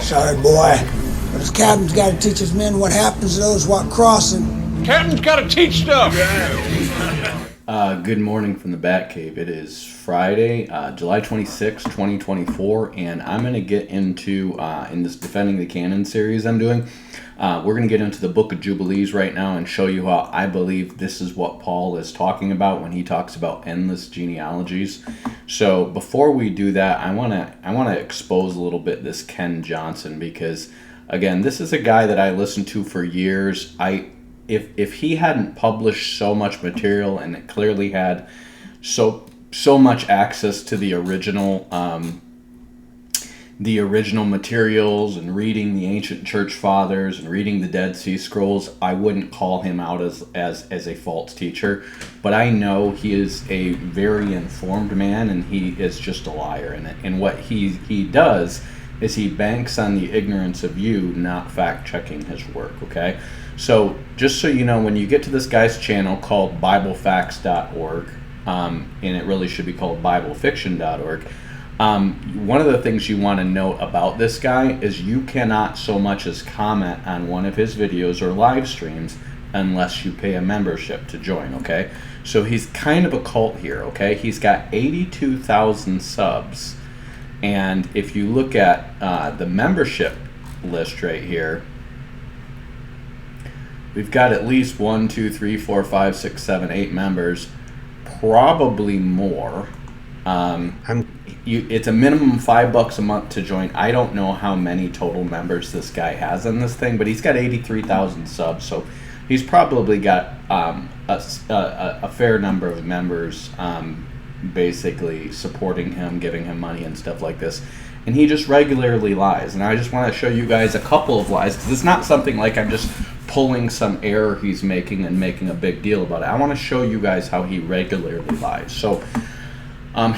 Sorry, boy, but his captain's got to teach his men what happens to those what crossing. Captain's got to teach stuff. Good morning from the Batcave. It is Friday, July 26, 2024, and I'm going to get into, in this Defending the Canon series I'm doing, we're going to get into the book of Jubilees right now and show you how I believe this is what Paul is talking about when he talks about endless genealogies. So before we do that, I want to expose a little bit this Ken Johnson, because, again, this is a guy that I listened to for years. If he hadn't published so much material and it clearly had so much access to the original materials and reading the ancient church fathers and reading the Dead Sea Scrolls, I wouldn't call him out as a false teacher. But I know he is a very informed man, and he is just a liar. And what he does is he banks on the ignorance of you not fact-checking his work, okay? So just so you know, when you get to this guy's channel called BibleFacts.org, and it really should be called BibleFiction.org, one of the things you want to note about this guy is you cannot so much as comment on one of his videos or live streams unless you pay a membership to join, okay? So he's kind of a cult here, okay? He's got 82,000 subs. And if you look at the membership list right here, we've got at least 1, 2, 3, 4, 5, 6, 7, 8 members, probably more. It's a minimum $5 a month to join. I don't know how many total members this guy has on this thing, but he's got 83,000 subs, so he's probably got a fair number of members basically supporting him, giving him money and stuff like this. And he just regularly lies. And I just want to show you guys a couple of lies, because it's not something like I'm just pulling some error he's making and making a big deal about it. I want to show you guys how he regularly lies. So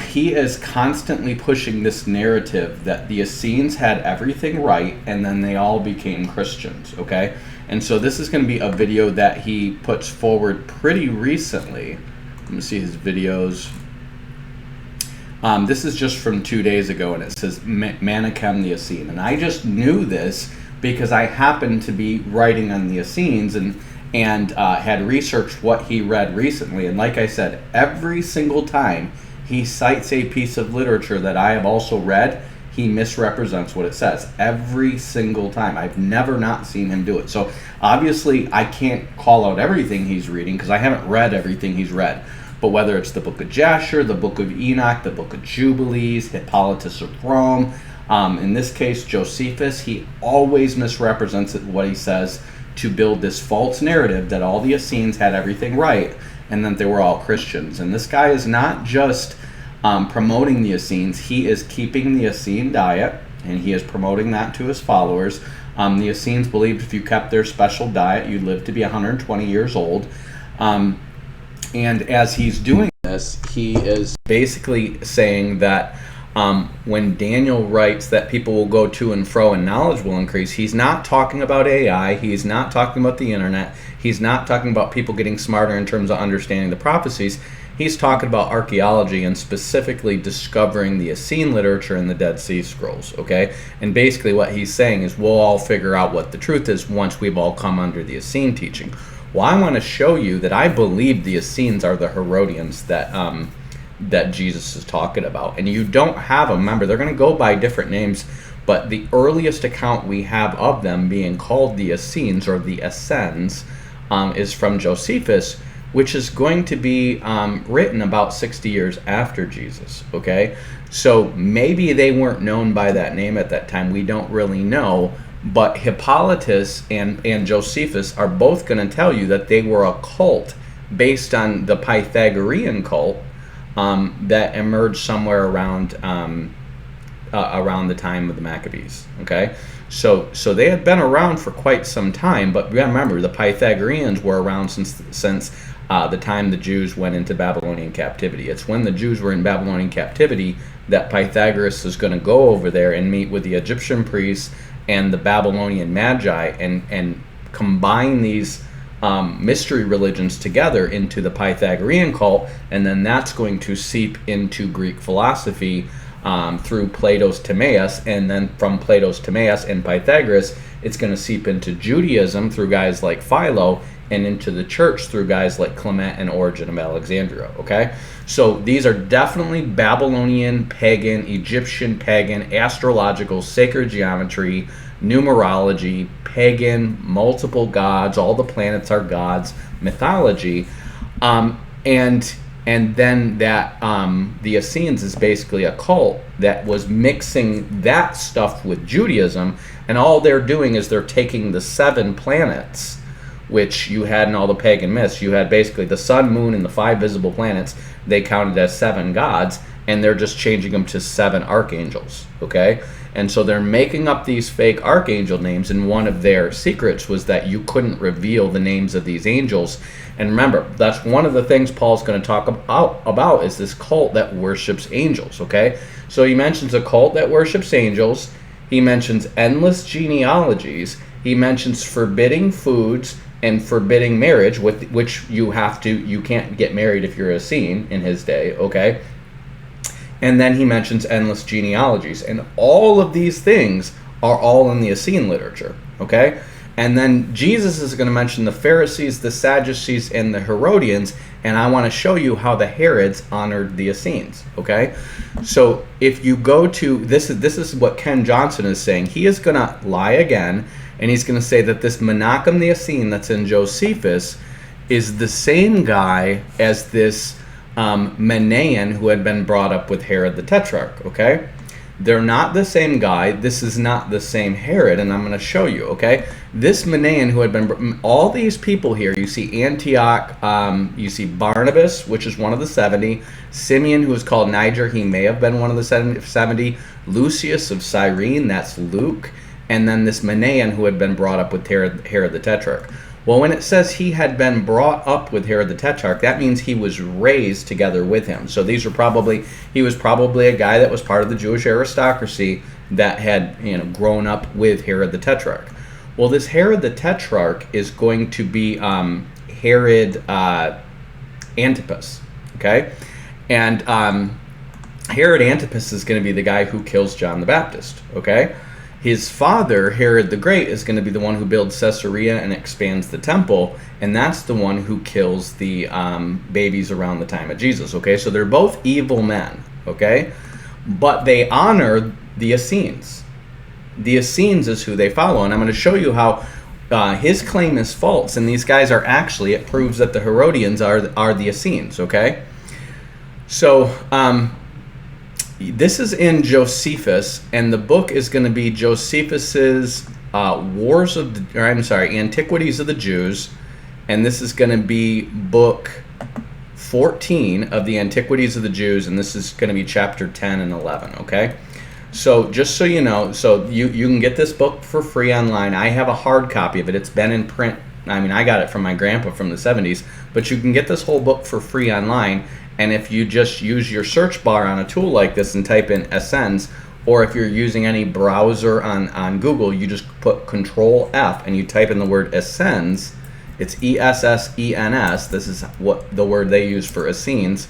he is constantly pushing this narrative that the Essenes had everything right and then they all became Christians, okay? And so this is going to be a video that he puts forward pretty recently. Let me see his videos. This is just from 2 days ago, and it says Manahem the Essene. And I just knew this because I happened to be writing on the Essenes and had researched what he read recently. And like I said, every single time he cites a piece of literature that I have also read, he misrepresents what it says. Every single time. I've never not seen him do it. So obviously I can't call out everything he's reading because I haven't read everything he's read. But whether it's the book of Jasher, the book of Enoch, the book of Jubilees, Hippolytus of Rome, in this case Josephus, he always misrepresents what he says to build this false narrative that all the Essenes had everything right and that they were all Christians. And this guy is not just promoting the Essenes, he is keeping the Essene diet, and he is promoting that to his followers. The Essenes believed if you kept their special diet, you'd live to be 120 years old. And as he's doing this, he is basically saying that when Daniel writes that people will go to and fro and knowledge will increase, he's not talking about AI, he's not talking about the internet, he's not talking about people getting smarter in terms of understanding the prophecies. He's talking about archaeology and specifically discovering the Essene literature in the Dead Sea Scrolls, okay? And basically what he's saying is we'll all figure out what the truth is once we've all come under the Essene teaching. Well, I want to show you that I believe the Essenes are the Herodians that Jesus is talking about. And you don't have them. Remember, they're going to go by different names, but the earliest account we have of them being called the Essenes or the Essenes is from Josephus, which is going to be written about 60 years after Jesus, okay? So maybe they weren't known by that name at that time. We don't really know. But Hippolytus and Josephus are both going to tell you that they were a cult based on the Pythagorean cult that emerged somewhere around the time of the Maccabees. Okay, so they had been around for quite some time. But remember, the Pythagoreans were around since the time the Jews went into Babylonian captivity. It's when the Jews were in Babylonian captivity that Pythagoras is going to go over there and meet with the Egyptian priests and the Babylonian Magi and combine these mystery religions together into the Pythagorean cult, and then that's going to seep into Greek philosophy through Plato's Timaeus, and then from Plato's Timaeus and Pythagoras, it's going to seep into Judaism through guys like Philo, and into the church through guys like Clement and Origen of Alexandria, okay? So these are definitely Babylonian, pagan, Egyptian, pagan, astrological, sacred geometry, numerology, pagan, multiple gods, all the planets are gods, mythology, and then that the Essenes is basically a cult that was mixing that stuff with Judaism, and all they're doing is they're taking the 7 planets, which you had in all the pagan myths. You had basically the sun, moon, and the 5 visible planets. They counted as 7 gods, and they're just changing them to 7 archangels, okay? And so they're making up these fake archangel names, and one of their secrets was that you couldn't reveal the names of these angels. And remember, that's one of the things Paul's going to talk about is this cult that worships angels, okay? So he mentions a cult that worships angels. He mentions endless genealogies. He mentions forbidding foods and forbidding marriage, with which you can't get married if you're a Essene in his day, okay? And then he mentions endless genealogies. And all of these things are all in the Essene literature, okay? And then Jesus is going to mention the Pharisees, the Sadducees, and the Herodians, and I want to show you how the Herods honored the Essenes, okay? So if you go to, this is what Ken Johnson is saying. He is going to lie again, and he's going to say that this Menachem the Essene that's in Josephus is the same guy as this Manahem who had been brought up with Herod the Tetrarch, okay? They're not the same guy. This is not the same Herod, and I'm going to show you, okay? This Manahem who had been, all these people here, you see Antioch, you see Barnabas, which is one of the 70, Simeon, who is called Niger, he may have been one of the 70, Lucius of Cyrene, that's Luke, and then this Manahem who had been brought up with Herod the Tetrarch. Well, when it says he had been brought up with Herod the Tetrarch, that means he was raised together with him. So he was probably a guy that was part of the Jewish aristocracy that had, grown up with Herod the Tetrarch. Well, this Herod the Tetrarch is going to be Herod Antipas, okay? And Herod Antipas is going to be the guy who kills John the Baptist, okay? His father, Herod the Great, is going to be the one who builds Caesarea and expands the temple, and that's the one who kills the babies around the time of Jesus, okay? So they're both evil men, okay? But they honor the Essenes. The Essenes is who they follow, and I'm going to show you how his claim is false, and these guys are actually, it proves that the Herodians are the Essenes, okay? So, this is in Josephus, and the book is going to be Josephus's Antiquities of the Jews, and this is going to be book 14 of the Antiquities of the Jews, and this is going to be chapter 10 and 11, okay? So just so you know, so you can get this book for free online. I have a hard copy of it. It's been in print. I mean, I got it from my grandpa from the 70s, but you can get this whole book for free online. And if you just use your search bar on a tool like this and type in Essenes, or if you're using any browser on Google, you just put Control F and you type in the word Essenes. It's Essenes. This is what the word they use for Essenes.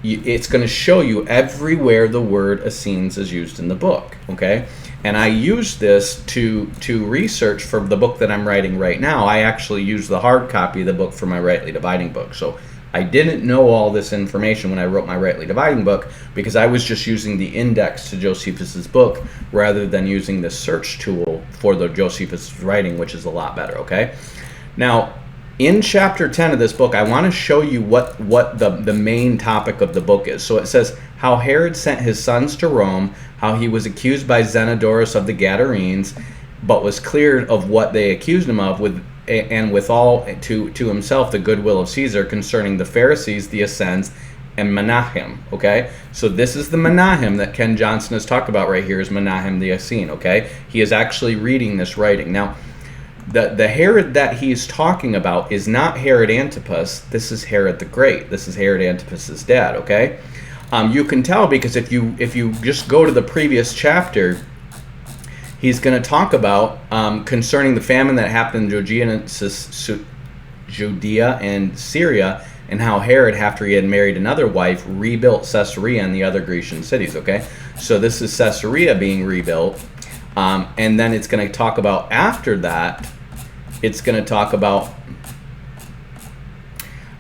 It's going to show you everywhere the word Essenes is used in the book, okay? And I use this to research for the book that I'm writing right now. I actually use the hard copy of the book for my Rightly Dividing book. So I didn't know all this information when I wrote my Rightly Dividing book because I was just using the index to Josephus's book rather than using the search tool for the Josephus writing, which is a lot better, okay? Now, in chapter 10 of this book, I want to show you what the main topic of the book is. So it says, how Herod sent his sons to Rome, how he was accused by Zenodorus of the Gadarenes, but was cleared of what they accused him of, and withal to himself the goodwill of Caesar concerning the Pharisees, the Essenes, and Manahem, okay? So this is the Manahem that Ken Johnson has talked about right here is Manahem the Essene, okay? He is actually reading this writing. Now, the Herod that he's talking about is not Herod Antipas. This is Herod the Great. This is Herod Antipas's dad, okay? You can tell because if you just go to the previous chapter, he's going to talk about concerning the famine that happened in Judea and Syria, and how Herod, after he had married another wife, rebuilt Caesarea and the other Grecian cities, okay? So this is Caesarea being rebuilt. And then it's going to talk about, after that, it's going to talk about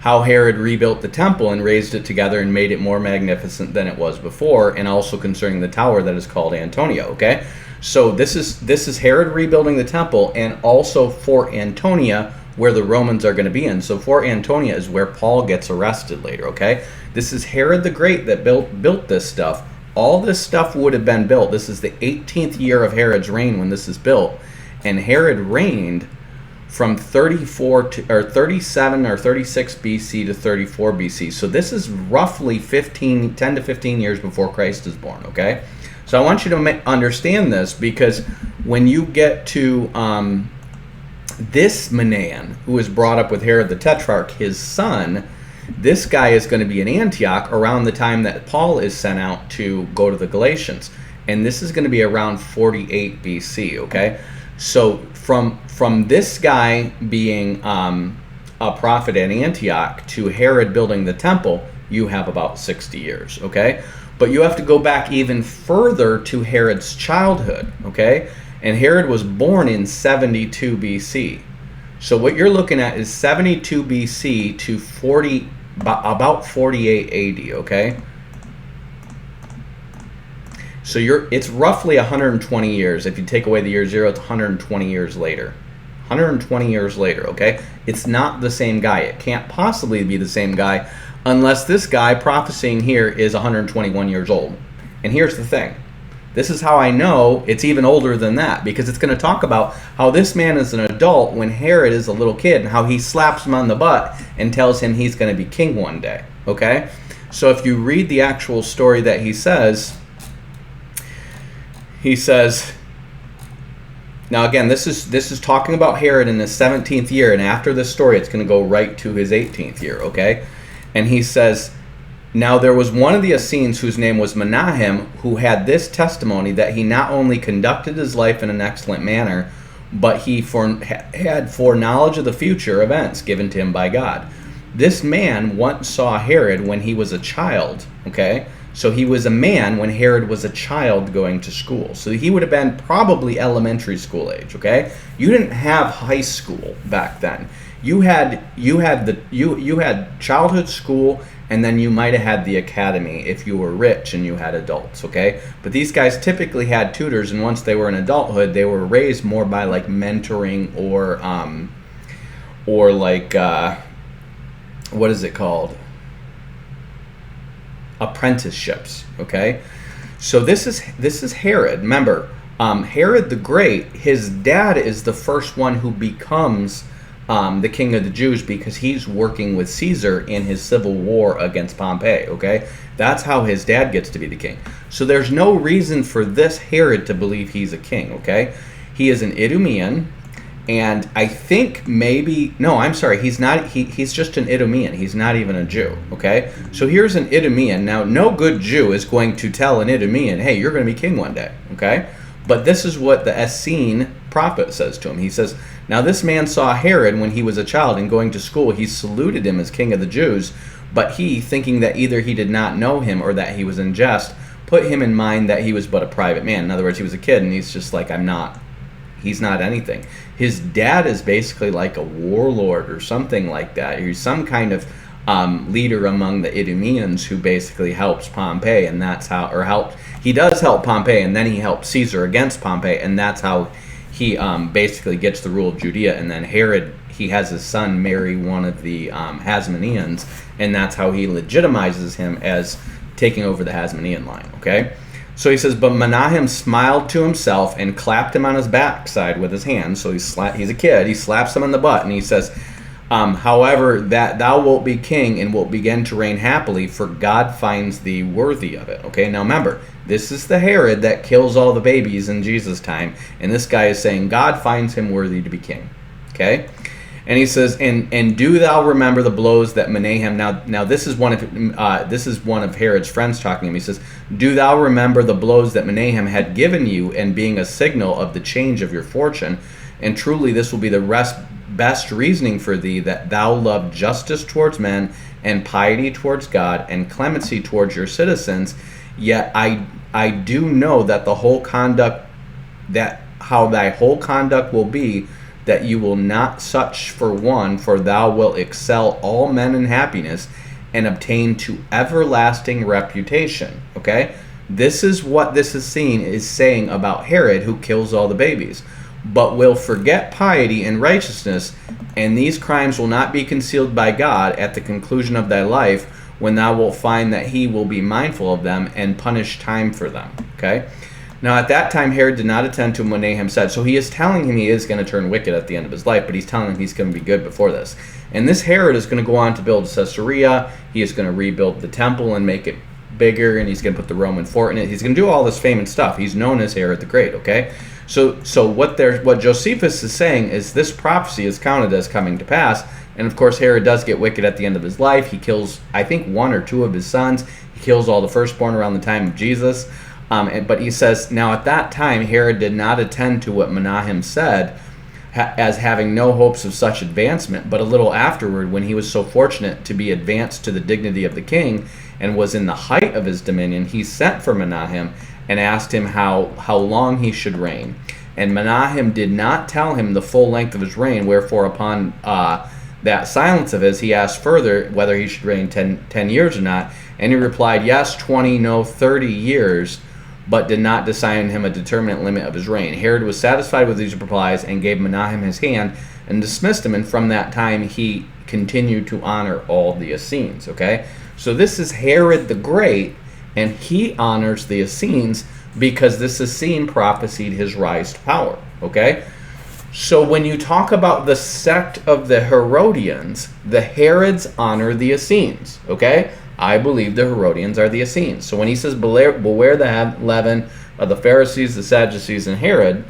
how Herod rebuilt the temple and raised it together and made it more magnificent than it was before, and also concerning the tower that is called Antonia. Okay, so this is Herod rebuilding the temple, and also Fort Antonia, where the Romans are going to be in. So Fort Antonia is where Paul gets arrested later. Okay, this is Herod the Great that built this stuff. All this stuff would have been built. This is the 18th year of Herod's reign when this is built, and Herod reigned from 37 or 36 BC to 34 BC. So this is roughly 10 to 15 years before Christ is born, okay? So I want you to understand this, because when you get to this Manahem, who was brought up with Herod the Tetrarch, his son, this guy is going to be in Antioch around the time that Paul is sent out to go to the Galatians. And this is going to be around 48 BC, okay? So from this guy being a prophet at Antioch to Herod building the temple, you have about 60 years, okay? But you have to go back even further to Herod's childhood, okay? And Herod was born in 72 BC. So what you're looking at is 72 BC to about 48 AD, okay? So it's roughly 120 years. If you take away the year 0, it's 120 years later. 120 years later, okay? It's not the same guy. It can't possibly be the same guy unless this guy prophesying here is 121 years old. And here's the thing. This is how I know it's even older than that, because it's going to talk about how this man is an adult when Herod is a little kid, and how he slaps him on the butt and tells him he's going to be king one day, okay? So if you read the actual story that he says, now again, this is talking about Herod in his 17th year, and after this story, it's going to go right to his 18th year, okay? And he says, now there was one of the Essenes whose name was Manahem, who had this testimony, that he not only conducted his life in an excellent manner, but he had foreknowledge of the future events given to him by God. This man once saw Herod when he was a child, okay? So he was a man when Herod was a child going to school. So he would have been probably elementary school age, okay? You didn't have high school back then. You had childhood school, and then you might have had the academy if you were rich and you had adults, okay? But these guys typically had tutors, and once they were in adulthood, they were raised more by like mentoring or like what is it called? Apprenticeships, okay? So this is Herod. Remember, Herod the Great, his dad is the first one who becomes the king of the Jews, because he's working with Caesar in his civil war against Pompey, okay? That's how his dad gets to be the king. So there's no reason for this Herod to believe he's a king, okay? He is an Idumean, and I think maybe, no, I'm sorry, he's not, he's just an Idumean. He's not even a Jew, okay? So here's an Idumean. Now, no good Jew is going to tell an Idumean, hey, you're going to be king one day, okay? But this is what the Essene prophet says to him. He says, now this man saw Herod when he was a child, and going to school, he saluted him as king of the Jews. But he, thinking that either he did not know him or that he was in jest, put him in mind that he was but a private man. In other words, he was a kid, and he's just like, he's not anything. His dad is basically like a warlord or something like that. He's some kind of leader among the Idumeans who basically helps Pompey, and that's how, he does help Pompey, and then he helps Caesar against Pompey, and that's how he basically gets the rule of Judea. And then Herod, he has his son marry one of the Hasmoneans, and that's how he legitimizes him as taking over the Hasmonean line, okay? So he says, but Manahem smiled to himself and clapped him on his backside with his hand. So he's a kid, he slaps him on the butt, and he says, however, that thou wilt be king and wilt begin to reign happily, for God finds thee worthy of it. Okay, now remember, this is the Herod that kills all the babies in Jesus' time, and this guy is saying God finds him worthy to be king. Okay, and he says, and do thou remember the blows that Manahem. Now this is one of Herod's friends talking to him. He says, do thou remember the blows that Manahem had given you, and being a signal of the change of your fortune, and truly this will be the best reasoning for thee, that thou love justice towards men, and piety towards God, and clemency towards your citizens. Yet I I do know that the whole conduct, that how thy whole conduct will be, that you will not such for one, for thou wilt excel all men in happiness and obtain to everlasting reputation. Okay? This is what this Essene is saying about Herod, who kills all the babies. But will forget piety and righteousness, and these crimes will not be concealed by God at the conclusion of thy life, when thou wilt find that he will be mindful of them and punish time for them. Okay? Now at that time Herod did not attend to what Manahem said. So he is telling him he is going to turn wicked at the end of his life, but he's telling him he's going to be good before this. And this Herod is going to go on to build Caesarea. He is going to rebuild the temple and make it bigger, and he's going to put the Roman fort in it. He's going to do all this famous stuff. He's known as Herod the Great, okay? So what Josephus is saying is this prophecy is counted as coming to pass. And of course Herod does get wicked at the end of his life. He kills, I think, 1 or 2 of his sons. He kills all the firstborn around the time of Jesus. But he says, now at that time Herod did not attend to what Manahem said, as having no hopes of such advancement, but a little afterward, when he was so fortunate to be advanced to the dignity of the king and was in the height of his dominion, he sent for Manahem and asked him how long he should reign. And Manahem did not tell him the full length of his reign, wherefore upon that silence of his, he asked further whether he should reign 10 years or not, and he replied, yes, 20, no, 30 years, but did not assign him a determinate limit of his reign. Herod was satisfied with these replies and gave Manahem his hand and dismissed him, and from that time he continued to honor all the Essenes. Okay? So this is Herod the Great, and he honors the Essenes because this Essene prophesied his rise to power. Okay? So when you talk about the sect of the Herodians, the Herods honor the Essenes. Okay? I believe the Herodians are the Essenes. So when he says, beware the leaven of the Pharisees, the Sadducees, and Herod,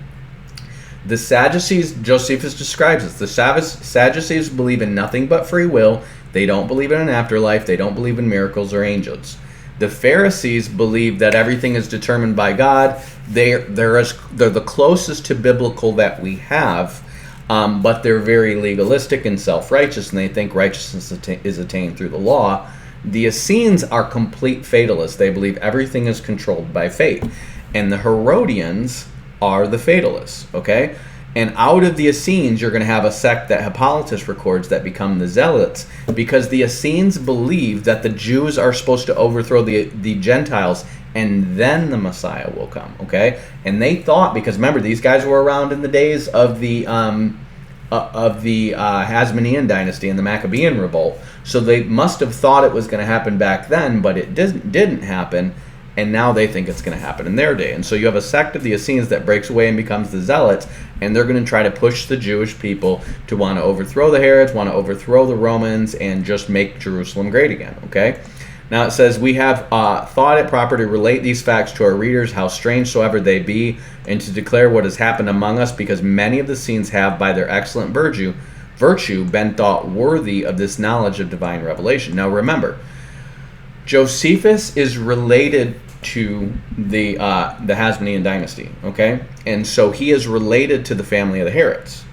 the Sadducees, Josephus describes this. The Sadducees believe in nothing but free will. They don't believe in an afterlife. They don't believe in miracles or angels. The Pharisees believe that everything is determined by God. They're the closest to biblical that we have, but they're very legalistic and self-righteous, and they think righteousness is attained through the law. The Essenes are complete fatalists. They believe everything is controlled by fate. And the Herodians are the fatalists, okay? And out of the Essenes, you're going to have a sect that Hippolytus records that become the Zealots, because the Essenes believe that the Jews are supposed to overthrow the Gentiles, and then the Messiah will come, okay? And they thought, because remember, these guys were around in the days of the Hasmonean dynasty and the Maccabean revolt, so they must have thought it was going to happen back then, but it didn't happen, and now they think it's going to happen in their day. And so you have a sect of the Essenes that breaks away and becomes the Zealots, and they're going to try to push the Jewish people to want to overthrow the Herods, want to overthrow the Romans, and just make Jerusalem great again, okay? Now it says, we have thought it proper to relate these facts to our readers, how strange soever they be, and to declare what has happened among us, because many of the scenes have, by their excellent virtue, been thought worthy of this knowledge of divine revelation. Now remember, Josephus is related to the Hasmonean dynasty, okay? And so he is related to the family of the Herods.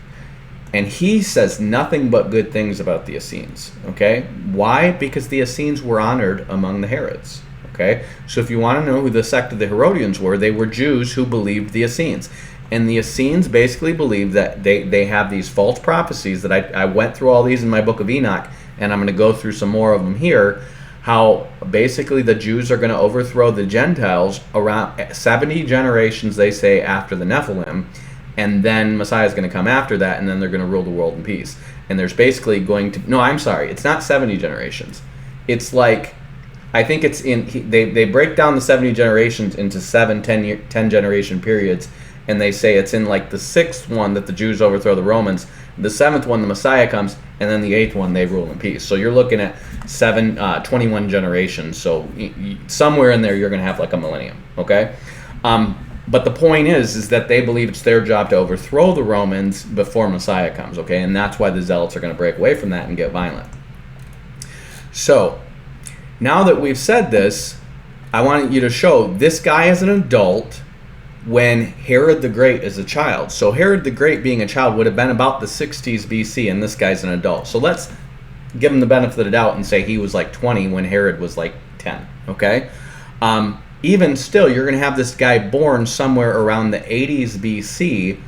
And he says nothing but good things about the Essenes, okay? Why? Because the Essenes were honored among the Herods, okay? So if you want to know who the sect of the Herodians were, they were Jews who believed the Essenes. And the Essenes basically believe that they have these false prophecies that I went through all these in my book of Enoch, and I'm going to go through some more of them here, how basically the Jews are going to overthrow the Gentiles around 70 generations, they say, after the Nephilim, and then Messiah is going to come after that, and then they're going to rule the world in peace. And there's basically going to... No, I'm sorry. It's not 70 generations. It's like... I think it's in... They break down the 70 generations into 10 generation periods, and they say it's in like the 6th one that the Jews overthrow the Romans, the 7th one the Messiah comes, and then the 8th one they rule in peace. So you're looking at 21 generations. So somewhere in there you're going to have like a millennium, okay? But the point is that they believe it's their job to overthrow the Romans before Messiah comes, okay? And that's why the Zealots are going to break away from that and get violent. So, now that we've said this, I want you to show this guy as an adult when Herod the Great is a child. So Herod the Great being a child would have been about the 60s BC, and this guy's an adult. So let's give him the benefit of the doubt and say he was like 20 when Herod was like 10, okay? even still, you're going to have this guy born somewhere around the 80s BC,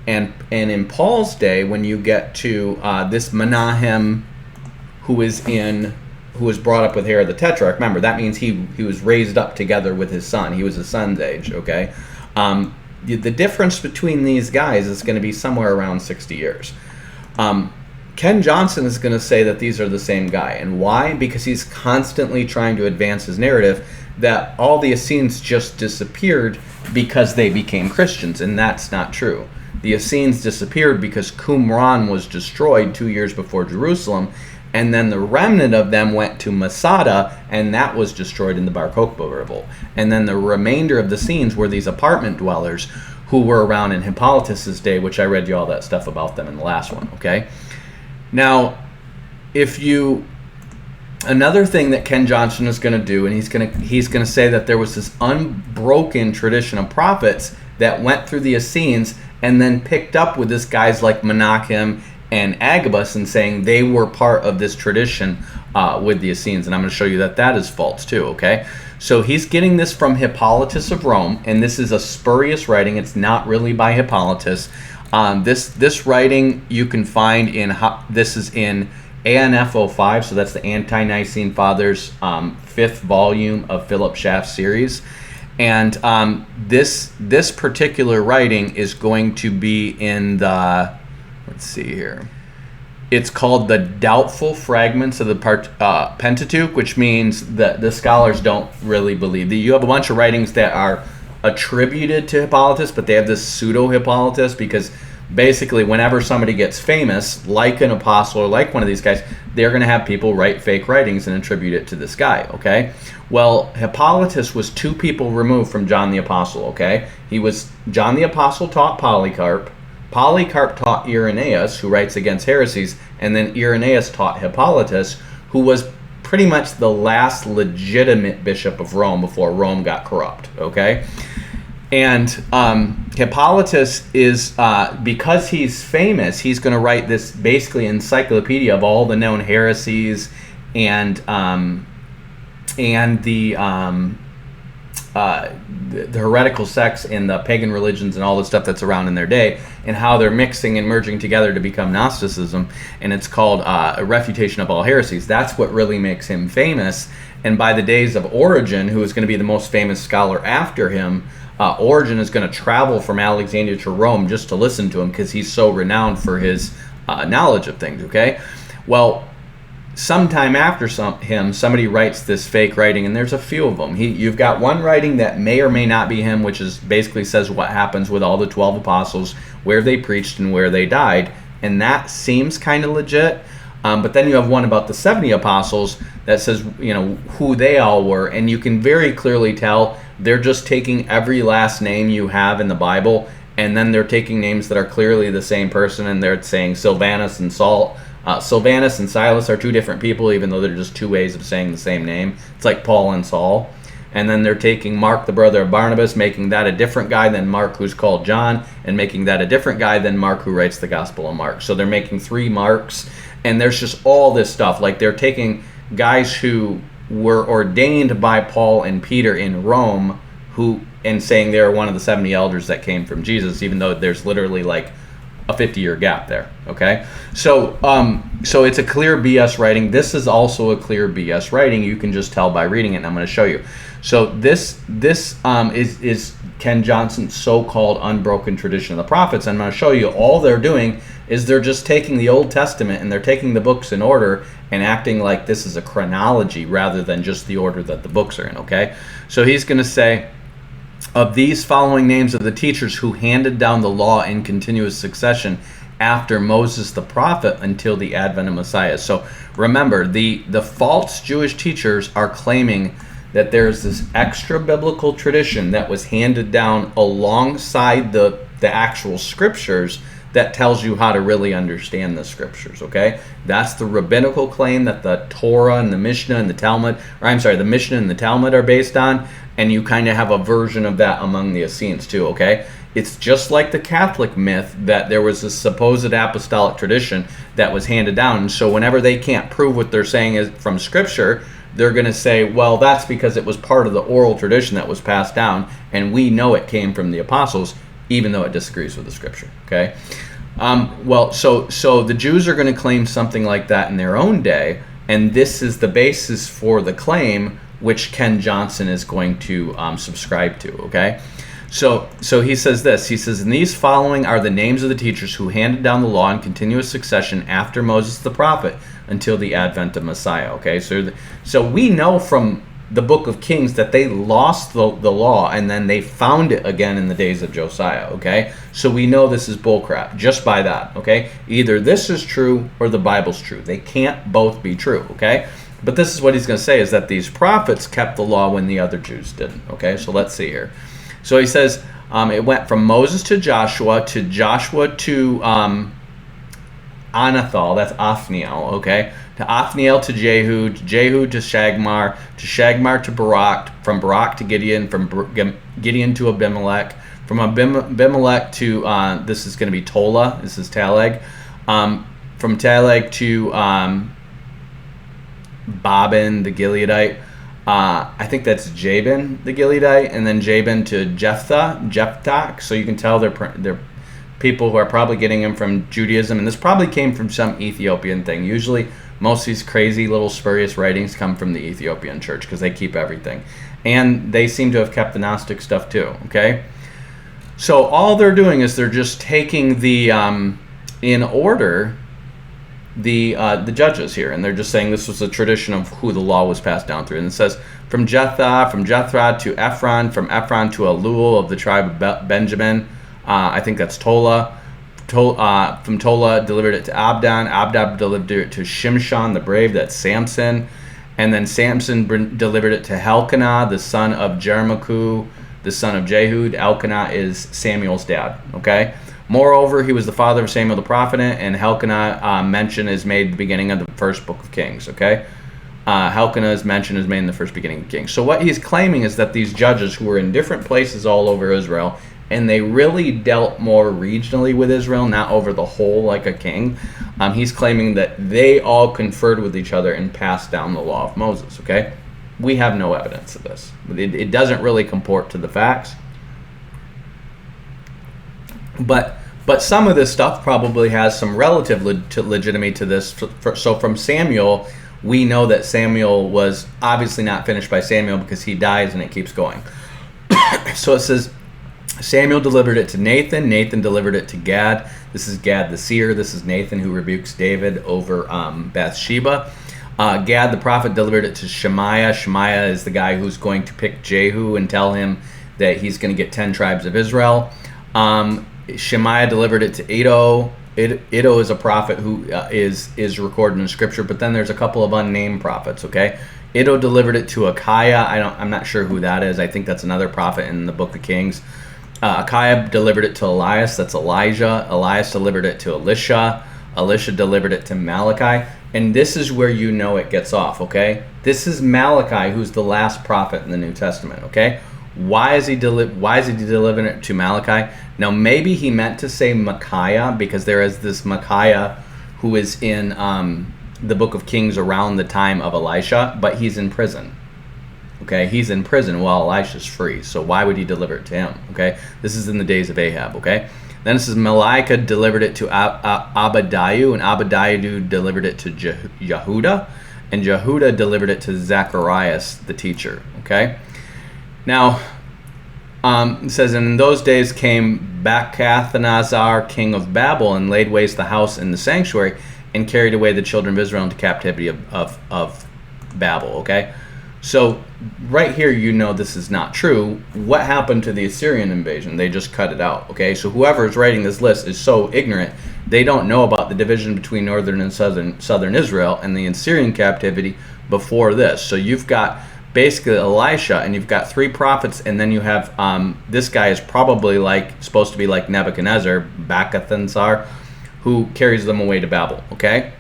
and in Paul's day, when you get to this Manahem, who was brought up with Herod the Tetrarch. Remember, that means he was raised up together with his son. He was his son's age. Okay, the difference between these guys is going to be somewhere around 60 years. Ken Johnson is going to say that these are the same guy. And why? Because he's constantly trying to advance his narrative that all the Essenes just disappeared because they became Christians, and that's not true. The Essenes disappeared because Qumran was destroyed 2 years before Jerusalem, and then the remnant of them went to Masada, and that was destroyed in the Bar Kokhba revolt. And then the remainder of the Essenes were these apartment dwellers who were around in Hippolytus's day, which I read you all that stuff about them in the last one, okay? Now, another thing that Ken Johnson is going to do, and he's going to say that there was this unbroken tradition of prophets that went through the Essenes and then picked up with this guys like Menachem and Agabus, and saying they were part of this tradition with the Essenes. And I'm going to show you that that is false too, okay? So he's getting this from Hippolytus of Rome, and this is a spurious writing. It's not really by Hippolytus. This writing you can find this is in ANF 05, so that's the Ante-Nicene Fathers 5th volume of Philip Schaff's series. And this particular writing is going to be in the, let's see here, it's called the Doubtful Fragments of the Pentateuch, which means that the scholars don't really believe. You have a bunch of writings that are attributed to Hippolytus, but they have this pseudo-Hippolytus, because basically whenever somebody gets famous, like an apostle or like one of these guys, they're going to have people write fake writings and attribute it to this guy, okay? Well, Hippolytus was 2 people removed from John the Apostle, okay? John the Apostle taught Polycarp. Polycarp taught Irenaeus, who writes against heresies, and then Irenaeus taught Hippolytus, who was pretty much the last legitimate bishop of Rome before Rome got corrupt, okay? And Hippolytus is, because he's famous, he's going to write this basically encyclopedia of all the known heresies and the heretical sects and the pagan religions and all the stuff that's around in their day, and how they're mixing and merging together to become Gnosticism. And it's called A Refutation of All Heresies. That's what really makes him famous. And by the days of Origen, who is going to be the most famous scholar after him, Origen is going to travel from Alexandria to Rome just to listen to him, because he's so renowned for his knowledge of things, okay? Well, sometime after him, somebody writes this fake writing, and there's a few of them. You've got one writing that may or may not be him, which is basically says what happens with all the 12 apostles, where they preached and where they died, and that seems kind of legit. But then you have one about the 70 apostles that says, who they all were, and you can very clearly tell they're just taking every last name you have in the Bible, and then they're taking names that are clearly the same person, and they're saying Silvanus and Saul. Silvanus and Silas are 2 different people, even though they're just 2 ways of saying the same name. It's like Paul and Saul. And then they're taking Mark, the brother of Barnabas, making that a different guy than Mark, who's called John, and making that a different guy than Mark, who writes the Gospel of Mark. So they're making 3 Marks, and there's just all this stuff. Like, they're taking guys who were ordained by Paul and Peter in Rome, and saying they're one of the 70 elders that came from Jesus, even though there's literally like a 50-year gap there, okay? So it's a clear BS writing. This is also a clear BS writing. You can just tell by reading it, and I'm going to show you. So this is Ken Johnson's so-called unbroken tradition of the prophets. I'm going to show you all they're doing is they're just taking the Old Testament and they're taking the books in order and acting like this is a chronology rather than just the order that the books are in, okay? So he's going to say, of these following names of the teachers who handed down the law in continuous succession after Moses the prophet until the advent of Messiah. So remember, the false Jewish teachers are claiming that there's this extra biblical tradition that was handed down alongside the actual scriptures that tells you how to really understand the scriptures, okay? That's the rabbinical claim that the Torah and the Mishnah and the Talmud, the Mishnah and the Talmud are based on, and you kind of have a version of that among the Essenes too, okay? It's just like the Catholic myth that there was this supposed apostolic tradition that was handed down, and so whenever they can't prove what they're saying is from scripture, they're going to say, well, that's because it was part of the oral tradition that was passed down, and we know it came from the apostles, even though it disagrees with the scripture. Okay. So the Jews are going to claim something like that in their own day, and this is the basis for the claim which Ken Johnson is going to subscribe to. Okay. So he says this. He says, and these following are the names of the teachers who handed down the law in continuous succession after Moses the prophet until the advent of Messiah. Okay, so we know from the book of Kings that they lost the law and then they found it again in the days of Josiah. Okay, so we know this is bullcrap just by that. Okay, either this is true or the Bible's true. They can't both be true. Okay, but this is what he's going to say, is that these prophets kept the law when the other Jews didn't. Okay, so let's see here. So he says it went from Moses to Joshua to Anathal, that's Othniel, okay, to Othniel to Jehu to Shagmar to Barak, from Barak to Gideon, from Gideon to Abimelech, from Abimelech to, this is going to be Tola, this is Taleg, from Taleg to Babin the Gileadite, I think that's Jabin the Gileadite, and then Jabin to Jephthah. So you can tell they're people who are probably getting them from Judaism, and this probably came from some Ethiopian thing. Usually, most of these crazy little spurious writings come from the Ethiopian church because they keep everything, and they seem to have kept the Gnostic stuff too. Okay, so all they're doing is they're just taking the in order the judges here, and they're just saying this was a tradition of who the law was passed down through. And it says from Jethah to Ephron, from Ephron to Elul of the tribe of Benjamin. I think that's Tola. From Tola delivered it to Abdon. Abdon delivered it to Shimshon the brave. That's Samson. And then Samson delivered it to Helkanah, the son of Jermaku, the son of Jehud. Elkanah is Samuel's dad. Okay. Moreover, he was the father of Samuel the prophet, and Helkanah mention is made at the beginning of the first book of Kings. Okay, Helkanah's mention is made in the first beginning of Kings. So what he's claiming is that these judges who were in different places all over Israel, and they really dealt more regionally with Israel, not over the whole like a king. He's claiming that they all conferred with each other and passed down the law of Moses. Okay, we have no evidence of this. It doesn't really comport to the facts. But some of this stuff probably has some relative legitimacy to this. So from Samuel, we know that Samuel was obviously not finished by Samuel because he dies and it keeps going. So it says, Samuel delivered it to Nathan. Nathan delivered it to Gad. This is Gad the seer. This is Nathan who rebukes David over Bathsheba. Gad the prophet delivered it to Shemaiah. Shemaiah is the guy who's going to pick Jehu and tell him that he's going to get 10 tribes of Israel. Shemaiah delivered it to Iddo. Iddo is a prophet who is recorded in Scripture, but then there's a couple of unnamed prophets. Okay, Iddo delivered it to Achiah. I'm not sure who that is. I think that's another prophet in the Book of Kings. Achiah delivered it to Elias. That's Elijah. Elias delivered it to Elisha. Elisha delivered it to Malachi. And this is where you know it gets off. Okay, this is Malachi, who's the last prophet in the New Testament. Okay. Why is he delivering it to Malachi? Now, maybe he meant to say Micaiah because there is this Micaiah who is in the Book of Kings around the time of Elisha, but he's in prison. Okay, he's in prison while Elisha's free. So why would he deliver it to him? Okay, this is in the days of Ahab. Okay, then it says Micaiah delivered it to Abadiah, and Abadiah delivered it to Jehudah, and Jehudah delivered it to Zacharias the teacher. Okay. Now, it says, and in those days came Belshazzar, king of Babel, and laid waste the house and the sanctuary, and carried away the children of Israel into captivity of Babel. Okay, so right here you know this is not true. What happened to the Assyrian invasion? They just cut it out. Okay, so whoever is writing this list is so ignorant, they don't know about the division between northern and southern Israel and the Assyrian captivity before this. So you've got basically Elisha, and you've got 3 prophets, and then you have this guy is probably supposed to be like Nebuchadnezzar, Belshazzar, who carries them away to Babel. Okay,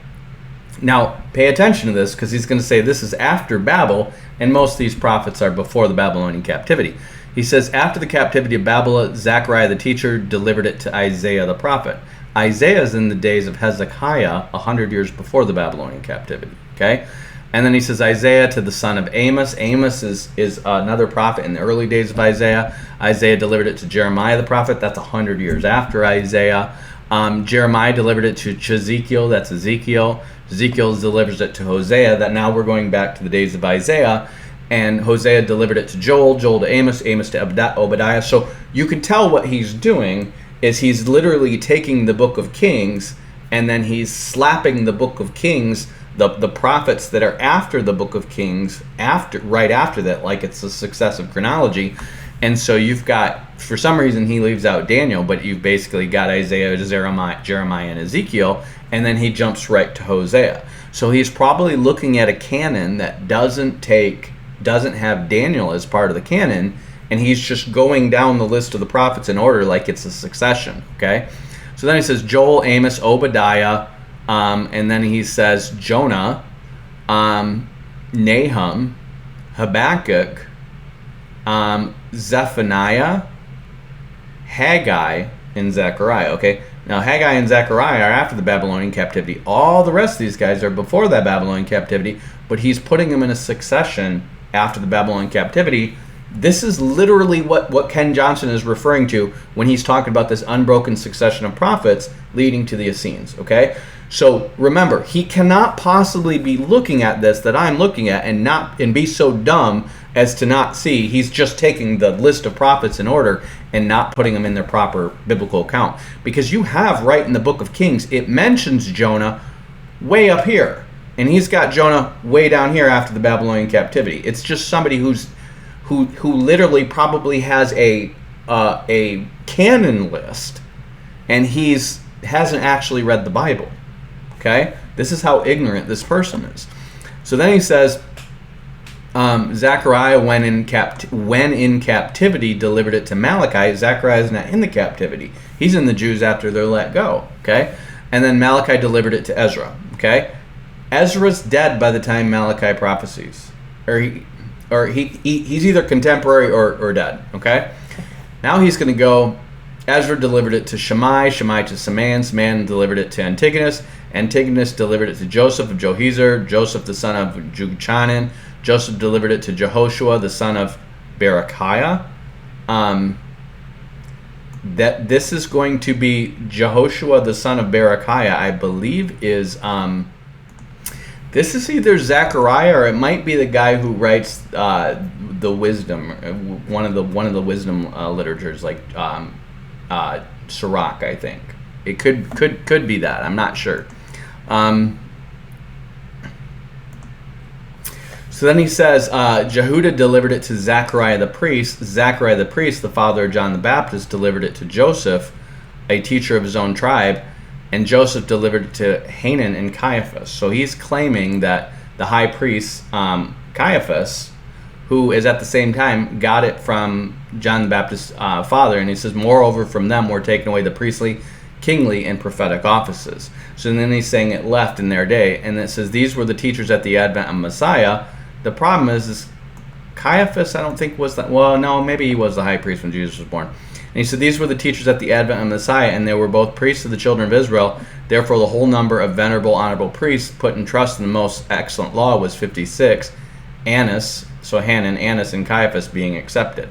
now pay attention to this because he's going to say this is after Babel, and most of these prophets are before the Babylonian captivity. He says after the captivity of Babel, Zechariah the teacher delivered it to Isaiah the prophet. Isaiah is in the days of Hezekiah, 100 years before the Babylonian captivity. Okay. And then he says Isaiah to the son of Amos. Amos is another prophet in the early days of Isaiah. Isaiah delivered it to Jeremiah the prophet. That's 100 years after Isaiah. Jeremiah delivered it to Ezekiel. That's Ezekiel. Ezekiel delivers it to Hosea. That now we're going back to the days of Isaiah. And Hosea delivered it to Joel. Joel to Amos. Amos to Obadiah. So you can tell what he's doing is he's literally taking the book of Kings and then he's slapping the book of Kings, the prophets that are after the book of Kings, right after that, like it's a successive chronology. And so you've got, for some reason he leaves out Daniel, but you've basically got Isaiah, Jeremiah, and Ezekiel, and then he jumps right to Hosea. So he's probably looking at a canon that doesn't have Daniel as part of the canon, and he's just going down the list of the prophets in order like it's a succession, okay? So then he says Joel, Amos, Obadiah, and then he says Jonah, Nahum, Habakkuk, Zephaniah, Haggai, and Zechariah. Okay, now Haggai and Zechariah are after the Babylonian captivity. All the rest of these guys are before that Babylonian captivity, but he's putting them in a succession after the Babylonian captivity. This is literally what Ken Johnson is referring to when he's talking about this unbroken succession of prophets leading to the Essenes, okay? So remember, he cannot possibly be looking at this that I'm looking at and be so dumb as to not see he's just taking the list of prophets in order and not putting them in their proper biblical account. Because you have right in the book of Kings, it mentions Jonah way up here, and he's got Jonah way down here after the Babylonian captivity. It's just somebody who literally probably has a canon list, and hasn't actually read the Bible. Okay, this is how ignorant this person is. So then he says, Zechariah, when in captivity, delivered it to Malachi. Zechariah is not in the captivity; he's in the Jews after they're let go. Okay, and then Malachi delivered it to Ezra. Okay, Ezra's dead by the time Malachi prophesies, or he's either contemporary or dead. Okay, now he's going to go. Ezra delivered it to Shammai, Shammai to Saman, Saman delivered it to Antigonus, Antigonus delivered it to Joseph of Johezer, Joseph the son of Juchanan, Joseph delivered it to Jehoshua the son of Berechiah. That this is going to be Jehoshua the son of Berechiah, I believe is this is either Zechariah or it might be the guy who writes the wisdom, one of the wisdom literatures, like Sirach, I think. It could be that. I'm not sure. So then he says, Jehudah delivered it to Zechariah the priest. Zechariah the priest, the father of John the Baptist, delivered it to Joseph, a teacher of his own tribe, and Joseph delivered it to Hanan and Caiaphas. So he's claiming that the high priest, Caiaphas, who is at the same time got it from John the Baptist's father, and he says, moreover, from them were taken away the priestly, kingly, and prophetic offices. So then he's saying it left in their day, and it says these were the teachers at the advent of Messiah. The problem is Caiaphas, I don't think was that, well, no, maybe he was the high priest when Jesus was born. And he said these were the teachers at the advent of Messiah, and they were both priests of the children of Israel. Therefore the whole number of venerable, honorable priests put in trust in the most excellent law was 56. Annas, so Hanan, Annas, and Caiaphas being accepted.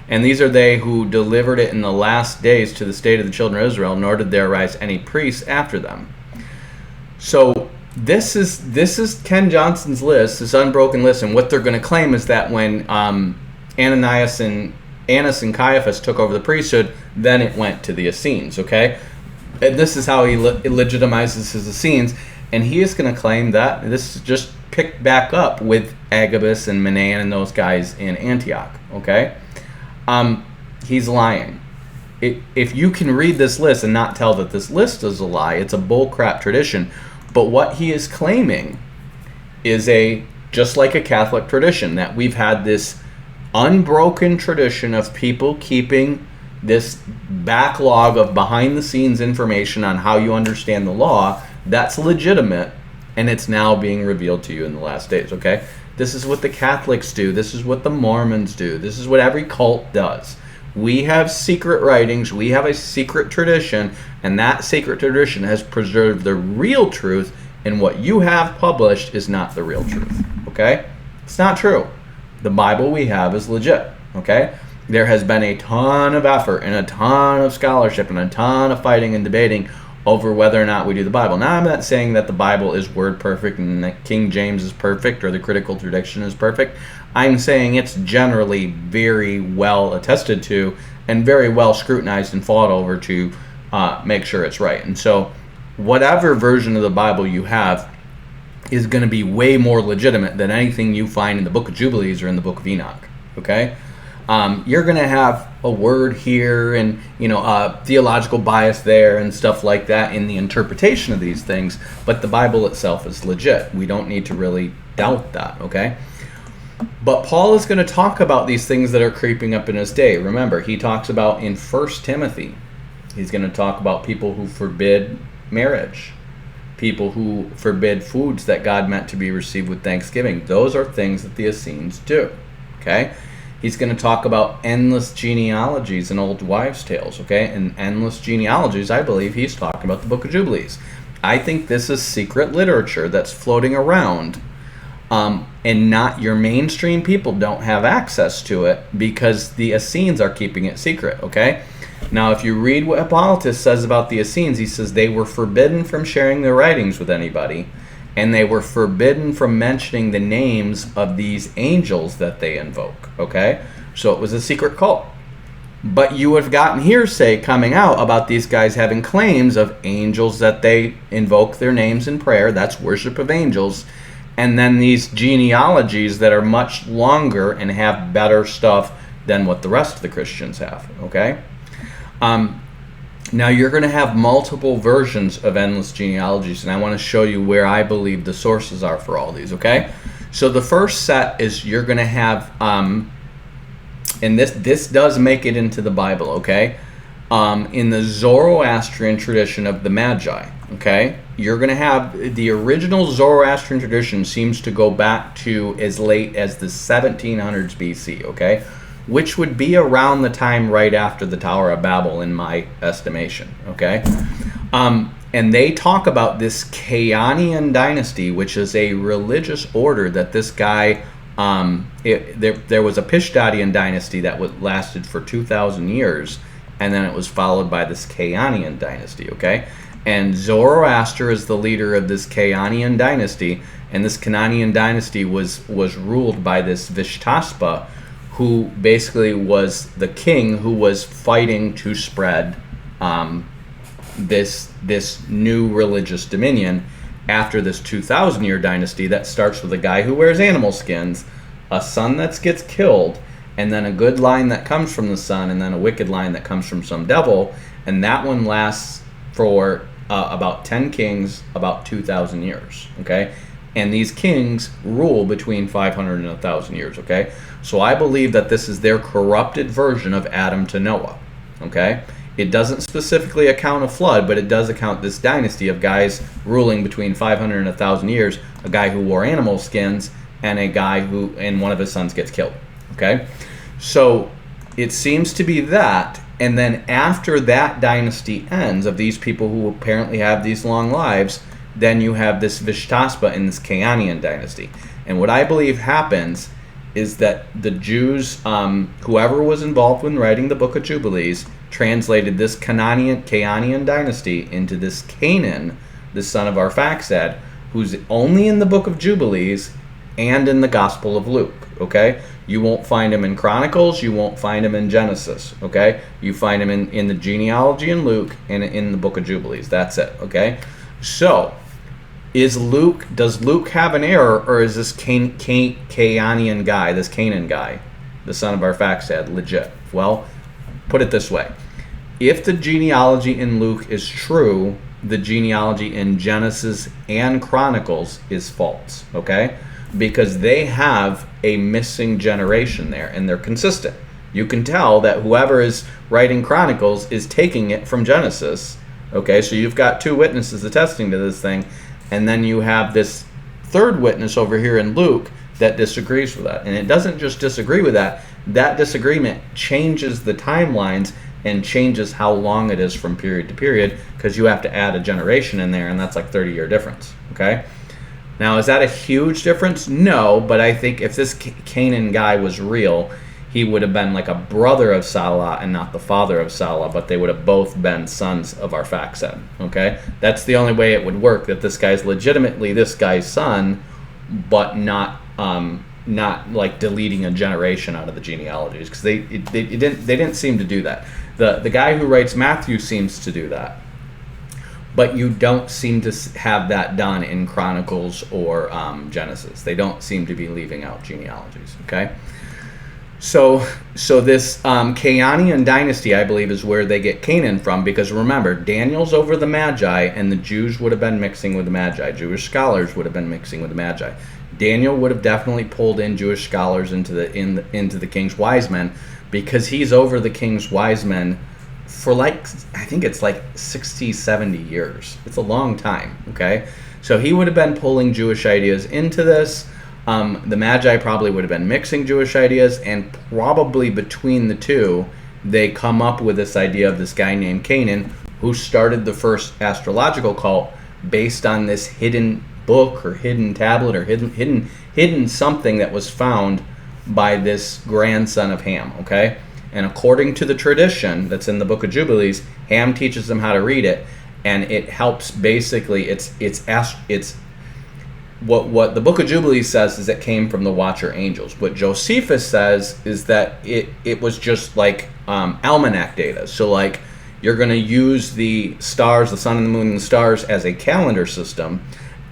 And these are they who delivered it in the last days to the state of the children of Israel, nor did there arise any priests after them. So this is Ken Johnson's list, this unbroken list, and what they're going to claim is that when Annas and Caiaphas took over the priesthood, then it went to the Essenes, okay? And this is how he legitimizes his Essenes, and he is going to claim that this is just picked back up with Agabus and Menahan and those guys in Antioch, okay? He's lying. If you can read this list and not tell that this list is a lie, it's a bullcrap tradition. But what he is claiming is just like a Catholic tradition, that we've had this unbroken tradition of people keeping this backlog of behind-the-scenes information on how you understand the law. That's legitimate, and it's now being revealed to you in the last days, okay? This is what the Catholics do. This is what the Mormons do. This is what every cult does. We have secret writings. We have a secret tradition, and that secret tradition has preserved the real truth and what you have published is not the real truth. Okay? It's not true. The Bible we have is legit. Okay? There has been a ton of effort and a ton of scholarship and a ton of fighting and debating over whether or not we do the Bible. Now, I'm not saying that the Bible is word perfect and that King James is perfect or the critical tradition is perfect. I'm saying it's generally very well attested to and very well scrutinized and fought over to make sure it's right. And so whatever version of the Bible you have is going to be way more legitimate than anything you find in the book of Jubilees or in the book of Enoch. Okay? You're going to have a word here and, theological bias there and stuff like that in the interpretation of these things, but the Bible itself is legit. We don't need to really doubt that, okay? But Paul is going to talk about these things that are creeping up in his day. Remember, he talks about in 1 Timothy, he's going to talk about people who forbid marriage, people who forbid foods that God meant to be received with thanksgiving. Those are things that the Essenes do, okay? He's going to talk about endless genealogies and old wives' tales, okay? And endless genealogies, I believe he's talking about the book of Jubilees. I think this is secret literature that's floating around, and not your mainstream people don't have access to it because the Essenes are keeping it secret, okay? Now, if you read what Hippolytus says about the Essenes, he says they were forbidden from sharing their writings with anybody, and they were forbidden from mentioning the names of these angels that they invoke, okay? So it was a secret cult. But you would have gotten hearsay coming out about these guys having claims of angels that they invoke their names in prayer. That's worship of angels. And then these genealogies that are much longer and have better stuff than what the rest of the Christians have, okay? Now, you're going to have multiple versions of endless genealogies, and I want to show you where I believe the sources are for all these, okay? So the first set is you're going to have, and this does make it into the Bible, okay? In the Zoroastrian tradition of the Magi, okay? You're going to have the original Zoroastrian tradition seems to go back to as late as the 1700s BC, okay? Which would be around the time right after the Tower of Babel in my estimation, okay? And they talk about this Chaonian dynasty, which is a religious order that this guy, there was a Pishdadian dynasty that lasted for 2,000 years, and then it was followed by this Chaonian dynasty, okay? And Zoroaster is the leader of this Chaonian dynasty, and this Chaonian dynasty was ruled by this Vishtaspa, who basically was the king who was fighting to spread this new religious dominion after this 2,000-year dynasty that starts with a guy who wears animal skins, a son that gets killed, and then a good line that comes from the son, and then a wicked line that comes from some devil, and that one lasts for about 10 kings, about 2,000 years, okay? And these kings rule between 500 and 1,000 years, okay? So I believe that this is their corrupted version of Adam to Noah, okay? It doesn't specifically account a flood, but it does account this dynasty of guys ruling between 500 and 1,000 years, a guy who wore animal skins, and a guy who, and one of his sons gets killed, okay? So it seems to be that, and then after that dynasty ends, of these people who apparently have these long lives, then you have this Vishtaspa in this Chaonian dynasty. And what I believe happens is that the Jews, whoever was involved when writing the book of Jubilees, translated this Chaonian dynasty into this Canaan, the son of Arphaxad, who's only in the book of Jubilees and in the Gospel of Luke, okay? You won't find him in Chronicles, you won't find him in Genesis, okay? You find him in the genealogy in Luke and in the book of Jubilees. That's it, okay? So, does Luke have an error, or is this Chaonian guy, this Canaan guy, the son of Arphaxad, legit? Well, put it this way. If the genealogy in Luke is true, the genealogy in Genesis and Chronicles is false, okay? Because they have a missing generation there, and they're consistent. You can tell that whoever is writing Chronicles is taking it from Genesis, okay? So you've got two witnesses attesting to this thing, and then you have this third witness over here in Luke that disagrees with that. And it doesn't just disagree with that. That disagreement changes the timelines and changes how long it is from period to period, because you have to add a generation in there, and that's like 30-year difference, okay? Now, is that a huge difference? No, but I think if this Canaan guy was real, he would have been like a brother of Salah and not the father of Salah, but they would have both been sons of Arphaxad, okay? That's the only way it would work, that this guy's legitimately this guy's son, but not like deleting a generation out of the genealogies, because they didn't seem to do that. The guy who writes Matthew seems to do that, but you don't seem to have that done in Chronicles or Genesis. They don't seem to be leaving out genealogies, okay? So this Cainian dynasty, I believe, is where they get Canaan from, because remember, Daniel's over the Magi, and the Jews would have been mixing with the Magi. Jewish scholars would have been mixing with the Magi. Daniel would have definitely pulled in Jewish scholars into the king's wise men, because he's over the king's wise men for like, I think it's like 60, 70 years. It's a long time, okay? So he would have been pulling Jewish ideas into this. The Magi probably would have been mixing Jewish ideas, and probably between the two, they come up with this idea of this guy named Canaan, who started the first astrological cult based on this hidden book or hidden tablet or hidden something that was found by this grandson of Ham, okay? And according to the tradition that's in the book of Jubilees, Ham teaches them how to read it, and it helps basically, what the book of Jubilees says is it came from the Watcher Angels. What Josephus says is that it was just like almanac data. So like, you're going to use the stars, the sun and the moon and the stars, as a calendar system,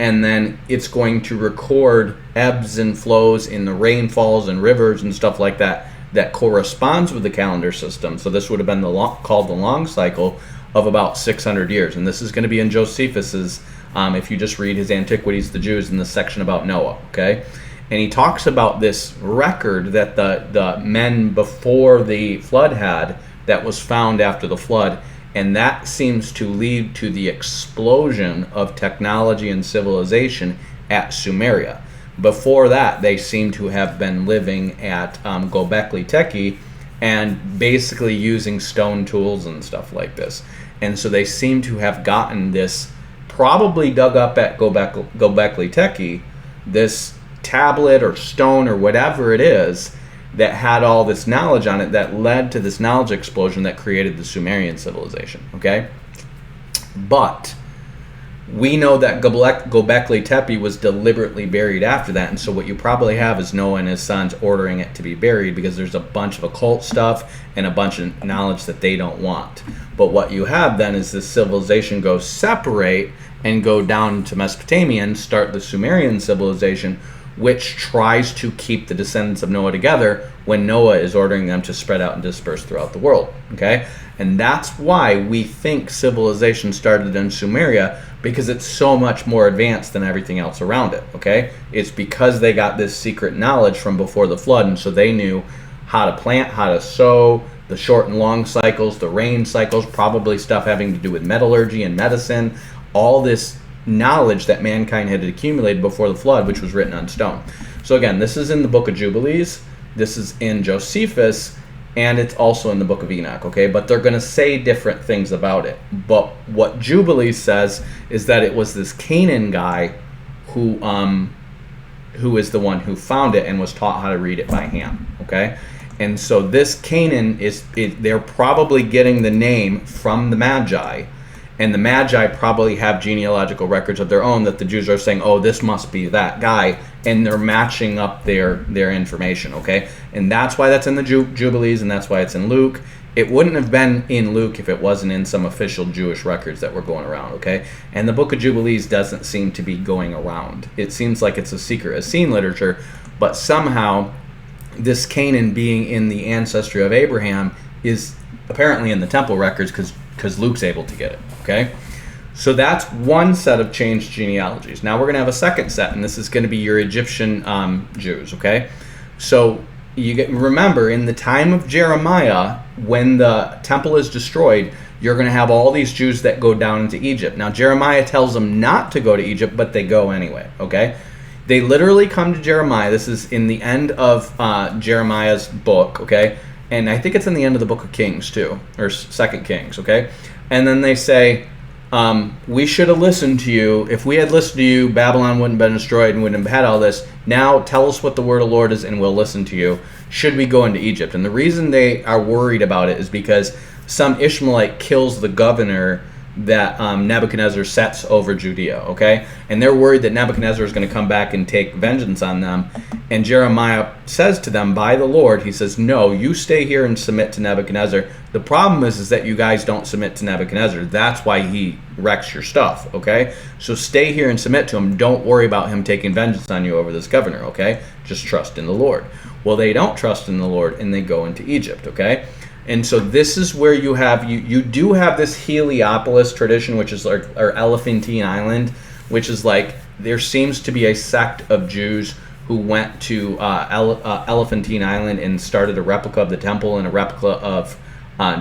and then it's going to record ebbs and flows in the rainfalls and rivers and stuff like that corresponds with the calendar system. So this would have been called the long cycle of about 600 years. And this is going to be in Josephus's, if you just read his Antiquities of the Jews in the section about Noah, okay? And he talks about this record that the men before the flood had that was found after the flood, and that seems to lead to the explosion of technology and civilization at Sumeria. Before that, they seem to have been living at Göbekli Tepe and basically using stone tools and stuff like this. And so they seem to have gotten this, probably dug up at Göbekli Tepe, this tablet or stone or whatever it is that had all this knowledge on it that led to this knowledge explosion that created the Sumerian civilization, okay? But we know that Göbekli Tepe was deliberately buried after that, and so what you probably have is Noah and his sons ordering it to be buried, because there's a bunch of occult stuff and a bunch of knowledge that they don't want. But what you have then is this civilization go separate and go down to Mesopotamia and start the Sumerian civilization, which tries to keep the descendants of Noah together when Noah is ordering them to spread out and disperse throughout the world, okay? And that's why we think civilization started in Sumeria, because it's so much more advanced than everything else around it, okay? It's because they got this secret knowledge from before the flood, and so they knew how to plant, how to sow, the short and long cycles, the rain cycles, probably stuff having to do with metallurgy and medicine, all this knowledge that mankind had accumulated before the flood, which was written on stone. So again, this is in the book of Jubilees, this is in Josephus, and it's also in the book of Enoch, okay? But they're going to say different things about it. But what Jubilees says is that it was this Canaan guy who is the one who found it and was taught how to read it by Ham, okay? And so this Canaan they're probably getting the name from the Magi, and the Magi probably have genealogical records of their own that the Jews are saying, oh, this must be that guy, and they're matching up their information, okay? And that's why that's in the Jubilees, and that's why it's in Luke. It wouldn't have been in Luke if it wasn't in some official Jewish records that were going around, okay? And the book of Jubilees doesn't seem to be going around. It seems like it's a secret Essene literature, but somehow this Canaan being in the ancestry of Abraham is apparently in the temple records because Luke's able to get it, okay? So that's one set of changed genealogies. Now we're going to have a second set, and this is going to be your Egyptian Jews, okay? So remember, in the time of Jeremiah, when the temple is destroyed, you're going to have all these Jews that go down into Egypt. Now Jeremiah tells them not to go to Egypt, but they go anyway, okay? They literally come to Jeremiah. This is in the end of Jeremiah's book, okay? and I think it's in the end of the book of Kings too, or Second Kings, okay? And then they say, we should have listened to you. If we had listened to you, Babylon wouldn't have been destroyed and wouldn't have had all this. Now tell us what the word of the Lord is and we'll listen to you. Should we go into Egypt? And the reason they are worried about it is because some Ishmaelite kills the governor that Nebuchadnezzar sets over Judea, okay? And they're worried that Nebuchadnezzar is going to come back and take vengeance on them. And Jeremiah says to them, by the Lord, he says, no, you stay here and submit to Nebuchadnezzar. The problem is that you guys don't submit to Nebuchadnezzar. That's why he wrecks your stuff, okay? So stay here and submit to him. Don't worry about him taking vengeance on you over this governor, okay? Just trust in the Lord. Well, they don't trust in the Lord, and they go into Egypt, okay? And so this is where you have, you do have this Heliopolis tradition, which is or Elephantine Island, which is like, there seems to be a sect of Jews who went to Elephantine Island and started a replica of the temple and a replica of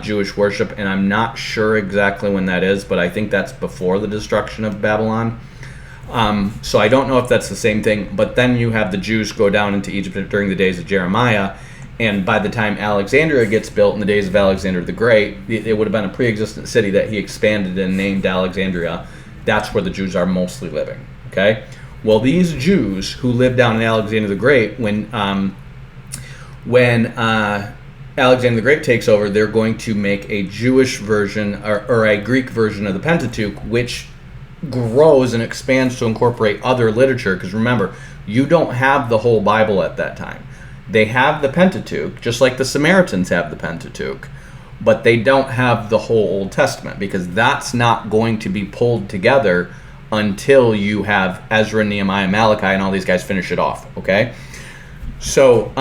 Jewish worship. And I'm not sure exactly when that is, but I think that's before the destruction of Babylon. So I don't know if that's the same thing. But then you have the Jews go down into Egypt during the days of Jeremiah. And by the time Alexandria gets built in the days of Alexander the Great, it would have been a pre-existent city that he expanded and named Alexandria. That's where the Jews are mostly living. Okay? Well, these Jews who lived down in Alexander the Great, when Alexander the Great takes over, they're going to make a Jewish version or a Greek version of the Pentateuch, which grows and expands to incorporate other literature. Because remember, you don't have the whole Bible at that time. They have the Pentateuch, just like the Samaritans have the Pentateuch, but they don't have the whole Old Testament because that's not going to be pulled together until you have Ezra, Nehemiah, Malachi, and all these guys finish it off, okay? So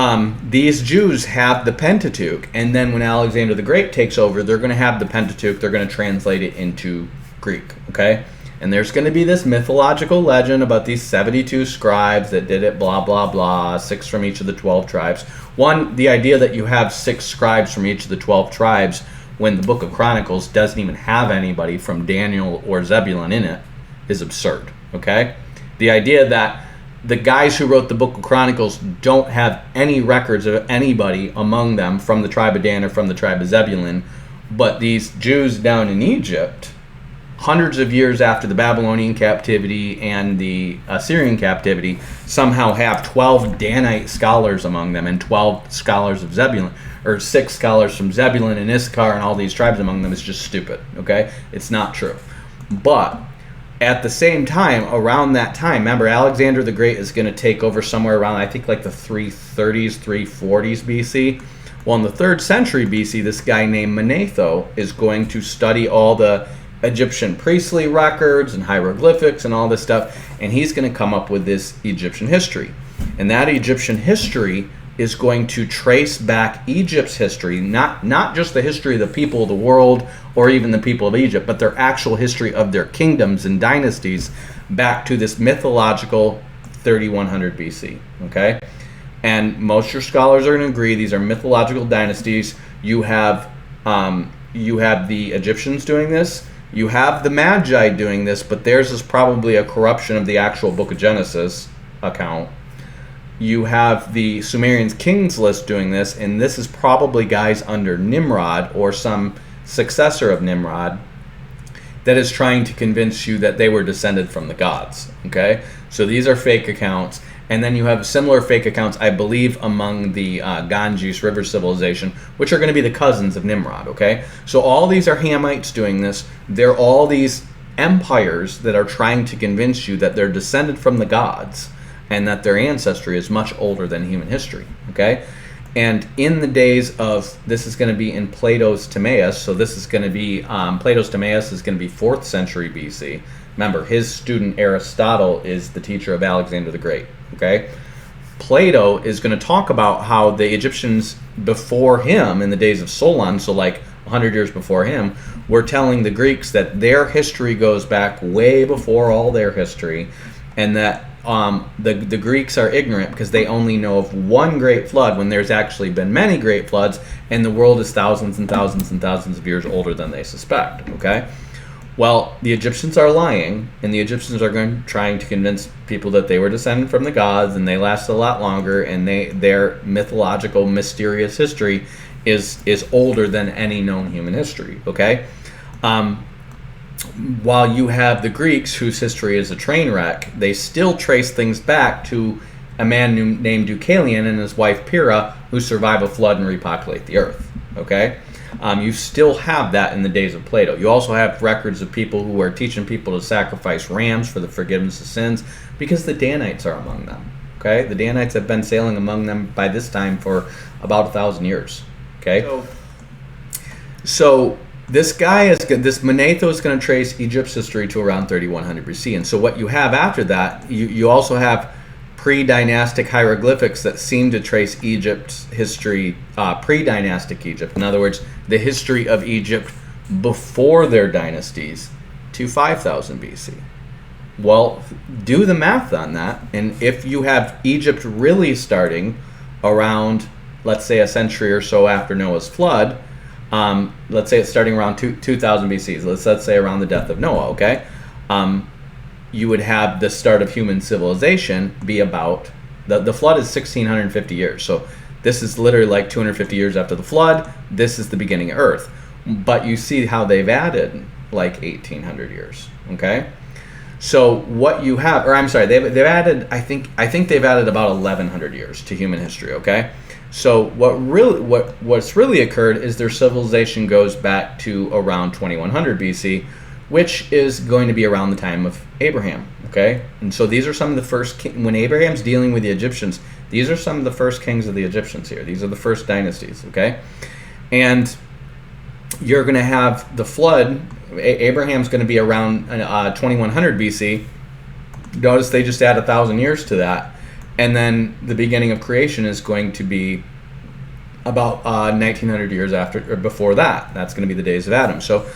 these Jews have the Pentateuch, and then when Alexander the Great takes over, they're going to have the Pentateuch, they're going to translate it into Greek, okay? And there's going to be this mythological legend about these 72 scribes that did it, blah, blah, blah, 6 from each of the 12 tribes. One, the idea that you have 6 scribes from each of the 12 tribes when the book of Chronicles doesn't even have anybody from Daniel or Zebulun in it is absurd, okay? The idea that the guys who wrote the book of Chronicles don't have any records of anybody among them from the tribe of Dan or from the tribe of Zebulun, but these Jews down in Egypt, hundreds of years after the Babylonian captivity and the Assyrian captivity, somehow have 12 Danite scholars among them and 12 scholars of Zebulun, or 6 scholars from Zebulun and Issachar and all these tribes among them is just stupid, okay? It's not true. But at the same time, around that time, remember, Alexander the Great is going to take over somewhere around, I think, like the 330s, 340s BC. Well, in the 3rd century BC, this guy named Manetho is going to study all the Egyptian priestly records and hieroglyphics and all this stuff, and he's going to come up with this Egyptian history. And that Egyptian history is going to trace back Egypt's history, not just the history of the people of the world or even the people of Egypt, but their actual history of their kingdoms and dynasties back to this mythological 3100 BC, okay? And most of your scholars are going to agree these are mythological dynasties. You have the Egyptians doing this. You have the Magi doing this, but theirs is probably a corruption of the actual book of Genesis account. You have the Sumerians Kings list doing this, and this is probably guys under Nimrod or some successor of Nimrod that is trying to convince you that they were descended from the gods, okay? So these are fake accounts. And then you have similar fake accounts, I believe, among the Ganges River civilization, which are going to be the cousins of Nimrod, okay? So all these are Hamites doing this. They're all these empires that are trying to convince you that they're descended from the gods and that their ancestry is much older than human history, okay? And in the days of, this is going to be in Plato's Timaeus, so this is going to be, Plato's Timaeus is going to be 4th century BC. Remember, his student Aristotle is the teacher of Alexander the Great, okay? Plato is going to talk about how the Egyptians before him, in the days of Solon, so like 100 years before him, were telling the Greeks that their history goes back way before all their history, and that the Greeks are ignorant because they only know of one great flood when there's actually been many great floods, and the world is thousands and thousands and thousands of years older than they suspect, okay? Well, the Egyptians are lying, and the Egyptians are trying to convince people that they were descended from the gods, and they lasted a lot longer, and their mythological, mysterious history is older than any known human history. Okay, while you have the Greeks, whose history is a train wreck, they still trace things back to a man named Deucalion and his wife Pyrrha, who survive a flood and repopulate the earth. Okay, you still have that in the days of Plato. You also have records of people who are teaching people to sacrifice rams for the forgiveness of sins, because the Danites are among them. Okay, the Danites have been sailing among them by this time for about 1,000 years. Okay, so this Manetho is going to trace Egypt's history to around 3100 BC, and so what you have after that, you also have pre-dynastic hieroglyphics that seem to trace Egypt's history, pre-dynastic Egypt. In other words, the history of Egypt before their dynasties to 5000 BC. Well, do the math on that, and if you have Egypt really starting around, let's say, a century or so after Noah's flood, let's say it's starting around 2000 BC, let's say around the death of Noah, okay? You would have the start of human civilization be about, the flood is 1650 years, so this is literally like 250 years after the flood. This is the beginning of Earth. But you see how they've added like 1800 years, okay? So what you have, or I'm sorry, they've added, I think they've added about 1100 years to human history, okay? So what's really occurred is their civilization goes back to around 2100 BC, which is going to be around the time of Abraham, okay? And so these are some of the first, when Abraham's dealing with the Egyptians, these are some of the first kings of the Egyptians here. These are the first dynasties, okay? And you're going to have the flood. Abraham's going to be around 2100 BC. Notice they just add 1,000 years to that. And then the beginning of creation is going to be about 1900 years after or before that. That's going to be the days of Adam. So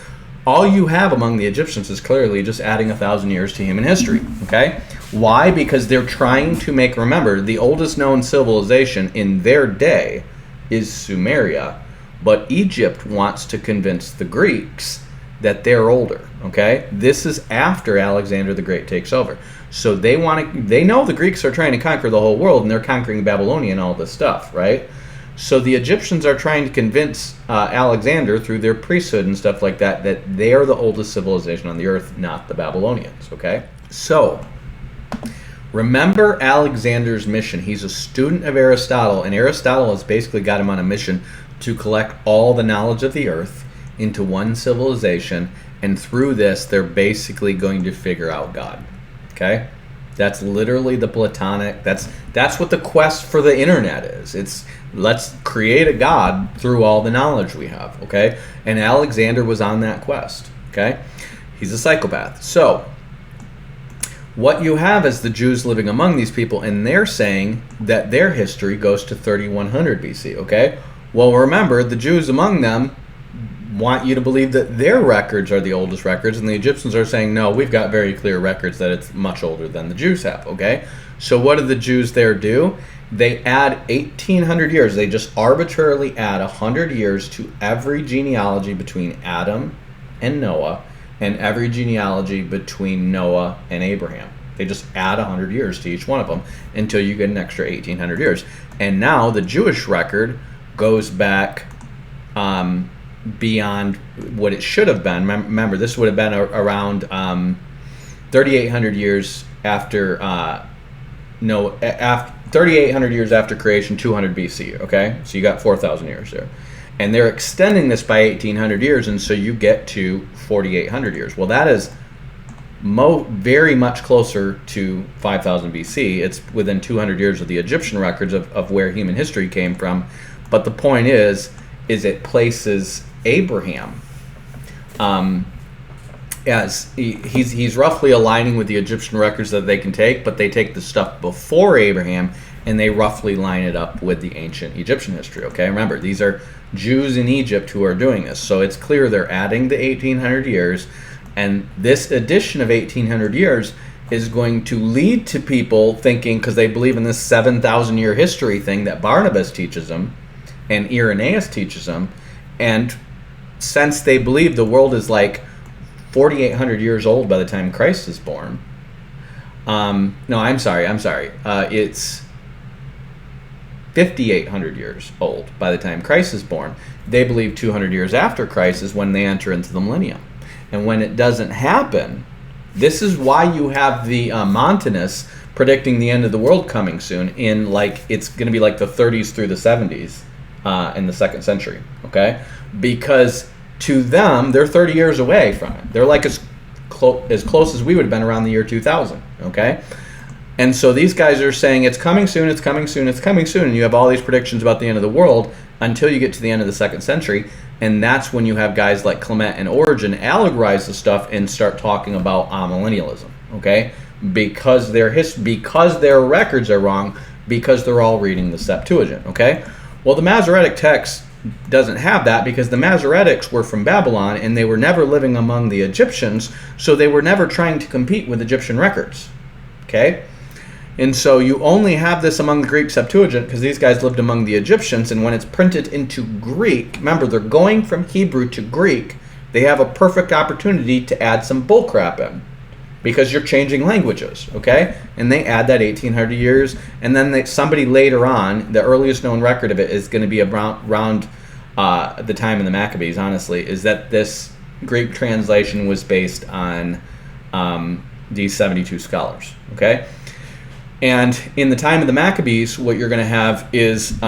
all you have among the Egyptians is clearly just adding 1,000 years to human history. Okay? Why? Because they're trying to make, remember, the oldest known civilization in their day is Sumeria, but Egypt wants to convince the Greeks that they're older. Okay? This is after Alexander the Great takes over. So they know the Greeks are trying to conquer the whole world, and they're conquering Babylonia and all this stuff, right? So the Egyptians are trying to convince Alexander through their priesthood and stuff like that they are the oldest civilization on the earth, not the Babylonians, okay? So remember Alexander's mission. He's a student of Aristotle, and Aristotle has basically got him on a mission to collect all the knowledge of the earth into one civilization, and through this, they're basically going to figure out God. Okay, that's literally the Platonic. That's what the quest for the internet is. It's let's create a God through all the knowledge we have. Okay, and Alexander was on that quest. Okay, he's a psychopath. So what you have is the Jews living among these people, and they're saying that their history goes to 3100 BC. Okay, well remember the Jews among them want you to believe that their records are the oldest records, and the Egyptians are saying, no, we've got very clear records that it's much older than the Jews have, okay? So what do the Jews there do? They add 1,800 years. They just arbitrarily add 100 years to every genealogy between Adam and Noah, and every genealogy between Noah and Abraham. They just add 100 years to each one of them until you get an extra 1,800 years. And now the Jewish record goes back beyond what it should have been. Remember, this would have been around 3,800 years after 3,800 years after creation, 200 BC. Okay, so you got 4,000 years there, and they're extending this by 1,800 years, and so you get to 4,800 years. Well, that is very much closer to 5,000 BC. It's within 200 years of the Egyptian records of where human history came from. But the point is it places Abraham as he's roughly aligning with the Egyptian records that they can take, but they take the stuff before Abraham and they roughly line it up with the ancient Egyptian history. Okay, remember, these are Jews in Egypt who are doing this, so it's clear they're adding the 1,800 years, and this addition of 1,800 years is going to lead to people thinking, because they believe in this 7,000 year history thing that Barnabas teaches them and Irenaeus teaches them, and since they believe the world is like 4,800 years old by the time Christ is born. It's 5,800 years old by the time Christ is born. They believe 200 years after Christ is when they enter into the millennium. And when it doesn't happen, this is why you have the Montanists predicting the end of the world coming soon in it's going to be like the 30s through the 70s in the 2nd century, okay? Because to them, they're 30 years away from it. They're like as close as we would have been around the year 2000, okay? And so these guys are saying it's coming soon, it's coming soon, it's coming soon, and you have all these predictions about the end of the world until you get to the end of the 2nd century, and that's when you have guys like Clement and Origen allegorize the stuff and start talking about amillennialism, okay? Because their records are wrong, because they're all reading the Septuagint, okay? Well, the Masoretic text doesn't have that because the Masoretics were from Babylon and they were never living among the Egyptians, so they were never trying to compete with Egyptian records, okay? And so you only have this among the Greek Septuagint because these guys lived among the Egyptians, and when it's printed into Greek, remember they're going from Hebrew to Greek, they have a perfect opportunity to add some bullcrap in because you're changing languages, okay? And they add that 1,800 years, and then somebody later on, the earliest known record of it is going to be around the time of the Maccabees, honestly, is that this Greek translation was based on these 72 scholars, okay? And in the time of the Maccabees, what you're going to have is,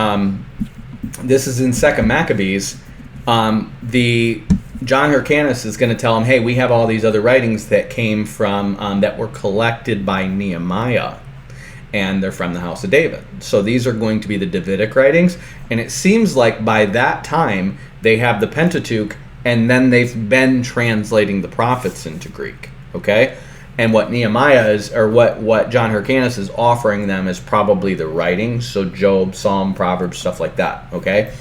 this is in 2nd Maccabees, the John Hyrcanus is going to tell him, hey, we have all these other writings that came from, that were collected by Nehemiah, and they're from the house of David. So these are going to be the Davidic writings, and it seems like by that time, they have the Pentateuch, and then they've been translating the prophets into Greek, okay? And what Nehemiah is, or what John Hyrcanus is offering them is probably the writings, so Job, Psalm, Proverbs, stuff like that, okay?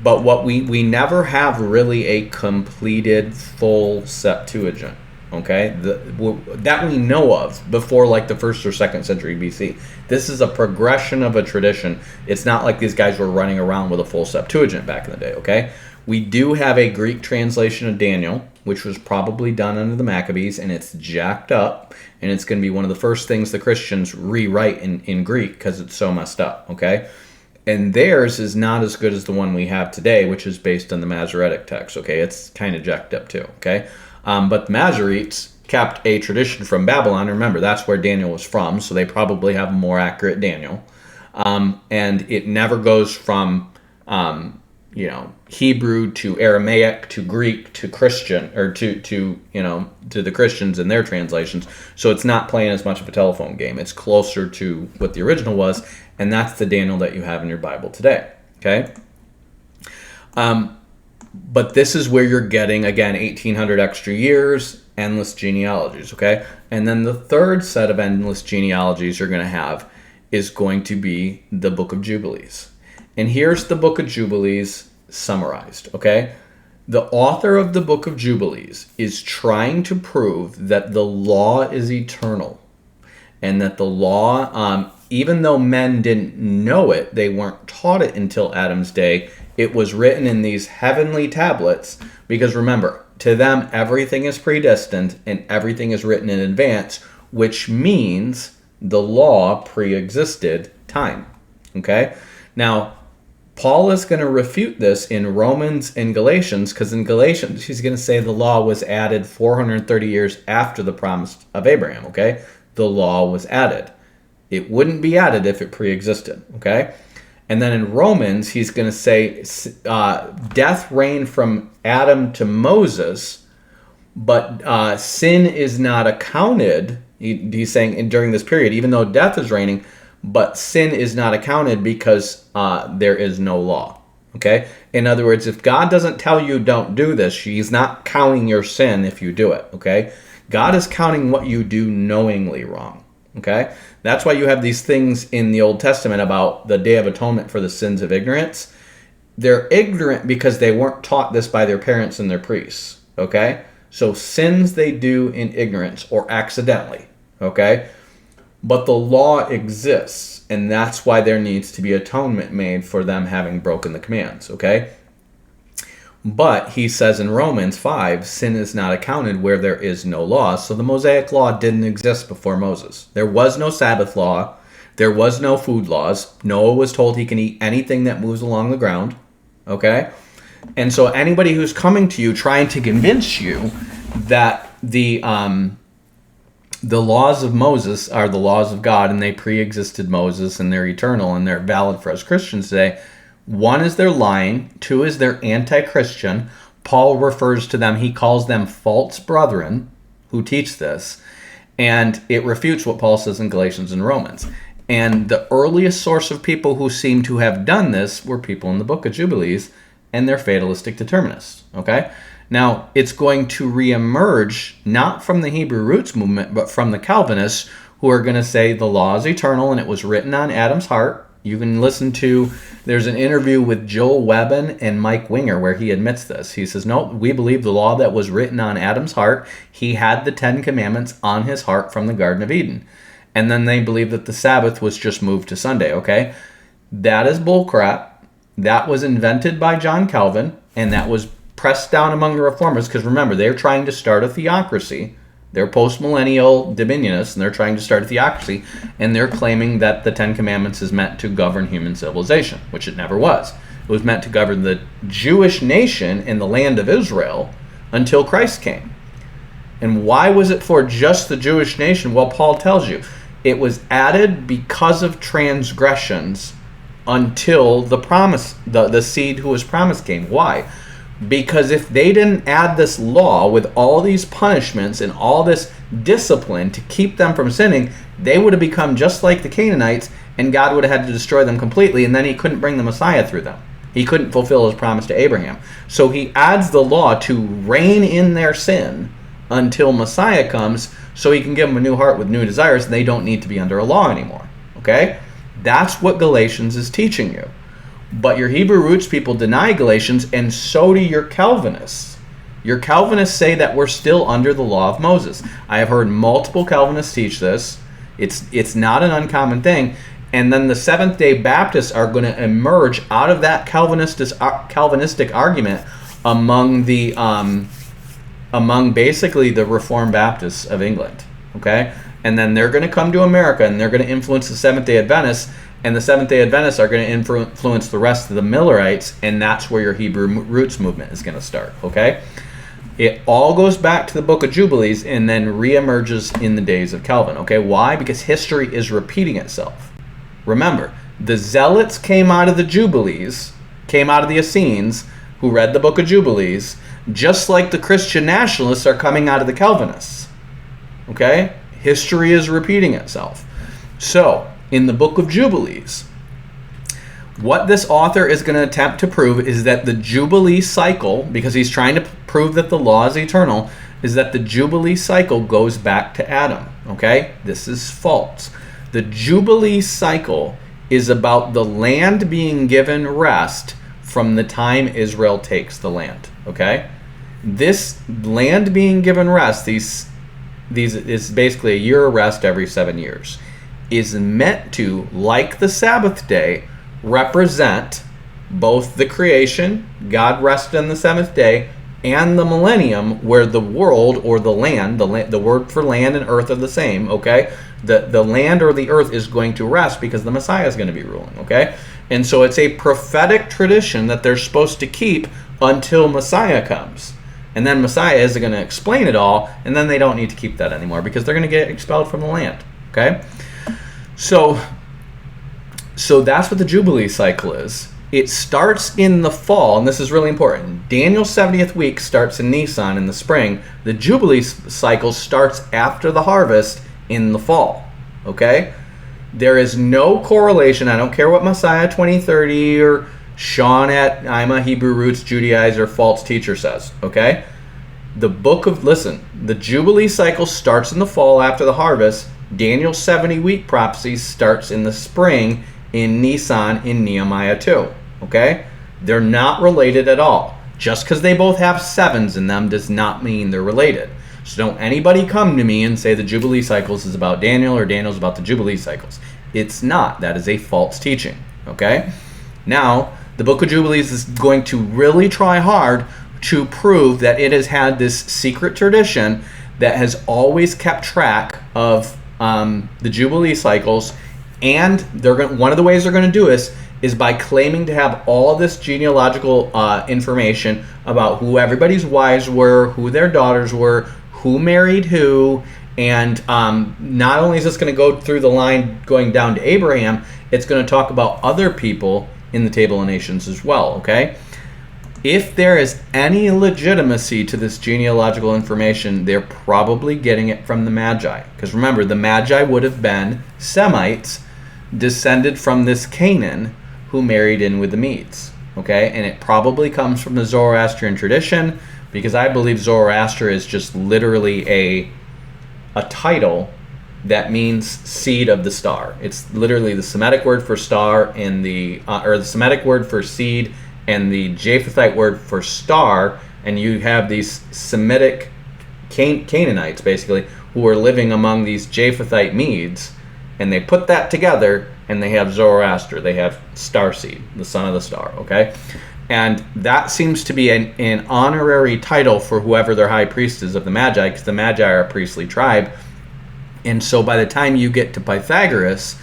But what we never have really a completed full Septuagint, okay? That we know of before like the 1st or 2nd century BC. This is a progression of a tradition. It's not like these guys were running around with a full Septuagint back in the day, okay? We do have a Greek translation of Daniel, which was probably done under the Maccabees, and it's jacked up, and it's going to be one of the first things the Christians rewrite in Greek because it's so messed up, okay? And theirs is not as good as the one we have today, which is based on the Masoretic text, okay? It's kind of jacked up too, okay? But the Masoretes kept a tradition from Babylon. Remember, that's where Daniel was from, so they probably have a more accurate Daniel. And it never goes from Hebrew to Aramaic to Greek to Christian, or to the Christians and their translations. So it's not playing as much of a telephone game. It's closer to what the original was, and that's the Daniel that you have in your Bible today. Okay. But this is where you're getting, again, 1,800 extra years, endless genealogies. Okay. And then the third set of endless genealogies you're going to have is going to be the Book of Jubilees. And here's the Book of Jubilees summarized, okay? The author of the Book of Jubilees is trying to prove that the law is eternal, and that the law, even though men didn't know it, they weren't taught it until Adam's day, it was written in these heavenly tablets, because remember, to them everything is predestined and everything is written in advance, which means the law pre-existed time, okay? Now, Paul is going to refute this in Romans and Galatians, because in Galatians, he's going to say the law was added 430 years after the promise of Abraham, okay? The law was added. It wouldn't be added if it pre-existed, okay? And then in Romans, he's going to say death reigned from Adam to Moses, but sin is not accounted, he's saying, during this period, even though death is reigning, but sin is not accounted because there is no law, okay? In other words, if God doesn't tell you don't do this, he's not counting your sin if you do it, okay? God is counting what you do knowingly wrong, okay? That's why you have these things in the Old Testament about the Day of Atonement for the sins of ignorance. They're ignorant because they weren't taught this by their parents and their priests, okay? So sins they do in ignorance or accidentally, okay? But the law exists, and that's why there needs to be atonement made for them having broken the commands, okay? But he says in Romans 5, sin is not accounted where there is no law. So the Mosaic law didn't exist before Moses. There was no Sabbath law. There was no food laws. Noah was told he can eat anything that moves along the ground. Okay? And so anybody who's coming to you trying to convince you that the laws of Moses are the laws of God and they pre-existed Moses and they're eternal and they're valid for us Christians today, one is they're lying, two is they're anti-Christian. Paul refers to them, he calls them false brethren who teach this, and it refutes what Paul says in Galatians and Romans. And the earliest source of people who seem to have done this were people in the book of Jubilees, and they're fatalistic determinists, okay? Now, it's going to reemerge not from the Hebrew roots movement, but from the Calvinists who are going to say the law is eternal and it was written on Adam's heart. You can listen to, there's an interview with Joel Webben and Mike Winger where he admits this. He says, no, we believe the law that was written on Adam's heart, he had the 10 Commandments on his heart from the Garden of Eden. And then they believe that the Sabbath was just moved to Sunday, okay? That is bullcrap. That was invented by John Calvin, and that was pressed down among the reformers, because remember, they're trying to start a theocracy. They're post-millennial dominionists, and they're trying to start a theocracy, and they're claiming that the Ten Commandments is meant to govern human civilization, which it never was. It was meant to govern the Jewish nation in the land of Israel until Christ came. And why was it for just the Jewish nation? Well, Paul tells you, it was added because of transgressions until the promise, the seed who was promised came. Why? Because if they didn't add this law with all these punishments and all this discipline to keep them from sinning, they would have become just like the Canaanites, and God would have had to destroy them completely, and then he couldn't bring the Messiah through them. He couldn't fulfill his promise to Abraham. So he adds the law to rein in their sin until Messiah comes, so he can give them a new heart with new desires, and they don't need to be under a law anymore. Okay? That's what Galatians is teaching you. But your Hebrew roots people deny Galatians, and so do your Calvinists. Your Calvinists say that we're still under the law of Moses. I have heard multiple Calvinists teach this. It's not an uncommon thing. And then the Seventh-day Baptists are going to emerge out of that Calvinistic argument among basically the Reformed Baptists of England. Okay? And then they're going to come to America, and they're going to influence the Seventh-day Adventists, and the Seventh-day Adventists are going to influence the rest of the Millerites, and that's where your Hebrew roots movement is going to start, okay? It all goes back to the book of Jubilees and then reemerges in the days of Calvin, okay? Why? Because history is repeating itself. Remember, the Zealots came out of the Jubilees, came out of the Essenes, who read the book of Jubilees, just like the Christian nationalists are coming out of the Calvinists, okay? History is repeating itself. So, in the book of Jubilees, what this author is going to attempt to prove is that the Jubilee cycle, because he's trying to prove that the law is eternal, is that the Jubilee cycle goes back to Adam. Okay? This is false. The Jubilee cycle is about the land being given rest from the time Israel takes the land. Okay? This land being given rest, these is basically a year of rest every 7 years, is meant to, like the Sabbath day, represent both the creation, God rested on the seventh day, and the millennium, where the world or the land, the word for land and earth are the same, okay? The land or the earth is going to rest because the Messiah is going to be ruling, okay? And so it's a prophetic tradition that they're supposed to keep until Messiah comes. And then Messiah is going to explain it all, and then they don't need to keep that anymore because they're going to get expelled from the land, okay? So that's what the Jubilee cycle is. It starts in the fall, and this is really important. Daniel's 70th week starts in Nisan in the spring. The Jubilee cycle starts after the harvest in the fall, okay? There is no correlation. I don't care what Messiah 2030 or Sean at I'm a Hebrew Roots Judaizer false teacher says, okay? The Jubilee cycle starts in the fall after the harvest. Daniel's 70-week prophecy starts in the spring in Nisan in Nehemiah 2, okay? They're not related at all. Just because they both have sevens in them does not mean they're related. So don't anybody come to me and say the Jubilee cycles is about Daniel or Daniel's about the Jubilee cycles. It's not. That is a false teaching, okay? Now, the book of Jubilees is going to really try hard to prove that it has had this secret tradition that has always kept track of the Jubilee cycles And one of the ways they're going to do this is by claiming to have all this genealogical information about who everybody's wives were, who their daughters were, who married who, and not only is this going to go through the line going down to Abraham, it's going to talk about other people in the Table of Nations as well, okay? If there is any legitimacy to this genealogical information, they're probably getting it from the Magi. Because remember, the Magi would have been Semites descended from this Canaan who married in with the Medes, okay? And it probably comes from the Zoroastrian tradition, because I believe Zoroaster is just literally a title that means seed of the star. It's literally the Semitic word for star and the Semitic word for seed and the Japhethite word for star, and you have these Semitic Canaanites, basically, who are living among these Japhethite Medes, and they put that together, and they have Zoroaster. They have starseed, the son of the star, okay? And that seems to be an honorary title for whoever their high priest is of the Magi, because the Magi are a priestly tribe. And so by the time you get to Pythagoras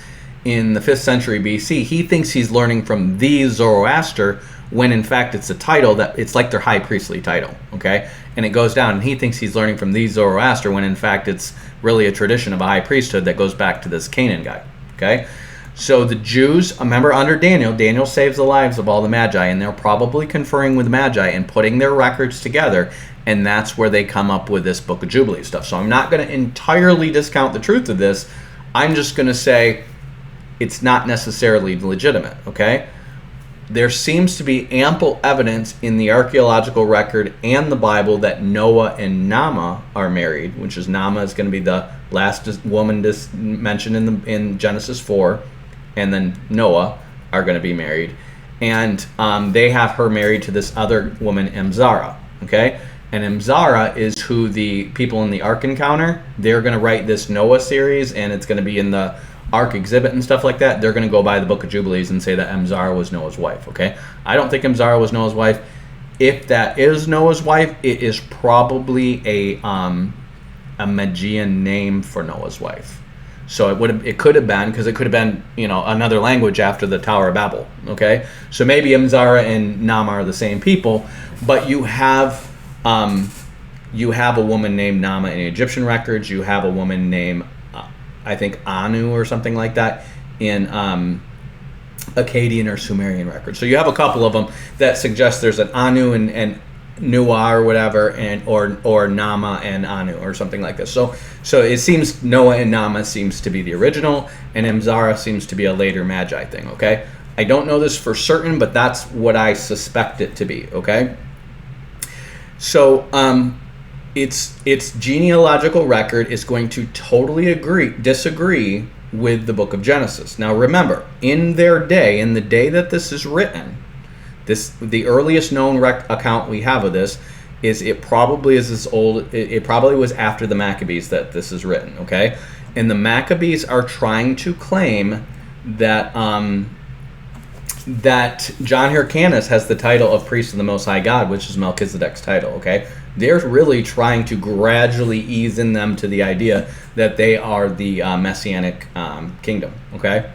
in the 5th century BC, he thinks he's learning from the Zoroaster, when in fact it's a title that it's like their high priestly title, okay? And it goes down, and he thinks he's learning from the Zoroaster, when in fact it's really a tradition of a high priesthood that goes back to this Canaan guy, okay? So the Jews, remember under Daniel saves the lives of all the Magi, and they're probably conferring with the Magi and putting their records together, and that's where they come up with this Book of Jubilees stuff. So I'm not going to entirely discount the truth of this. I'm just going to say it's not necessarily legitimate, okay? There seems to be ample evidence in the archaeological record and the Bible that Noah and Naamah are married, which is Naamah is going to be the last woman mentioned in Genesis 4, and then Noah are going to be married. And they have her married to this other woman, Emzara, okay? And Emzara is who the people in the Ark encounter. They're going to write this Noah series, and it's going to be in the Ark exhibit and stuff like that. They're going to go by the Book of Jubilees and say that Emzara was Noah's wife, okay? I don't think Emzara was Noah's wife. If that is Noah's wife, it is probably a Magian name for Noah's wife. So it could have been, because it could have been, another language after the Tower of Babel, okay? So maybe Emzara and Naamah are the same people, but you have a woman named Naamah in Egyptian records. You have a woman named I think Anu or something like that in Akkadian or Sumerian records. So you have a couple of them that suggest there's an Anu and Nuah or whatever, or Naamah and Anu or something like this. So it seems Noah and Naamah seems to be the original, and Emzara seems to be a later Magi thing, okay? I don't know this for certain, but that's what I suspect it to be, okay? So its genealogical record is going to totally disagree with the book of Genesis. Now remember, in their day, in the day that this is written, the earliest known account we have of this is it probably is as old. It probably was after the Maccabees that this is written. Okay, and the Maccabees are trying to claim that that John Hyrcanus has the title of priest of the Most High God, which is Melchizedek's title. Okay, they're really trying to gradually ease in them to the idea that they are the Messianic kingdom. Okay.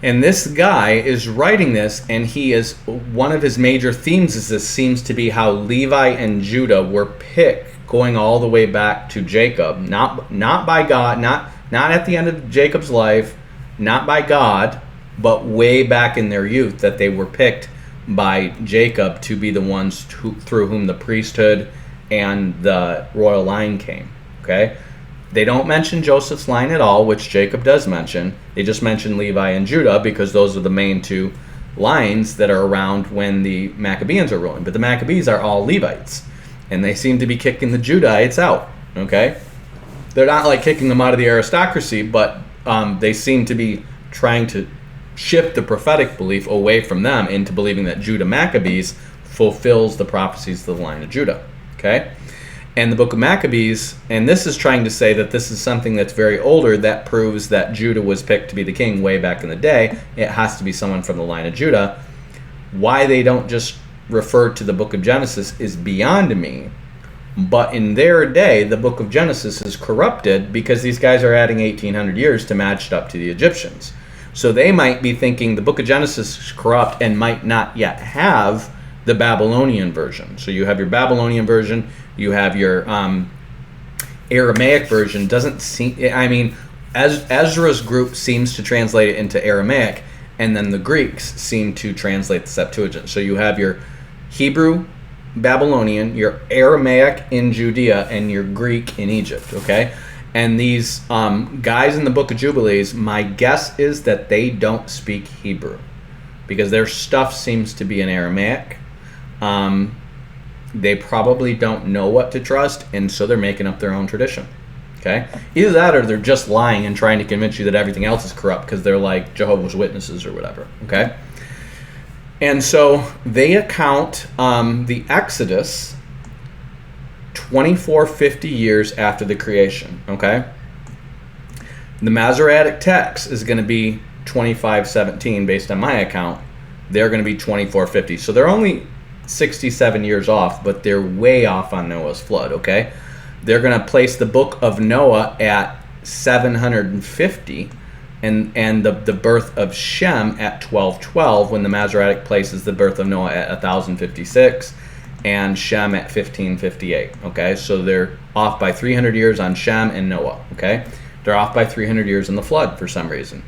And this guy is writing this, and he is, one of his major themes is this seems to be how Levi and Judah were picked going all the way back to Jacob, not by God, not at the end of Jacob's life, not by God, but way back in their youth, that they were picked by Jacob to be the ones through whom the priesthood and the royal line came. Okay? They don't mention Joseph's line at all, which Jacob does mention. They just mention Levi and Judah because those are the main two lines that are around when the Maccabees are ruling. But the Maccabees are all Levites, and they seem to be kicking the Judahites out. Okay, they're not like kicking them out of the aristocracy, but they seem to be trying to shift the prophetic belief away from them into believing that Judah Maccabees fulfills the prophecies of the line of Judah. Okay. And the book of Maccabees, and this is trying to say that this is something that's very older that proves that Judah was picked to be the king way back in the day. It has to be someone from the line of Judah. Why they don't just refer to the book of Genesis is beyond me. But in their day, the book of Genesis is corrupted because these guys are adding 1,800 years to match it up to the Egyptians. So they might be thinking the book of Genesis is corrupt and might not yet have the Babylonian version. So you have your Babylonian version, you have your Aramaic version. Doesn't seem, I mean, as Ezra's group seems to translate it into Aramaic, and then the Greeks seem to translate the Septuagint. So you have your Hebrew Babylonian, your Aramaic in Judea, and your Greek in Egypt, okay? And these guys in the book of Jubilees, my guess is that they don't speak Hebrew because their stuff seems to be in Aramaic. They probably don't know what to trust, and so they're making up their own tradition, okay? Either that or they're just lying and trying to convince you that everything else is corrupt because they're like Jehovah's Witnesses or whatever, okay? And so they account the Exodus 2450 years after the creation, okay? The Masoretic text is going to be 2517 based on my account. They're going to be 2450. So they're only 67 years off, but they're way off on Noah's flood, okay? They're going to place the book of Noah at 750 and the birth of Shem at 1212, when the Masoretic places the birth of Noah at 1056 and Shem at 1558, okay? So they're off by 300 years on Shem and Noah, okay? They're off by 300 years in the flood for some reason.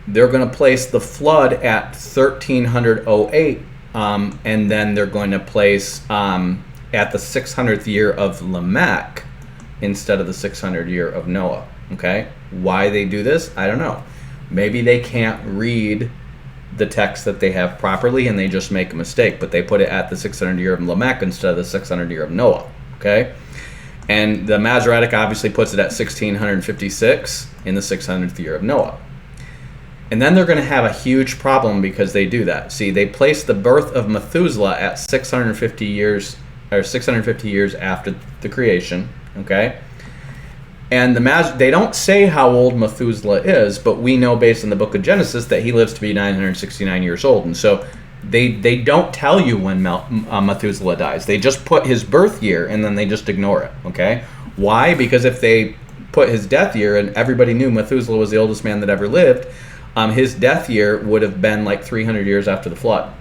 They're going to place the flood at 1308, and then they're going to place at the 600th year of Lamech instead of the 600th year of Noah, okay? Why they do this, I don't know. Maybe they can't read the text that they have properly and they just make a mistake, but they put it at the 600th year of Lamech instead of the 600th year of Noah, okay? And the Masoretic obviously puts it at 1656 in the 600th year of Noah. And then they're going to have a huge problem because they do that. See, they place the birth of Methuselah at 650 years after the creation, okay? And they don't say how old Methuselah is, but we know based on the book of Genesis that he lives to be 969 years old. And so they don't tell you when Methuselah dies. They just put his birth year and then they just ignore it, okay? Why? Because if they put his death year and everybody knew Methuselah was the oldest man that ever lived, his death year would have been like 300 years after the flood.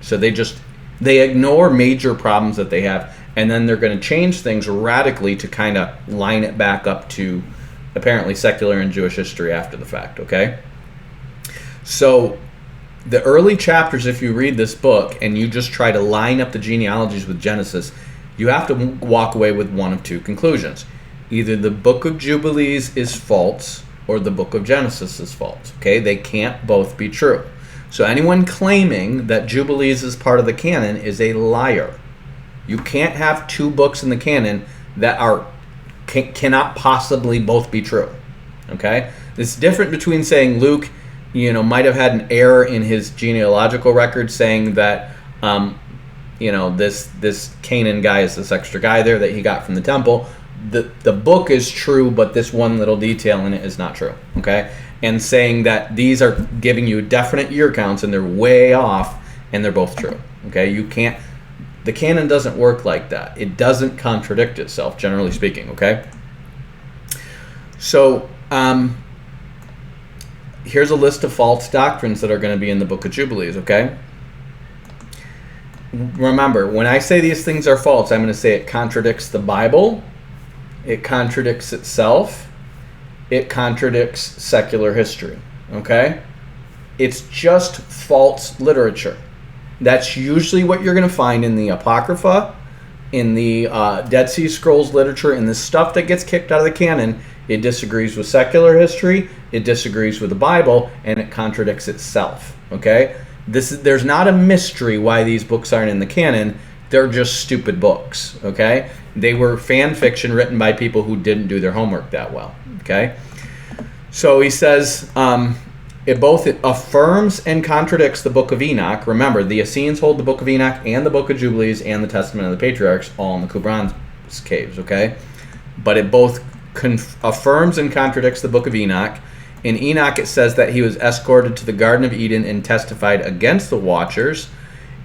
So they ignore major problems that they have, and then they're going to change things radically to kind of line it back up to apparently secular and Jewish history after the fact, okay? So the early chapters, if you read this book and you just try to line up the genealogies with Genesis, you have to walk away with one of two conclusions. Either the book of Jubilees is false or the book of Genesis is false, okay? They can't both be true. So anyone claiming that Jubilees is part of the canon is a liar. You can't have two books in the canon that cannot possibly both be true, okay? It's different between saying Luke, might have had an error in his genealogical record saying that, this Canaan guy is this extra guy there that he got from the temple. The book is true, but this one little detail in it is not true, okay? And saying that these are giving you definite year counts and they're way off and they're both true, okay? The canon doesn't work like that. It doesn't contradict itself, generally speaking, okay? So here's a list of false doctrines that are going to be in the book of Jubilees, okay? Remember, when I say these things are false, I'm going to say it contradicts the Bible, it contradicts itself, it contradicts secular history, okay? It's just false literature. That's usually what you're going to find in the Apocrypha, in the Dead Sea Scrolls literature, in the stuff that gets kicked out of the canon. It disagrees with secular history, it disagrees with the Bible, and it contradicts itself, okay? There's not a mystery why these books aren't in the canon. They're just stupid books, okay? They were fan fiction written by people who didn't do their homework that well, okay? So he says, it both affirms and contradicts the book of Enoch. Remember, the Essenes hold the book of Enoch and the book of Jubilees and the Testament of the Patriarchs all in the Qumran caves, okay? But it both affirms and contradicts the book of Enoch. In Enoch, it says that he was escorted to the Garden of Eden and testified against the Watchers.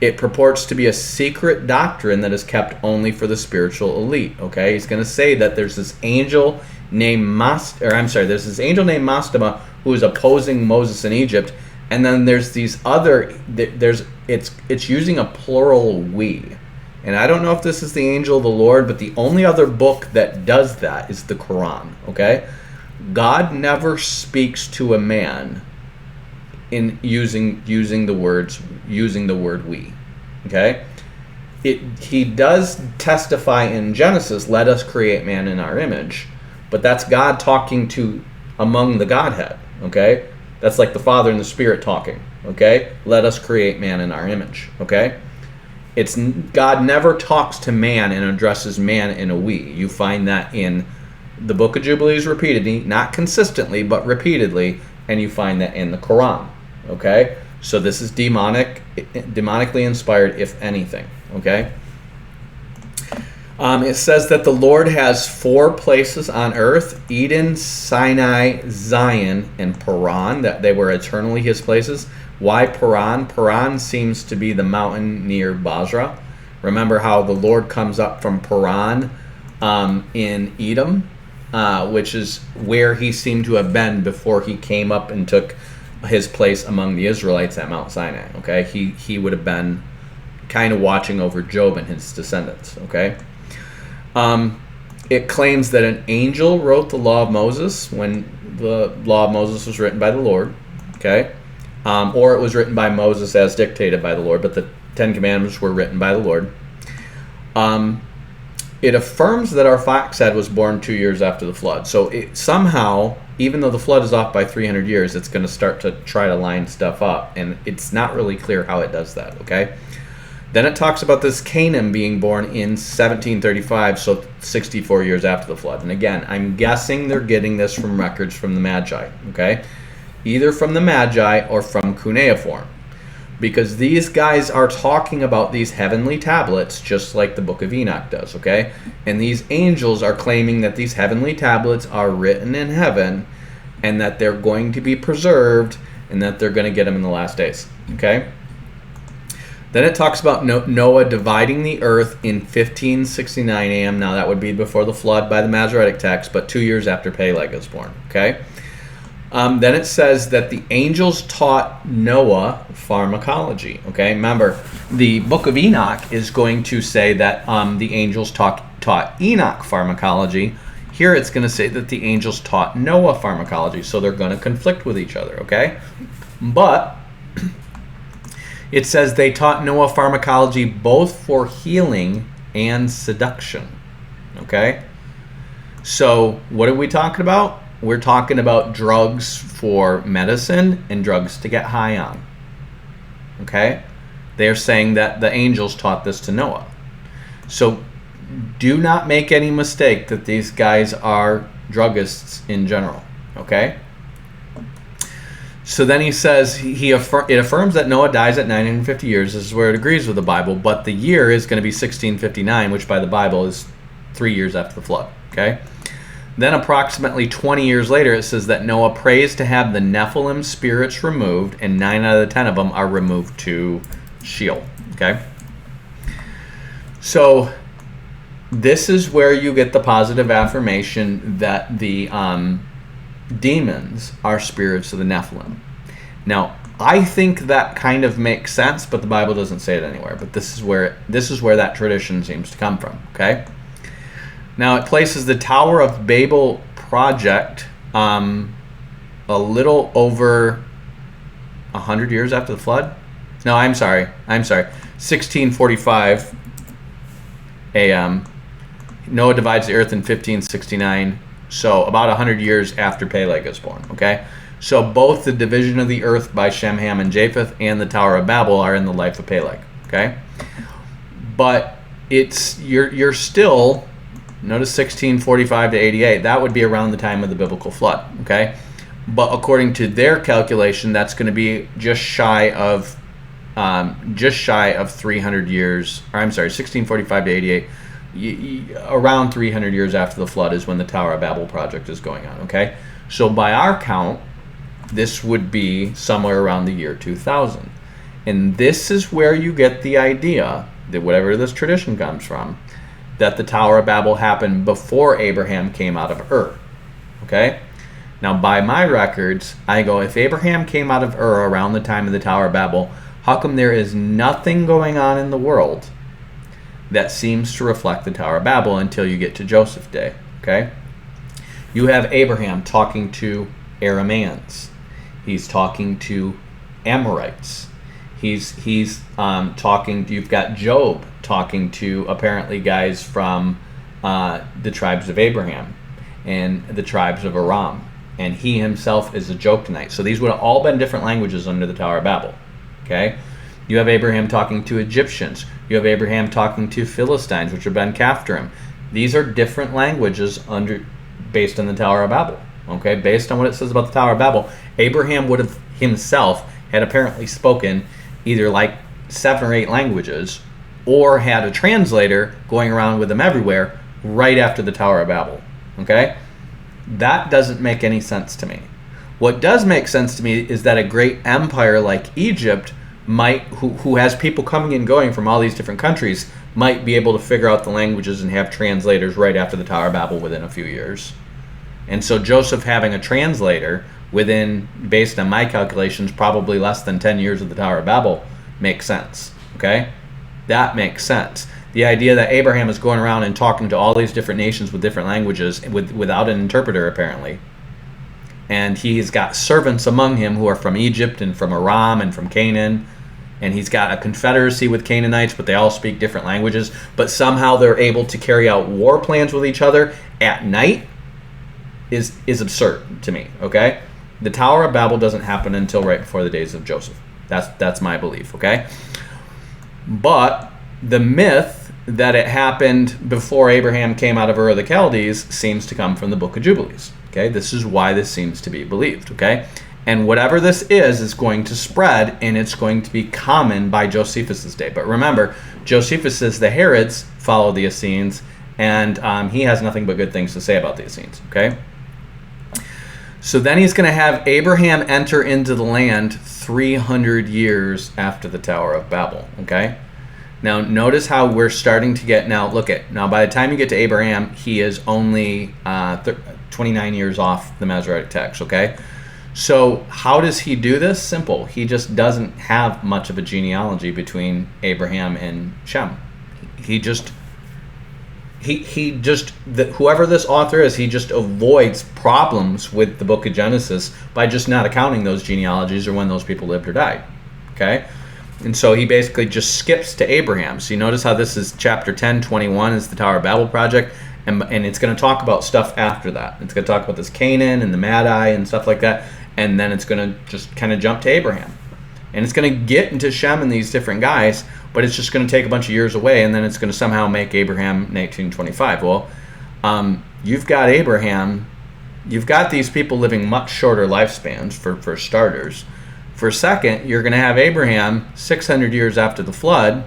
It purports to be a secret doctrine that is kept only for the spiritual elite. Okay, he's going to say that there's this angel named there's this angel named Mastema who is opposing Moses in Egypt, and then there's these other. It's using a plural we, and I don't know if this is the angel of the Lord, but the only other book that does that is the Quran. Okay, God never speaks to a man in using the word we. Okay, he does testify in Genesis, let us create man in our image, but that's God talking to among the Godhead. Okay, that's like the Father and the Spirit talking. Okay, let us create man in our image. Okay, it's God never talks to man and addresses man in a we. You find that in the book of Jubilees repeatedly, not consistently, but repeatedly, and you find that in the Quran. Okay, so this is demonically inspired, if anything. Okay, it says that the Lord has 4 places on earth: Eden, Sinai, Zion, and Paran. That they were eternally His places. Why Paran? Paran seems to be the mountain near Basra. Remember how the Lord comes up from Paran in Edom, which is where He seemed to have been before He came up and took His place among the Israelites at Mount Sinai. Okay, he would have been kind of watching over Job and his descendants. Okay, it claims that an angel wrote the law of Moses when the law of Moses was written by the Lord. Okay, or it was written by Moses as dictated by the Lord, but the 10 Commandments were written by the Lord. It affirms that our fox head was born 2 years after the flood. So it somehow, even though the flood is off by 300 years, it's going to start to try to line stuff up. And it's not really clear how it does that, okay? Then it talks about this Canaan being born in 1735, so 64 years after the flood. And again, I'm guessing they're getting this from records from the Magi, okay? Either from the Magi or from cuneiform. Because these guys are talking about these heavenly tablets just like the book of Enoch does, okay? And these angels are claiming that these heavenly tablets are written in heaven and that they're going to be preserved and that they're going to get them in the last days, okay? Then it talks about Noah dividing the earth in 1569 AM. Now that would be before the flood by the Masoretic text, but 2 years after Peleg is born, okay? Then it says that the angels taught Noah pharmacology. Okay, remember, the book of Enoch is going to say that the angels taught Enoch pharmacology. Here it's going to say that the angels taught Noah pharmacology, so they're going to conflict with each other, okay? But it says they taught Noah pharmacology both for healing and seduction, okay? So what are we talking about? We're talking about drugs for medicine and drugs to get high on. Okay? They're saying that the angels taught this to Noah. So do not make any mistake that these guys are druggists in general. Okay? So then he says, it affirms that Noah dies at 950 years. This is where it agrees with the Bible. But the year is going to be 1659, which by the Bible is 3 years after the flood. Okay? Then approximately 20 years later, it says that Noah prays to have the Nephilim spirits removed, and 9 out of the 10 of them are removed to Sheol. Okay? So this is where you get the positive affirmation that the demons are spirits of the Nephilim. Now, I think that kind of makes sense, but the Bible doesn't say it anywhere. But this is where that tradition seems to come from. Okay? Now, it places the Tower of Babel project a little over 100 years after the flood. No, I'm sorry. 1645 AM. Noah divides the earth in 1569, so about 100 years after Peleg is born, okay? So both the division of the earth by Shem, Ham, and Japheth and the Tower of Babel are in the life of Peleg, okay? But you're still... Notice 1645 to 88. That would be around the time of the biblical flood. Okay, but according to their calculation, that's going to be just shy of 300 years. Or I'm sorry, 1645 to 88. Around 300 years after the flood is when the Tower of Babel project is going on. Okay, so by our count, this would be somewhere around the year 2000. And this is where you get the idea that whatever this tradition comes from, that the Tower of Babel happened before Abraham came out of Ur. Okay? Now, by my records, I go, if Abraham came out of Ur around the time of the Tower of Babel, how come there is nothing going on in the world that seems to reflect the Tower of Babel until you get to Joseph's day? Okay? You have Abraham talking to Arameans. He's talking to Amorites. He's talking. You've got Job talking to apparently guys from the tribes of Abraham and the tribes of Aram, and he himself is a Joktanite. So these would have all been different languages under the Tower of Babel. Okay, you have Abraham talking to Egyptians. You have Abraham talking to Philistines, which have been Caphtorim. These are different languages based on the Tower of Babel. Okay, based on what it says about the Tower of Babel, Abraham would have himself had apparently spoken either like 7 or 8 languages, or had a translator going around with him everywhere right after the Tower of Babel. Okay? That doesn't make any sense to me. What does make sense to me is that a great empire like Egypt might, who has people coming and going from all these different countries, might be able to figure out the languages and have translators right after the Tower of Babel within a few years. And so Joseph having a translator within, based on my calculations, probably less than 10 years of the Tower of Babel makes sense. Okay? That makes sense. The idea that Abraham is going around and talking to all these different nations with different languages without an interpreter, apparently. And he's got servants among him who are from Egypt and from Aram and from Canaan. And he's got a confederacy with Canaanites, but they all speak different languages. But somehow they're able to carry out war plans with each other at night is absurd to me. Okay? The Tower of Babel doesn't happen until right before the days of Joseph. That's my belief, okay? But the myth that it happened before Abraham came out of Ur of the Chaldees seems to come from the book of Jubilees, okay? This is why this seems to be believed, okay? And whatever this is going to spread, and it's going to be common by Josephus' day. But remember, Josephus says the Herods follow the Essenes, and he has nothing but good things to say about the Essenes, okay? So then he's going to have Abraham enter into the land 300 years after the Tower of Babel, okay? Now, notice how we're starting to get, now by the time you get to Abraham, he is only 29 years off the Masoretic text, okay? So how does he do this? Simple. He just doesn't have much of a genealogy between Abraham and Shem. Whoever this author is, he just avoids problems with the book of Genesis by just not accounting those genealogies or when those people lived or died. Okay? And so he basically just skips to Abraham. So you notice how this is chapter 10, 21 is the Tower of Babel project, and it's going to talk about stuff after that. It's going to talk about this Canaan and the Madai and stuff like that, and then it's going to just kind of jump to Abraham. And it's going to get into Shem and these different guys, but it's just going to take a bunch of years away, and then it's going to somehow make Abraham 1925. Well, you've got Abraham, you've got these people living much shorter lifespans, for starters. For second, you're going to have Abraham 600 years after the flood,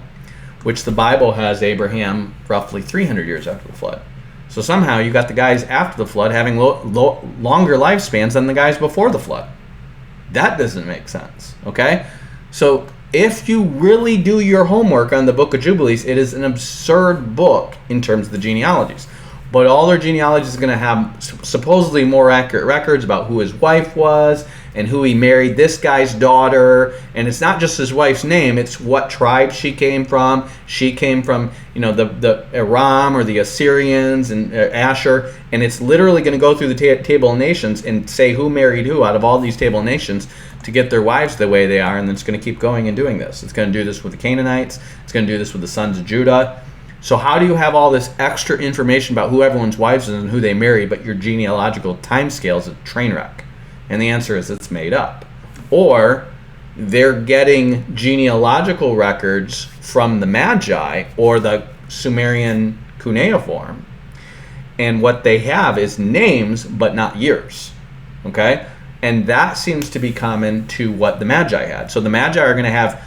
which the Bible has Abraham roughly 300 years after the flood. So somehow you got the guys after the flood having longer lifespans than the guys before the flood. That doesn't make sense, okay? So if you really do your homework on the book of Jubilees, it is an absurd book in terms of the genealogies. But all their genealogies is going to have supposedly more accurate records about who his wife was and who he married this guy's daughter. And it's not just his wife's name, it's what tribe she came from. She came from, the Aram or the Assyrians and Asher. And it's literally going to go through the table of nations and say who married who out of all these table of nations to get their wives the way they are. And then it's going to keep going and doing this. It's going to do this with the Canaanites. It's going to do this with the sons of Judah. So how do you have all this extra information about who everyone's wives is and who they marry, but your genealogical timescale is a train wreck? And the answer is it's made up. Or they're getting genealogical records from the Magi or the Sumerian cuneiform, and what they have is names but not years. Okay? And that seems to be common to what the Magi had. So the Magi are going to have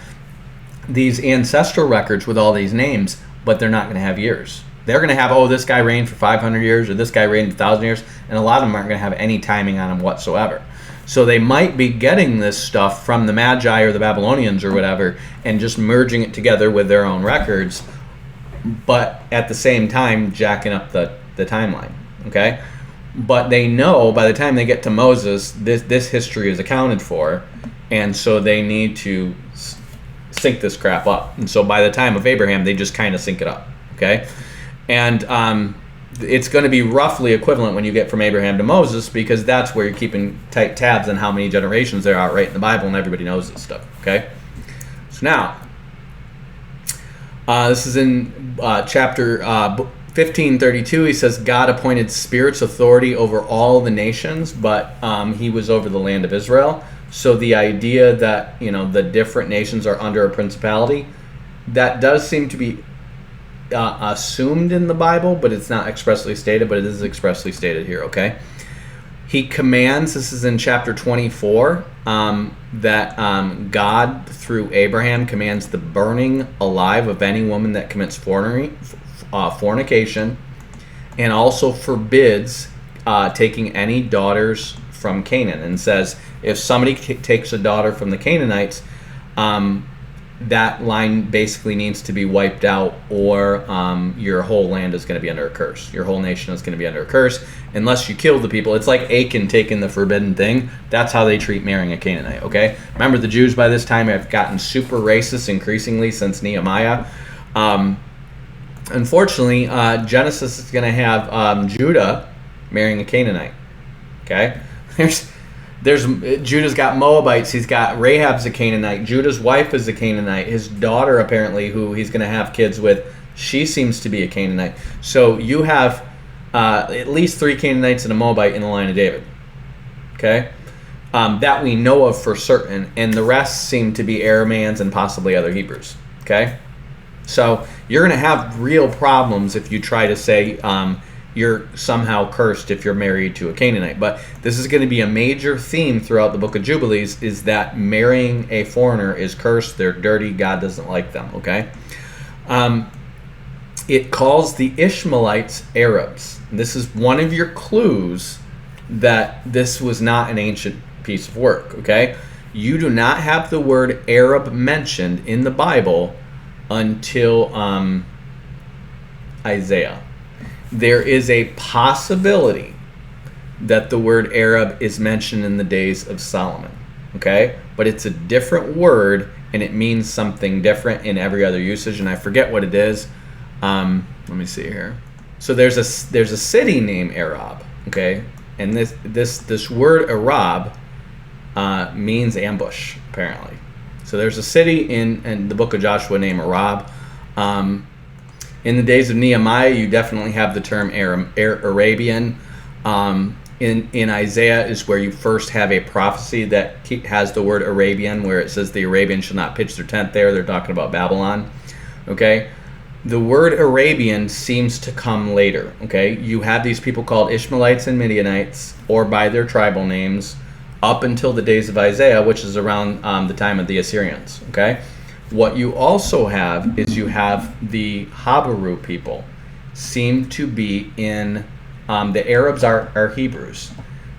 these ancestral records with all these names, but they're not going to have years. They're going to have, oh, this guy reigned for 500 years or this guy reigned 1,000 years, and a lot of them aren't going to have any timing on them whatsoever. So they might be getting this stuff from the Magi or the Babylonians or whatever and just merging it together with their own records, but at the same time jacking up the timeline, okay? But they know by the time they get to Moses, this history is accounted for, and so they need to sync this crap up. And so by the time of Abraham, they just kind of sync it up, okay? And it's going to be roughly equivalent when you get from Abraham to Moses, because that's where you're keeping tight tabs on how many generations there are right in the Bible, and everybody knows this stuff, okay? So now, this is in chapter 1532. He says, God appointed spirits authority over all the nations, but he was over the land of Israel. So the idea that, the different nations are under a principality, that does seem to be assumed in the Bible, but it's not expressly stated, but it is expressly stated here, okay? He commands, this is in chapter 24, that God, through Abraham, commands the burning alive of any woman that commits fornication, and also forbids taking any daughters from Canaan, and says if somebody takes a daughter from the Canaanites, that line basically needs to be wiped out, or your whole land is going to be under a curse. Your whole nation is going to be under a curse unless you kill the people. It's like Achan taking the forbidden thing. That's how they treat marrying a Canaanite, okay? Remember, the Jews by this time have gotten super racist increasingly since Nehemiah. Unfortunately, Genesis is going to have Judah marrying a Canaanite, okay? Judah's got Moabites. He's got Rahab's a Canaanite. Judah's wife is a Canaanite. His daughter, apparently, who he's going to have kids with, she seems to be a Canaanite. So you have at least 3 Canaanites and a Moabite in the line of David. Okay? That we know of for certain. And the rest seem to be Arameans and possibly other Hebrews. Okay? So you're going to have real problems if you try to say you're somehow cursed if you're married to a Canaanite. But this is going to be a major theme throughout the book of Jubilees, is that marrying a foreigner is cursed. They're dirty. God doesn't like them, okay? It calls the Ishmaelites Arabs. This is one of your clues that this was not an ancient piece of work, okay? You do not have the word Arab mentioned in the Bible until Isaiah. There is a possibility that the word Arab is mentioned in the days of Solomon, okay? But it's a different word, and it means something different in every other usage, and I forget what it is. Let me see here. So there's a city named Arab, okay? And this word Arab means ambush, apparently. So there's a city in the book of Joshua named Arab. In the days of Nehemiah, you definitely have the term Arabian. In Isaiah is where you first have a prophecy that has the word Arabian, where it says the Arabians shall not pitch their tent there. They're talking about Babylon. Okay? The word Arabian seems to come later. Okay? You have these people called Ishmaelites and Midianites, or by their tribal names, up until the days of Isaiah, which is around the time of the Assyrians. Okay? What you also have is you have the Habaru people seem to be in, the Arabs are Hebrews.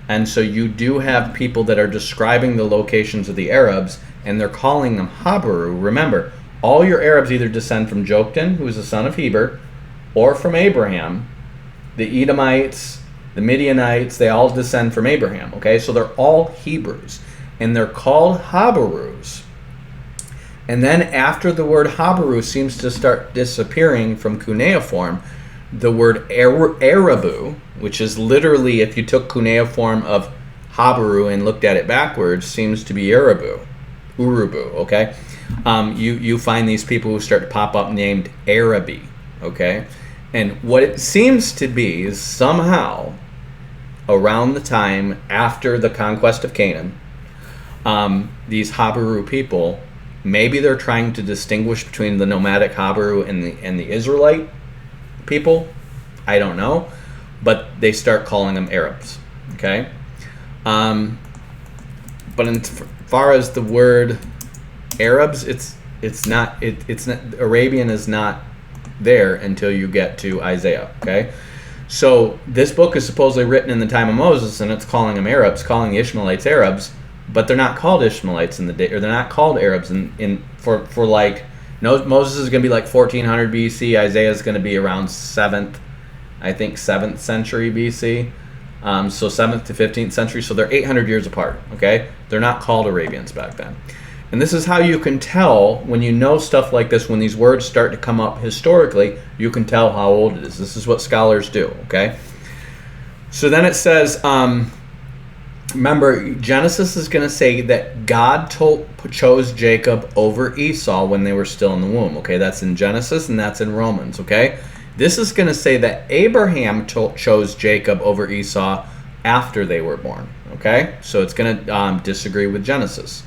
And so you do have people that are describing the locations of the Arabs, and they're calling them Habaru. Remember, all your Arabs either descend from Joktan, who is the son of Heber, or from Abraham. The Edomites, the Midianites, they all descend from Abraham. Okay, so they're all Hebrews, and they're called Habarus. And then after the word Habaru seems to start disappearing from cuneiform, the word Arabu, which is literally, if you took cuneiform of Habaru and looked at it backwards, seems to be Urubu, okay? You find these people who start to pop up named Arabi, okay? And what it seems to be is somehow around the time after the conquest of Canaan, these Habaru people, maybe they're trying to distinguish between the nomadic Habaru and the Israelite people. I don't know. But they start calling them Arabs. Okay? But as far as the word Arabs, it's not Arabian is not there until you get to Isaiah, okay? So this book is supposedly written in the time of Moses, and it's calling them Arabs, calling the Ishmaelites Arabs, but they're not called Ishmaelites in the day, or they're not called Arabs for like, no, Moses is going to be like 1400 BC, Isaiah is going to be around 7th century BC, so 7th to 15th century, so they're 800 years apart, okay? They're not called Arabians back then. And this is how you can tell when you know stuff like this, when these words start to come up historically, you can tell how old it is. This is what scholars do, okay? So then it says, remember, Genesis is going to say that God chose Jacob over Esau when they were still in the womb, okay? That's in Genesis and that's in Romans, okay? This is going to say that Abraham chose Jacob over Esau after they were born, okay? So it's going to disagree with Genesis.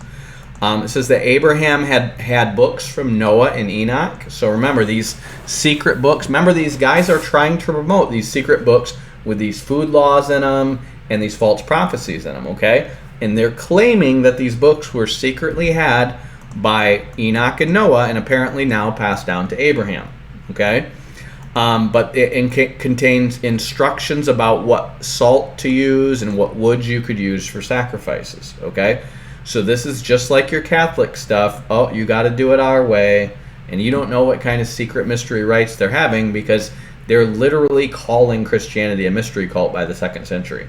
It says that Abraham had books from Noah and Enoch. So remember, these secret books, remember these guys are trying to promote these secret books with these food laws in them and these false prophecies in them, okay? And they're claiming that these books were secretly had by Enoch and Noah and apparently now passed down to Abraham, okay? But it contains instructions about what salt to use and what wood you could use for sacrifices, okay? So this is just like your Catholic stuff. Oh, you got to do it our way. And you don't know what kind of secret mystery rites they're having because they're literally calling Christianity a mystery cult by the 2nd century.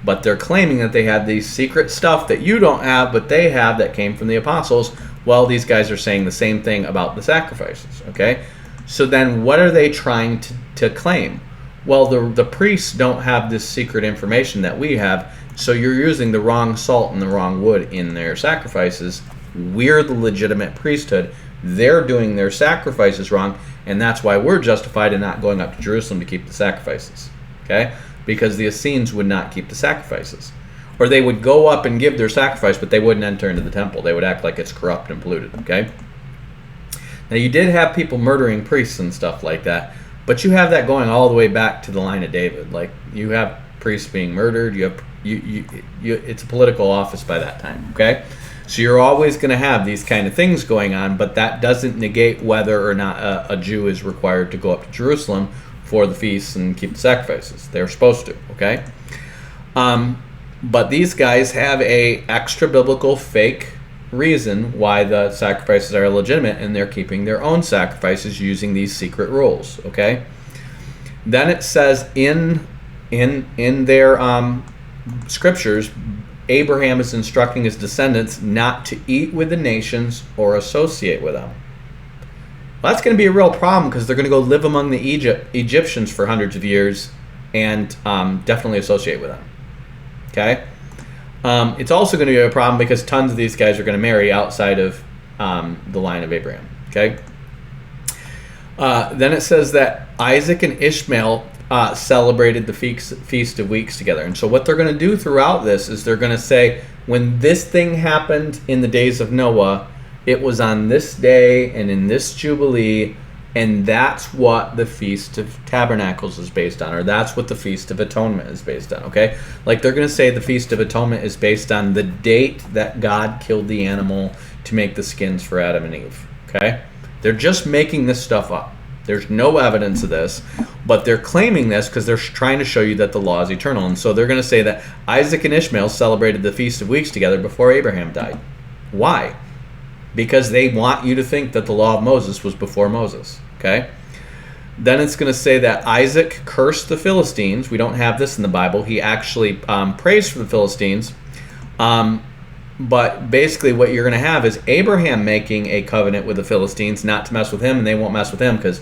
But they're claiming that they have these secret stuff that you don't have, but they have that came from the apostles. Well, these guys are saying the same thing about the sacrifices, okay? So then what are they trying to claim? Well, the priests don't have this secret information that we have, so you're using the wrong salt and the wrong wood in their sacrifices. We're the legitimate priesthood. They're doing their sacrifices wrong, and that's why we're justified in not going up to Jerusalem to keep the sacrifices, okay? Because the Essenes would not keep the sacrifices. Or they would go up and give their sacrifice, but they wouldn't enter into the temple. They would act like it's corrupt and polluted, okay? Now, you did have people murdering priests and stuff like that, but you have that going all the way back to the line of David. Like, you have priests being murdered. It's a political office by that time, okay? So you're always going to have these kind of things going on, but that doesn't negate whether or not a Jew is required to go up to Jerusalem for the feasts and keep the sacrifices. They're supposed to, okay? But these guys have a extra biblical fake reason why the sacrifices are illegitimate, and they're keeping their own sacrifices using these secret rules, okay? Then it says in their scriptures, Abraham is instructing his descendants not to eat with the nations or associate with them. Well, that's going to be a real problem because they're going to go live among the Egyptians for hundreds of years and definitely associate with them, okay? It's also going to be a problem because tons of these guys are going to marry outside of the line of Abraham, okay? Then it says that Isaac and Ishmael celebrated the Feast of Weeks together. And so what they're going to do throughout this is they're going to say, when this thing happened in the days of Noah, it was on this day and in this Jubilee, and that's what the Feast of Tabernacles is based on, or that's what the Feast of Atonement is based on, okay? Like, they're going to say the Feast of Atonement is based on the date that God killed the animal to make the skins for Adam and Eve, okay? They're just making this stuff up. There's no evidence of this, but they're claiming this because they're trying to show you that the law is eternal. And so they're going to say that Isaac and Ishmael celebrated the Feast of Weeks together before Abraham died. Why? Because they want you to think that the law of Moses was before Moses, okay? Then it's going to say that Isaac cursed the Philistines. We don't have this in the Bible. He actually prays for the Philistines. But basically what you're going to have is Abraham making a covenant with the Philistines not to mess with him, and they won't mess with him because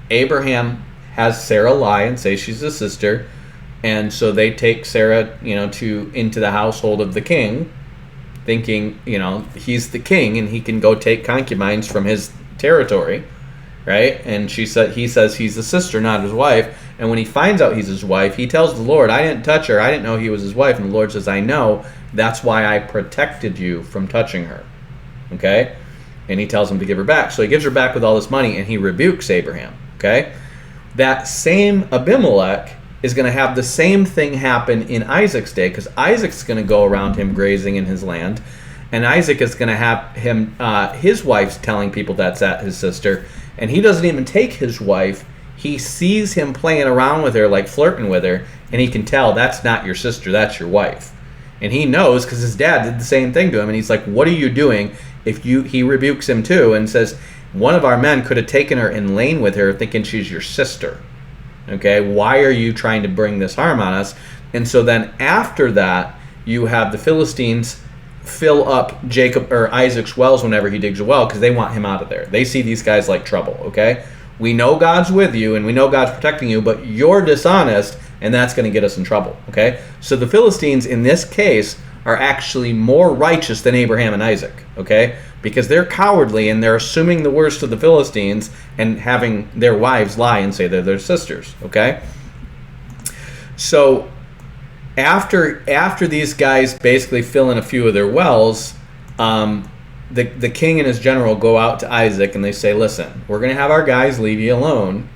Abraham has Sarah lie and say she's a sister, and so they take Sarah, into the household of the king, thinking, he's the king and he can go take concubines from his territory, right? And he says he's a sister, not his wife. And when he finds out he's his wife, he tells the Lord, I didn't touch her. I didn't know he was his wife. And the Lord says, I know. That's why I protected you from touching her. Okay? And he tells him to give her back. So he gives her back with all this money, and he rebukes Abraham. Okay? That same Abimelech is going to have the same thing happen in Isaac's day, because Isaac's going to go around him grazing in his land. And Isaac is going to have his wife telling people that's his sister. And he doesn't even take his wife. He sees him playing around with her, like flirting with her, and he can tell that's not your sister, that's your wife. And he knows because his dad did the same thing to him, and he's like, what are you doing? He rebukes him too and says, one of our men could have taken her and lain with her thinking she's your sister. Okay, why are you trying to bring this harm on us? And so then after that, you have the Philistines fill up Jacob or Isaac's wells whenever he digs a well because they want him out of there. They see these guys like trouble, okay? We know God's with you and we know God's protecting you, but you're dishonest and that's going to get us in trouble, okay? So the Philistines in this case are actually more righteous than Abraham and Isaac, okay? Because they're cowardly and they're assuming the worst of the Philistines and having their wives lie and say they're their sisters, okay? So after these guys basically fill in a few of their wells, the king and his general go out to Isaac and they say, listen, we're going to have our guys leave you alone,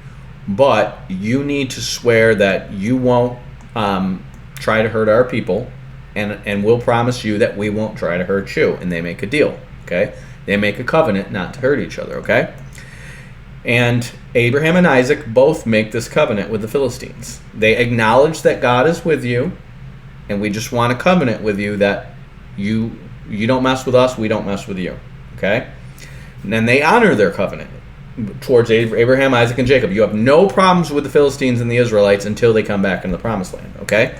but you need to swear that you won't try to hurt our people, and we'll promise you that we won't try to hurt you. And they make a deal, okay? They make a covenant not to hurt each other, okay? And Abraham and Isaac both make this covenant with the Philistines. They acknowledge that God is with you, and we just want a covenant with you that you don't mess with us, we don't mess with you, okay? And then they honor their covenant towards Abraham, Isaac, and Jacob. You have no problems with the Philistines and the Israelites until they come back into the promised land, okay?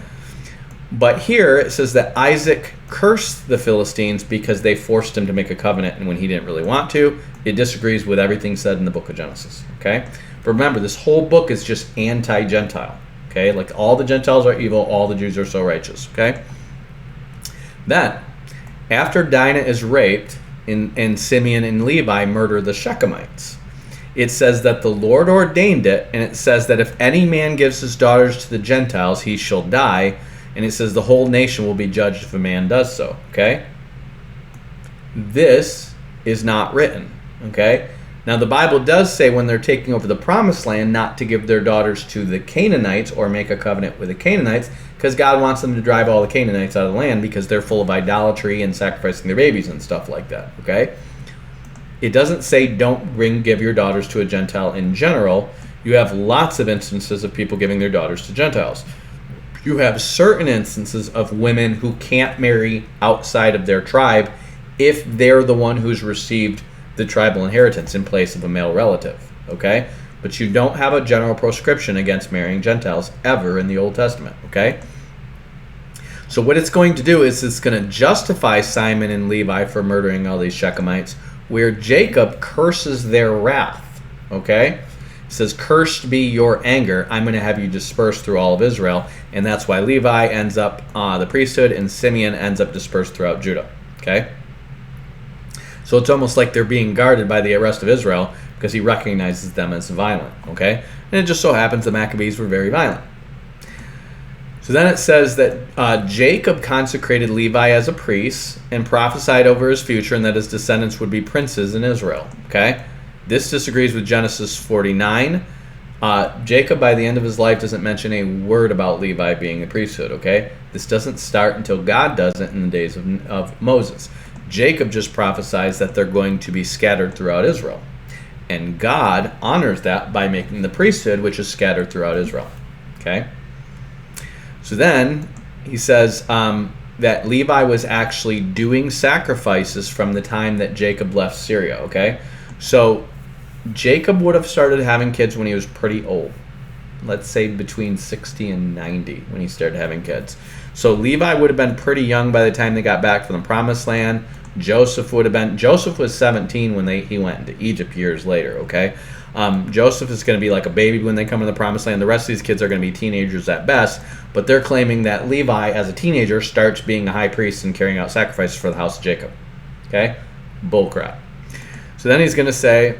But here it says that Isaac cursed the Philistines because they forced him to make a covenant, and when he didn't really want to, it disagrees with everything said in the book of Genesis, okay? But remember, this whole book is just anti-Gentile, okay? Like all the Gentiles are evil, all the Jews are so righteous, okay? Then, after Dinah is raped, and Simeon and Levi murder the Shechemites, it says that the Lord ordained it, and it says that if any man gives his daughters to the Gentiles, he shall die, and it says the whole nation will be judged if a man does so, okay? This is not written, okay? Now, the Bible does say when they're taking over the promised land not to give their daughters to the Canaanites or make a covenant with the Canaanites, because God wants them to drive all the Canaanites out of the land because they're full of idolatry and sacrificing their babies and stuff like that, okay? It doesn't say don't give your daughters to a Gentile in general. You have lots of instances of people giving their daughters to Gentiles. You have certain instances of women who can't marry outside of their tribe if they're the one who's received the tribal inheritance in place of a male relative, okay? But you don't have a general proscription against marrying Gentiles ever in the Old Testament, okay? So what it's going to do is it's going to justify Simon and Levi for murdering all these Shechemites, where Jacob curses their wrath, okay? It says, cursed be your anger, I'm going to have you dispersed through all of Israel, and that's why Levi ends up the priesthood and Simeon ends up dispersed throughout Judah, okay? So it's almost like they're being guarded by the rest of Israel because he recognizes them as violent, okay? And it just so happens the Maccabees were very violent. So then it says that Jacob consecrated Levi as a priest and prophesied over his future and that his descendants would be princes in Israel, okay? This disagrees with Genesis 49. Jacob, by the end of his life, doesn't mention a word about Levi being a priesthood, okay? This doesn't start until God does it in the days of Moses. Jacob just prophesies that they're going to be scattered throughout Israel. And God honors that by making the priesthood, which is scattered throughout Israel, okay? So then he says that Levi was actually doing sacrifices from the time that Jacob left Syria, okay? So Jacob would have started having kids when he was pretty old. Let's say between 60 and 90 when he started having kids. So Levi would have been pretty young by the time they got back from the promised land. Joseph was 17 when he went into Egypt years later, okay? Joseph is going to be like a baby when they come to the promised land. The rest of these kids are going to be teenagers at best, but they're claiming that Levi, as a teenager, starts being a high priest and carrying out sacrifices for the house of Jacob, okay? Bullcrap. So then he's going to say,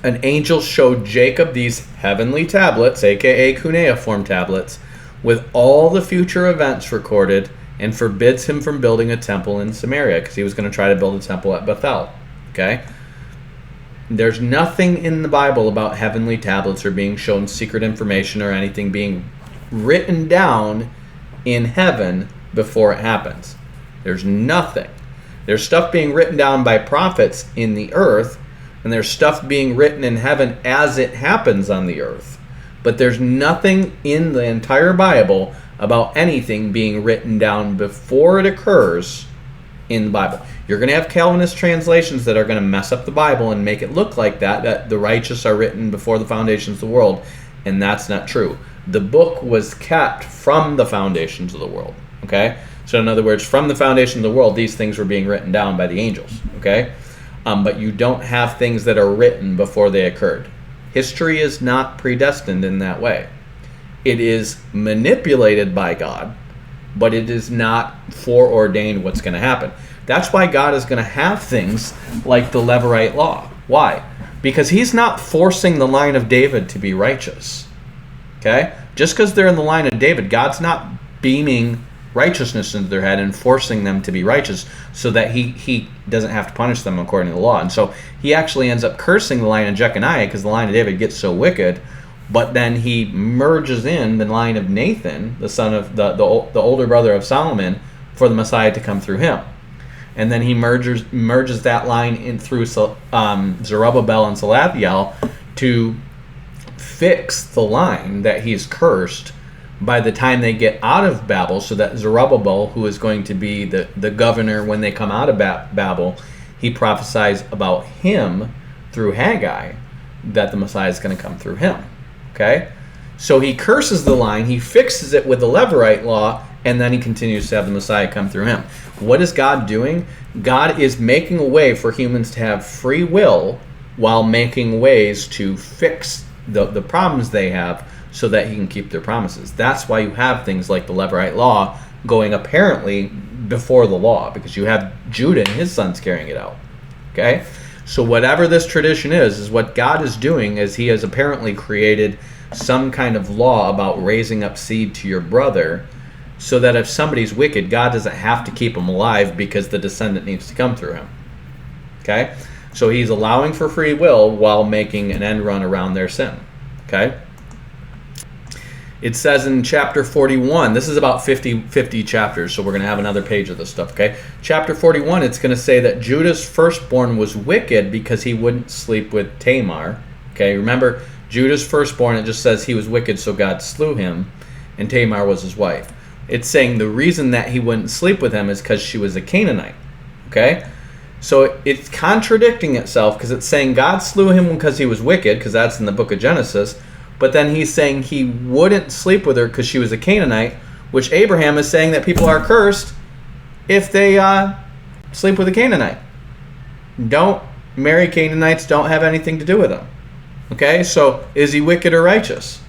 an angel showed Jacob these heavenly tablets, aka cuneiform tablets, with all the future events recorded, and forbids him from building a temple in Samaria because he was going to try to build a temple at Bethel, okay? There's nothing in the Bible about heavenly tablets or being shown secret information or anything being written down in heaven before it happens. There's nothing. There's stuff being written down by prophets in the earth, and there's stuff being written in heaven as it happens on the earth. But there's nothing in the entire Bible about anything being written down before it occurs in the Bible. You're going to have Calvinist translations that are going to mess up the Bible and make it look like that the righteous are written before the foundations of the world, and that's not true. The book was kept from the foundations of the world, okay? So in other words, from the foundation of the world, these things were being written down by the angels, okay? But you don't have things that are written before they occurred. History is not predestined in that way. It is manipulated by God, but it is not foreordained what's going to happen. That's why God is going to have things like the Levirate law. Why? Because he's not forcing the line of David to be righteous. Okay? Just because they're in the line of David, God's not beaming righteousness into their head and forcing them to be righteous so that he doesn't have to punish them according to the law. And so he actually ends up cursing the line of Jeconiah because the line of David gets so wicked, but then he merges in the line of Nathan, the son of the older brother of Solomon, for the Messiah to come through him. And then he merges that line in through Zerubbabel and Salathiel to fix the line that he's cursed by the time they get out of Babel, so that Zerubbabel, who is going to be the governor when they come out of Babel, he prophesies about him through Haggai, that the Messiah is going to come through him. Okay? So he curses the line, he fixes it with the Levirate law, and then he continues to have the Messiah come through him. What is God doing? God is making a way for humans to have free will while making ways to fix the problems they have so that he can keep their promises. That's why you have things like the Levirate law going apparently before the law, because you have Judah and his sons carrying it out. Okay? So whatever this tradition is what God is doing, is he has apparently created some kind of law about raising up seed to your brother, so that if somebody's wicked, God doesn't have to keep him alive because the descendant needs to come through him. Okay? So he's allowing for free will while making an end run around their sin. Okay? It says in chapter 41, this is about 50 chapters, so we're going to have another page of this stuff, okay? Chapter 41, it's going to say that Judah's firstborn was wicked because he wouldn't sleep with Tamar. Okay, remember, Judah's firstborn, it just says he was wicked, so God slew him, and Tamar was his wife. It's saying the reason that he wouldn't sleep with him is because she was a Canaanite, okay? So it's contradicting itself, because it's saying God slew him because he was wicked, because that's in the book of Genesis, but then he's saying he wouldn't sleep with her because she was a Canaanite, which Abraham is saying that people are cursed if they sleep with a Canaanite. Don't marry Canaanites, don't have anything to do with them. Okay, so is he wicked or righteous?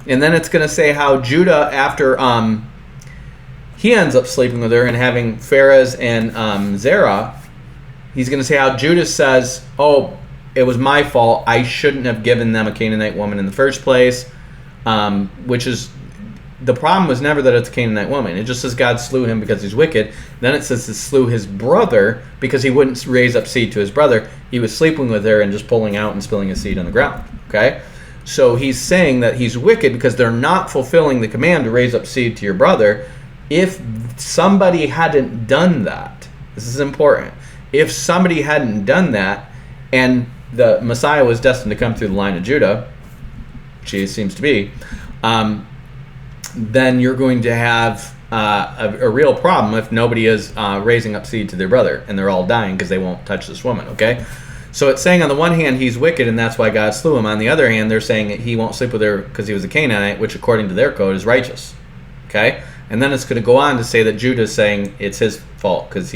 And then it's going to say how Judah, after he ends up sleeping with her and having Pharez and Zerah, he's going to say how Judah says, oh, it was my fault. I shouldn't have given them a Canaanite woman in the first place, which is, the problem was never that it's a Canaanite woman. It just says God slew him because he's wicked. Then it says he slew his brother because he wouldn't raise up seed to his brother. He was sleeping with her and just pulling out and spilling his seed on the ground. Okay? So he's saying that he's wicked because they're not fulfilling the command to raise up seed to your brother. If somebody hadn't done that, this is important, if somebody hadn't done that and the Messiah was destined to come through the line of Judah, which he seems to be, then you're going to have a real problem if nobody is raising up seed to their brother and they're all dying because they won't touch this woman, okay? So it's saying on the one hand he's wicked and that's why God slew him. On the other hand, they're saying that he won't sleep with her because he was a Canaanite, which according to their code is righteous, okay? And then it's going to go on to say that Judah is saying it's his fault because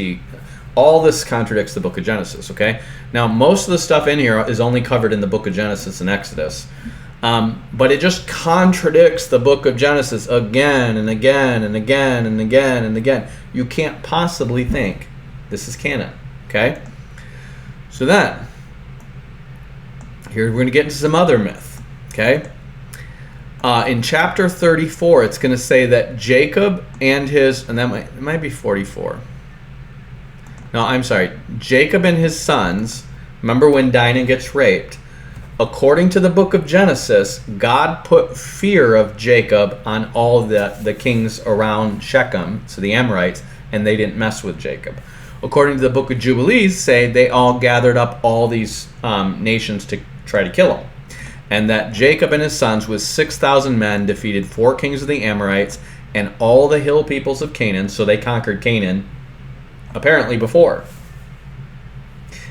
all this contradicts the book of Genesis, okay? Now, most of the stuff in here is only covered in the book of Genesis and Exodus. But it just contradicts the book of Genesis again and again and again and again and again. You can't possibly think this is canon, okay? So then, here we're going to get into some other myth, okay? In chapter 34, it's going to say that Jacob and his, and it might be 44. No, I'm sorry. Jacob and his sons, remember when Dinah gets raped? According to the book of Genesis, God put fear of Jacob on all the kings around Shechem, so the Amorites, and they didn't mess with Jacob. according to the book of Jubilees, say they all gathered up all these nations to try to kill him. And that Jacob and his sons with 6,000 men defeated 4 kings of the Amorites and all the hill peoples of Canaan. So they conquered Canaan apparently before.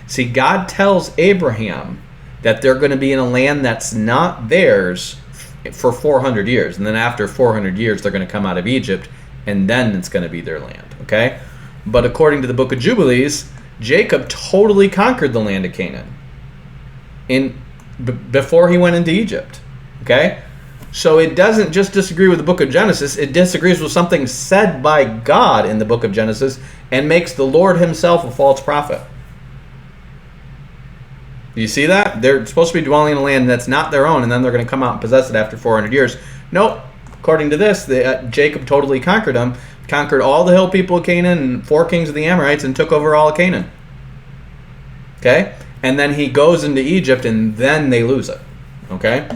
See, God tells Abraham that they're going to be in a land that's not theirs for 400 years. And then after 400 years, they're going to come out of Egypt, and then it's going to be their land, okay? But according to the book of Jubilees, Jacob totally conquered the land of Canaan before he went into Egypt, okay? So it doesn't just disagree with the book of Genesis, it disagrees with something said by God in the book of Genesis and makes the Lord himself a false prophet. Do you see that? They're supposed to be dwelling in a land that's not their own, and then they're going to come out and possess it after 400 years. Nope. According to this, Jacob totally conquered them, conquered all the hill people of Canaan and 4 kings of the Amorites and took over all of Canaan. Okay? And then he goes into Egypt, and then they lose it. Okay?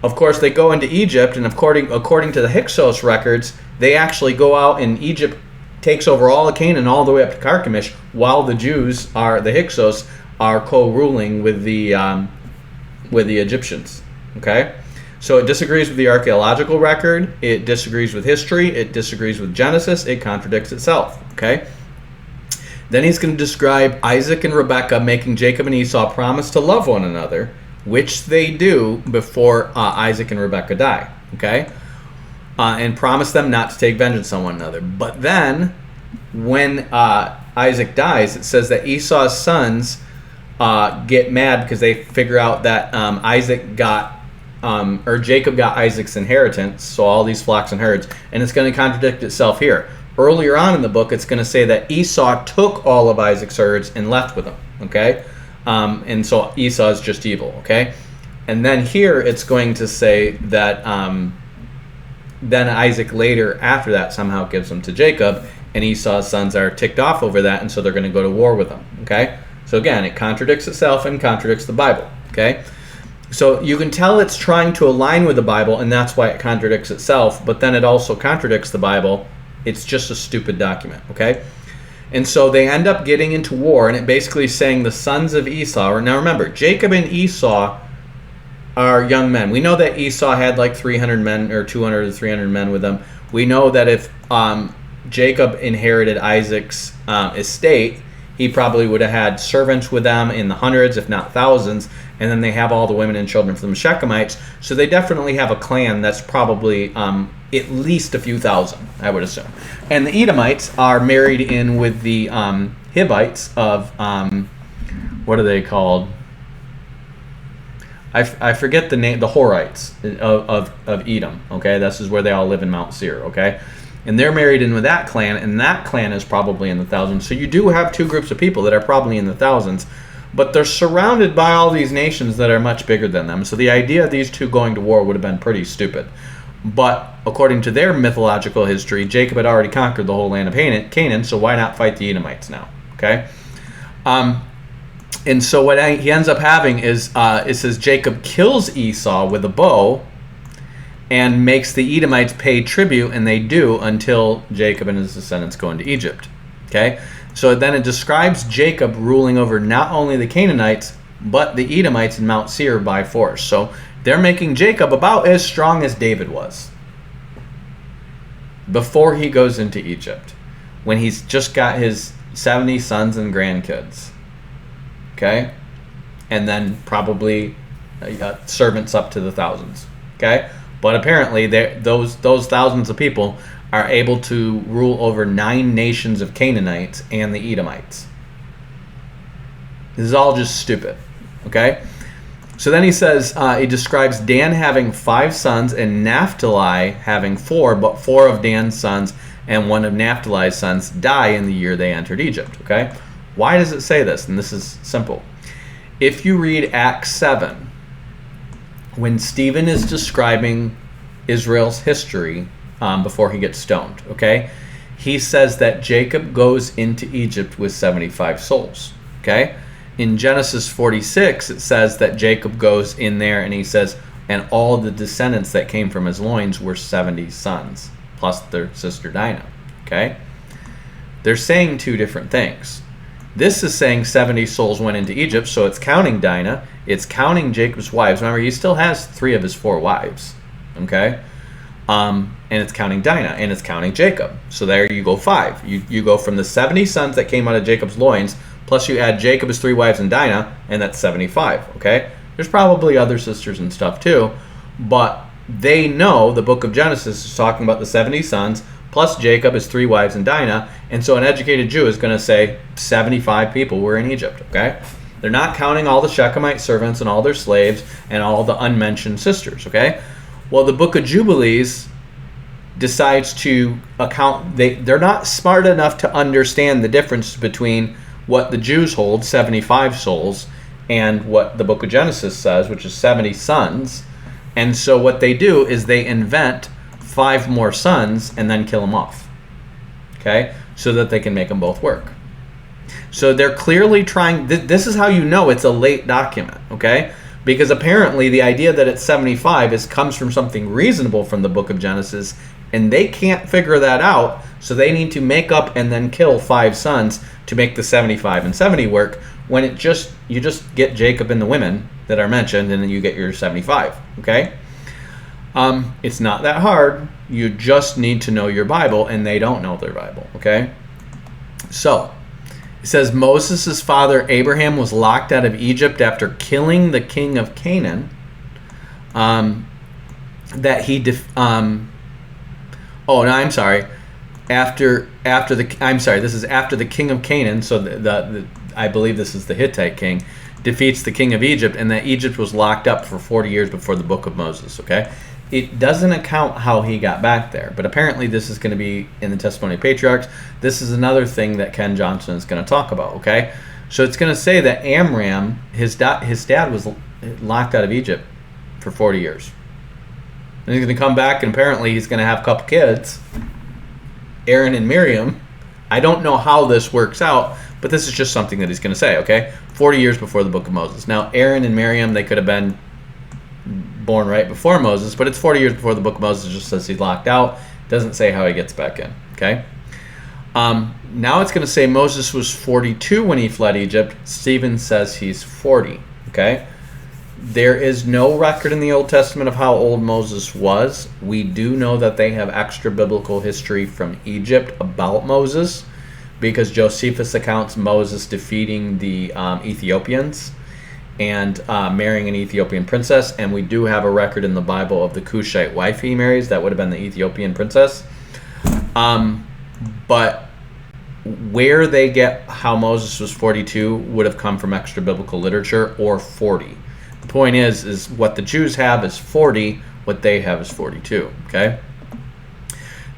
Of course, they go into Egypt, and according to the Hyksos records, they actually go out, and Egypt takes over all of Canaan all the way up to Carchemish, while the Jews the Hyksos are co-ruling with the Egyptians. Okay, so it disagrees with the archaeological record. It disagrees with history. It disagrees with Genesis. It contradicts itself. Okay. Then he's going to describe Isaac and Rebekah making Jacob and Esau promise to love one another, which they do before Isaac and Rebekah die. Okay, and promise them not to take vengeance on one another. But then, when Isaac dies, it says that Esau's sons get mad because they figure out that Jacob got Isaac's inheritance, so all these flocks and herds, and it's going to contradict itself here. Earlier on in the book, it's going to say that Esau took all of Isaac's herds and left with them, okay? And so Esau is just evil, okay? And then here it's going to say that then Isaac later, after that, somehow gives them to Jacob, and Esau's sons are ticked off over that, and so they're going to go to war with them, okay? So again, it contradicts itself and contradicts the Bible, okay? So you can tell it's trying to align with the Bible, and that's why it contradicts itself, but then it also contradicts the Bible. It's just a stupid document, okay? And so they end up getting into war, and it basically is saying the sons of Esau. Now remember, Jacob and Esau are young men. We know that Esau had like 300 men, or 200 to 300 men with him. We know that if Jacob inherited Isaac's estate, he probably would have had servants with them in the hundreds, if not thousands, and then they have all the women and children from the Shechemites. So they definitely have a clan that's probably at least a few thousand, I would assume. And the Edomites are married in with the Hivites of, what are they called? I forget the name, the Horites of Edom, okay? This is where they all live in Mount Seir, okay? And they're married in with that clan, and that clan is probably in the thousands. So you do have 2 groups of people that are probably in the thousands, but they're surrounded by all these nations that are much bigger than them. So the idea of these 2 going to war would have been pretty stupid. But according to their mythological history, Jacob had already conquered the whole land of Canaan, so why not fight the Edomites now? Okay? And so what he ends up having is, it says Jacob kills Esau with a bow and makes the Edomites pay tribute, and they do until Jacob and his descendants go into Egypt. Okay? So then it describes Jacob ruling over not only the Canaanites, but the Edomites in Mount Seir by force. So they're making Jacob about as strong as David was before he goes into Egypt, when he's just got his 70 sons and grandkids. Okay? And then probably servants up to the thousands. Okay? But apparently those thousands of people are able to rule over 9 nations of Canaanites and the Edomites. This is all just stupid. Okay? So then he says, he describes Dan having 5 sons and Naphtali having 4, but 4 of Dan's sons and 1 of Naphtali's sons die in the year they entered Egypt. Okay? Why does it say this? And this is simple. If you read Acts 7, when Stephen is describing Israel's history before he gets stoned, okay, he says that Jacob goes into Egypt with 75 souls. Okay? In Genesis 46, it says that Jacob goes in there and he says, and all the descendants that came from his loins were 70 sons, plus their sister Dinah. Okay? They're saying 2 different things. This is saying 70 souls went into Egypt, so it's counting Dinah. It's counting Jacob's wives. Remember, he still has 3 of his 4 wives. Okay? And it's counting Dinah, and it's counting Jacob. So there you go 5. You go from the 70 sons that came out of Jacob's loins, plus you add Jacob's 3 wives and Dinah, and that's 75. Okay? There's probably other sisters and stuff too, but they know the book of Genesis is talking about the 70 sons, plus Jacob, his 3 wives, and Dinah. And so an educated Jew is going to say 75 people were in Egypt, okay? They're not counting all the Shechemite servants and all their slaves and all the unmentioned sisters, okay? Well, the book of Jubilees decides to account, they're not smart enough to understand the difference between what the Jews hold, 75 souls, and what the book of Genesis says, which is 70 sons. And so what they do is they invent 5 more sons and then kill them off, okay, so that they can make them both work. So they're clearly trying, this is how you know it's a late document, okay, because apparently the idea that it's 75 comes from something reasonable from the book of Genesis, and they can't figure that out, so they need to make up and then kill 5 sons to make the 75 and 70 work, when you just get Jacob and the women that are mentioned, and then you get your 75, okay? It's not that hard. You just need to know your Bible, and they don't know their Bible, okay? So, it says Moses' father Abraham was locked out of Egypt after killing the king of Canaan. This is after the king of Canaan, so I believe this is the Hittite king, defeats the king of Egypt, and that Egypt was locked up for 40 years before the book of Moses, okay? It doesn't account how he got back there, but apparently this is going to be in the Testimony of Patriarchs. This is another thing that Ken Johnson is going to talk about, okay? So it's going to say that Amram, his dad was locked out of Egypt for 40 years. And he's going to come back, and apparently he's going to have a couple kids, Aaron and Miriam. I don't know how this works out, but this is just something that he's going to say, okay? 40 years before the book of Moses. Now, Aaron and Miriam, they could have been born right before Moses, but it's 40 years before the book of Moses. It just says he's locked out. Doesn't say how he gets back in, okay? Now it's going to say Moses was 42 when he fled Egypt. Stephen says he's 40, okay? There is no record in the Old Testament of how old Moses was. We do know that they have extra biblical history from Egypt about Moses, because Josephus accounts Moses defeating the Ethiopians and marrying an Ethiopian princess, and we do have a record in the Bible of the Cushite wife he marries. That would have been the Ethiopian princess. But where they get how Moses was 42 would have come from extra biblical literature, or 40. The point is what the Jews have is 40, what they have is 42, okay?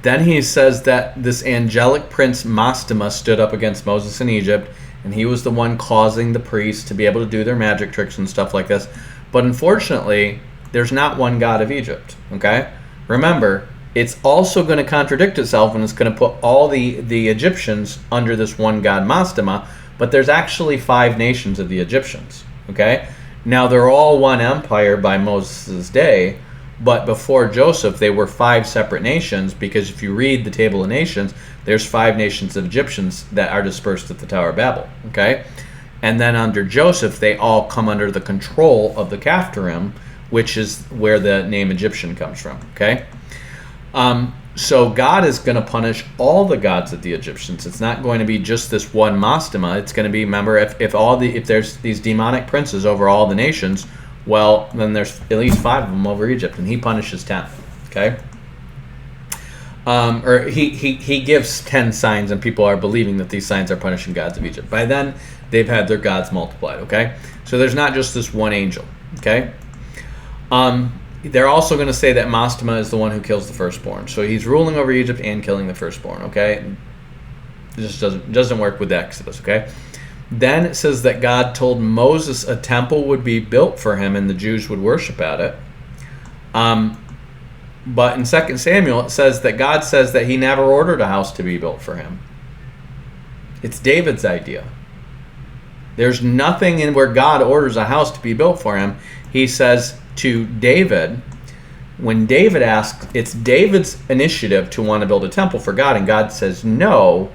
Then he says that this angelic prince Mastema stood up against Moses in Egypt, and he was the one causing the priests to be able to do their magic tricks and stuff like this. But unfortunately, there's not one God of Egypt, okay? Remember, it's also going to contradict itself, and it's going to put all the Egyptians under this one God Mastema, but there's actually 5 nations of the Egyptians, okay? Now, they're all one empire by Moses' day, but before Joseph, they were 5 separate nations, because if you read the Table of Nations, there's 5 nations of Egyptians that are dispersed at the Tower of Babel, okay? And then under Joseph, they all come under the control of the Captarim, which is where the name Egyptian comes from, okay? So God is going to punish all the gods of the Egyptians. It's not going to be just this one Mastema. It's going to be, remember, if there's these demonic princes over all the nations, well, then there's at least 5 of them over Egypt, and he punishes 10. Okay, or he gives 10 signs, and people are believing that these signs are punishing gods of Egypt. By then, they've had their gods multiplied. Okay, so there's not just this one angel. Okay. They're also going to say that Mastema is the one who kills the firstborn. So he's ruling over Egypt and killing the firstborn, okay? It just doesn't work with Exodus, okay? Then it says that God told Moses a temple would be built for him and the Jews would worship at it. But in 2 Samuel, it says that God says that he never ordered a house to be built for him. It's David's idea. There's nothing in where God orders a house to be built for him. He says to David, when David asks, it's David's initiative to want to build a temple for God, and God says no,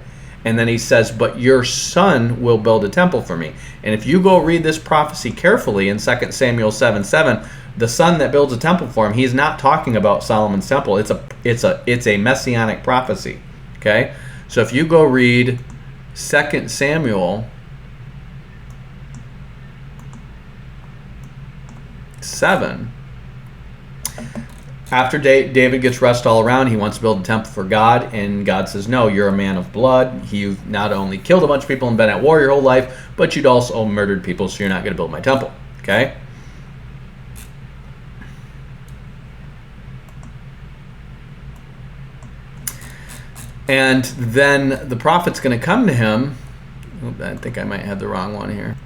And then he says, but your son will build a temple for me. And if you go read this prophecy carefully in 2 Samuel 7:7, the son that builds a temple for him, he's not talking about Solomon's temple. It's a messianic prophecy. Okay? So if you go read 2 Samuel 7, after David gets rest all around, he wants to build a temple for God, and God says, no, you're a man of blood. You've not only killed a bunch of people and been at war your whole life, but you'd also murdered people, so you're not going to build my temple. Okay? And then the prophet's going to come to him. I think I might have the wrong one here.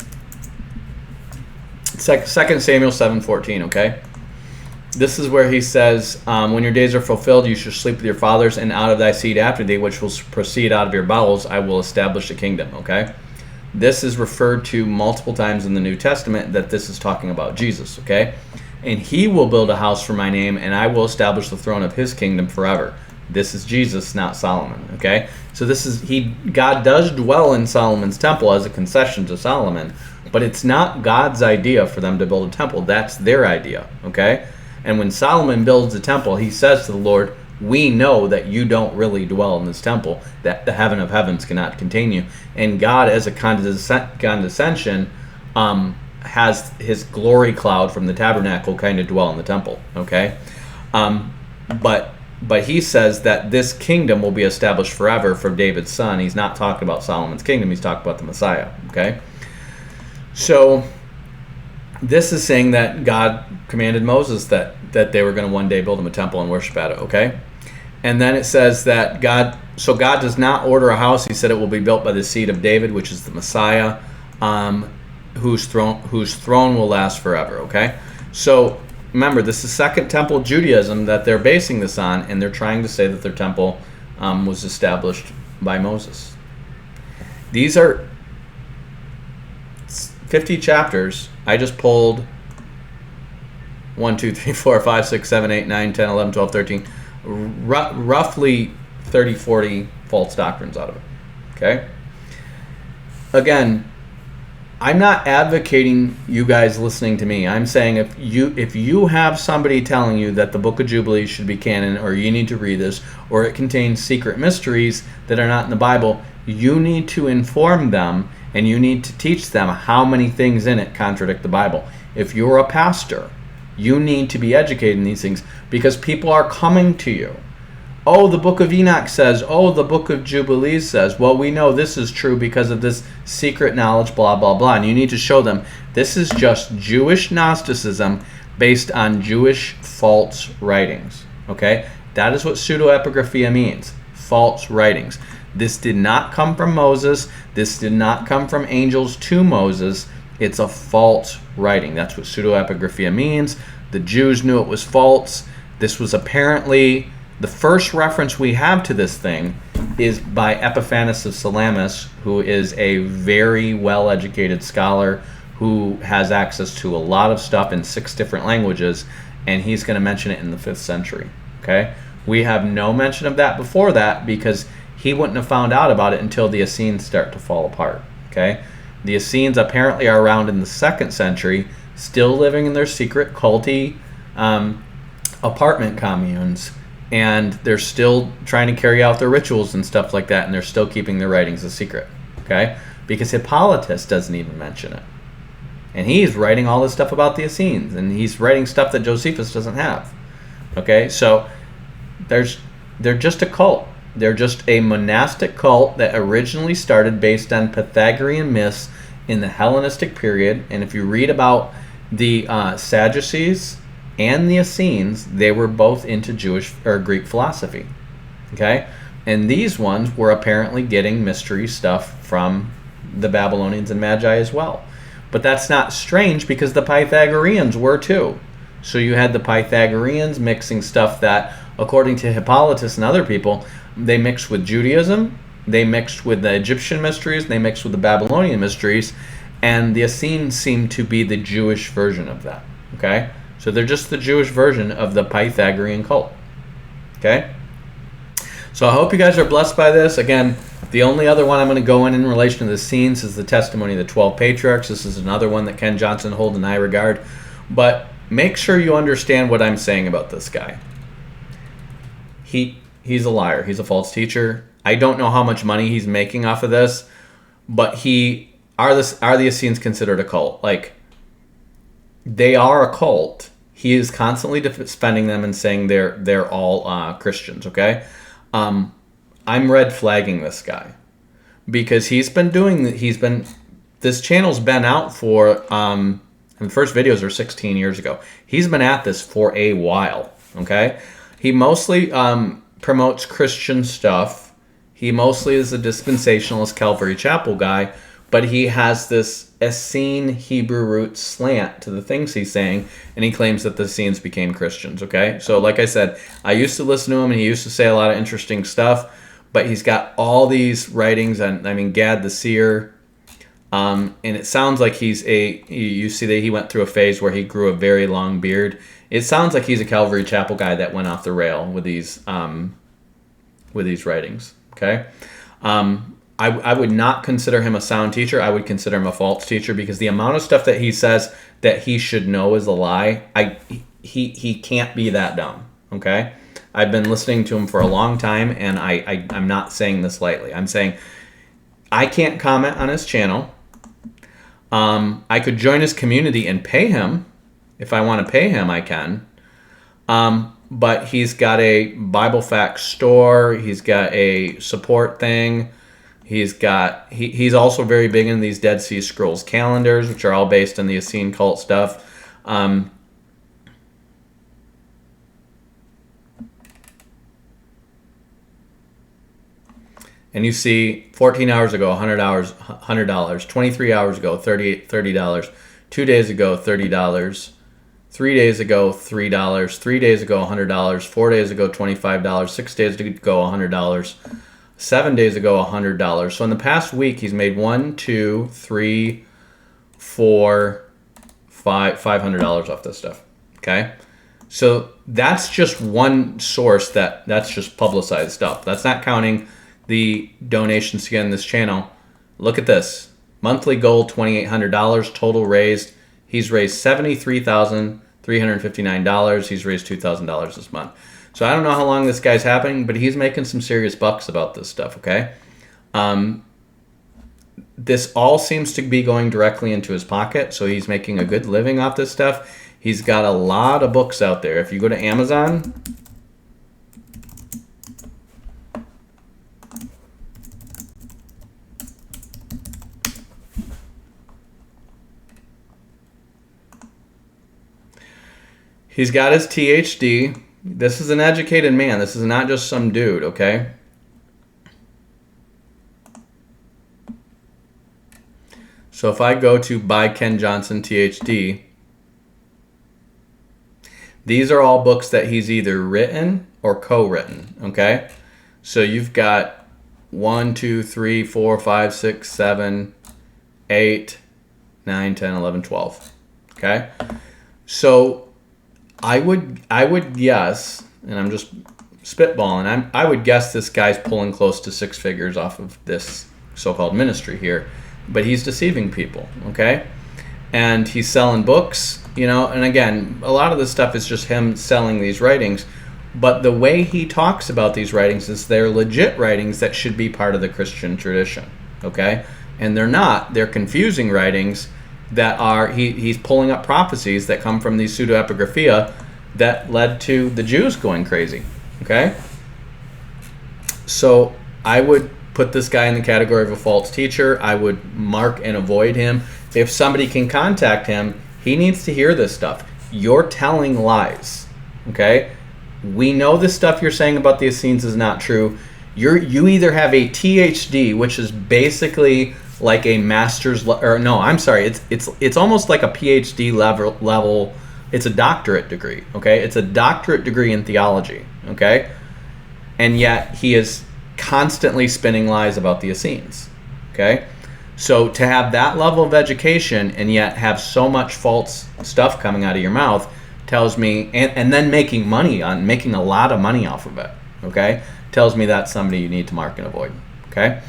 2 Samuel 7:14, okay? This is where he says, when your days are fulfilled, you shall sleep with your fathers, and out of thy seed after thee, which will proceed out of your bowels, I will establish a kingdom, okay? This is referred to multiple times in the New Testament, that this is talking about Jesus, okay? And he will build a house for my name, and I will establish the throne of his kingdom forever. This is Jesus, not Solomon, okay? So God does dwell in Solomon's temple as a concession to Solomon, but it's not God's idea for them to build a temple. That's their idea, okay? And when Solomon builds the temple, he says to the Lord, we know that you don't really dwell in this temple, that the heaven of heavens cannot contain you. And God, as a condescension, has his glory cloud from the tabernacle kind of dwell in the temple, okay? But he says that this kingdom will be established forever for David's son. He's not talking about Solomon's kingdom. He's talking about the Messiah, okay? So this is saying that God commanded Moses that they were going to one day build him a temple and worship at it, okay? And then it says that God does not order a house. He said it will be built by the seed of David, which is the Messiah, whose throne will last forever, okay? So remember, this is Second Temple Judaism that they're basing this on, and they're trying to say that their temple was established by Moses. These are 50 chapters. I just pulled 1, 2, 3, 4, 5, 6, 7, 8, 9, 10, 11, 12, 13, roughly 30, 40 false doctrines out of it. Okay? Again, I'm not advocating you guys listening to me. I'm saying if you have somebody telling you that the Book of Jubilees should be canon, or you need to read this, or it contains secret mysteries that are not in the Bible, you need to inform them, and you need to teach them how many things in it contradict the Bible. If you're a pastor, you need to be educated in these things, because people are coming to you. Oh, the Book of Enoch says, oh, the Book of Jubilees says, well, we know this is true because of this secret knowledge, blah, blah, blah. And you need to show them this is just Jewish Gnosticism based on Jewish false writings. Okay? That is what pseudo-epigraphia means. False writings. This did not come from Moses. This did not come from angels to Moses. It's a false writing. That's what pseudo-epigraphia means. The Jews knew it was false. This was apparently... The first reference we have to this thing is by Epiphanes of Salamis, who is a very well-educated scholar who has access to a lot of stuff in 6 different languages, and he's going to mention it in the 5th century. Okay? We have no mention of that before that because he wouldn't have found out about it until the Essenes start to fall apart. Okay? The Essenes apparently are around in the 2nd century, still living in their secret culty apartment communes, and they're still trying to carry out their rituals and stuff like that, and they're still keeping their writings a secret, okay? Because Hippolytus doesn't even mention it. And he's writing all this stuff about the Essenes, and he's writing stuff that Josephus doesn't have, okay? So they're just a cult. They're just a monastic cult that originally started based on Pythagorean myths in the Hellenistic period, and if you read about the Sadducees and the Essenes, they were both into Jewish or Greek philosophy. Okay? And these ones were apparently getting mystery stuff from the Babylonians and Magi as well. But that's not strange because the Pythagoreans were too. So you had the Pythagoreans mixing stuff that, according to Hippolytus and other people, they mixed with Judaism, they mixed with the Egyptian mysteries, they mixed with the Babylonian mysteries, and the Essenes seem to be the Jewish version of that. Okay? So they're just the Jewish version of the Pythagorean cult. Okay? So I hope you guys are blessed by this. Again, The only other one I'm going to go in relation to the Essenes is the Testimony of the 12 Patriarchs. This is another one that Ken Johnson holds in high regard. But make sure you understand what I'm saying about this guy. He's a liar. He's a false teacher. I don't know how much money he's making off of this, but are the Essenes considered a cult? Like, they are a cult. He is constantly defending them and saying they're all Christians. Okay, I'm red flagging this guy because this channel's been out for and the first videos are 16 years ago. He's been at this for a while. Okay, he mostly promotes Christian stuff. He mostly is a dispensationalist Calvary Chapel guy, but he has this Essene Hebrew root slant to the things he's saying, and he claims that the Essenes became Christians, okay? So like I said, I used to listen to him, and he used to say a lot of interesting stuff, but he's got all these writings on, Gad the Seer, and it sounds like you see that he went through a phase where he grew a very long beard. It sounds like he's a Calvary Chapel guy that went off the rail with these writings, okay? I would not consider him a sound teacher. I would consider him a false teacher because the amount of stuff that he says that he should know is a lie. He can't be that dumb, okay? I've been listening to him for a long time, and I'm not saying this lightly. I'm saying I can't comment on his channel. I could join his community and pay him. If I want to pay him, I can. But he's got a Bible Facts store. He's got a support thing. He's also very big in these Dead Sea Scrolls calendars, which are all based on the Essene cult stuff. And you see 14 hours ago, $100, 23 hours ago, $30, 2 days ago, $30, 3 days ago, $3, 3 days ago, $100, 4 days ago, $25, 6 days ago, $100, 7 days ago, $100. So in the past week, he's made $500 off this stuff. Okay, so that's just one source that's just publicized stuff. That's not counting the donations to get in this channel. Look at this monthly goal: $2,800 total raised. He's raised $73,359. He's raised $2,000 this month. So I don't know how long this guy's happening, but he's making some serious bucks about this stuff, okay? This all seems to be going directly into his pocket, so he's making a good living off this stuff. He's got a lot of books out there. If you go to Amazon, he's got his THD. This is an educated man. This is not just some dude, okay? So if I go to Buy Ken Johnson THD, these are all books that he's either written or co-written, okay? So you've got 1, 2, 3, 4, 5, 6, 7, 8, 9, 10, 11, 12, okay? So I would guess, and I'm just spitballing, I would guess this guy's pulling close to six figures off of this so-called ministry here, but he's deceiving people, okay? And he's selling books, and again, a lot of this stuff is just him selling these writings, but the way he talks about these writings is they're legit writings that should be part of the Christian tradition, okay? And they're not. They're confusing writings that are, he's pulling up prophecies that come from these pseudo-epigraphia that led to the Jews going crazy, okay? So I would put this guy in the category of a false teacher. I would mark and avoid him. If somebody can contact him, he needs to hear this stuff. You're telling lies, okay? We know this stuff you're saying about the Essenes is not true. You either have a THD, which is basically like a master's, it's almost like a PhD level. It's a doctorate degree, okay? It's a doctorate degree in theology, okay? And yet he is constantly spinning lies about the Essenes, okay? So to have that level of education and yet have so much false stuff coming out of your mouth tells me, and then making a lot of money off of it, okay? Tells me that's somebody you need to mark and avoid, Okay?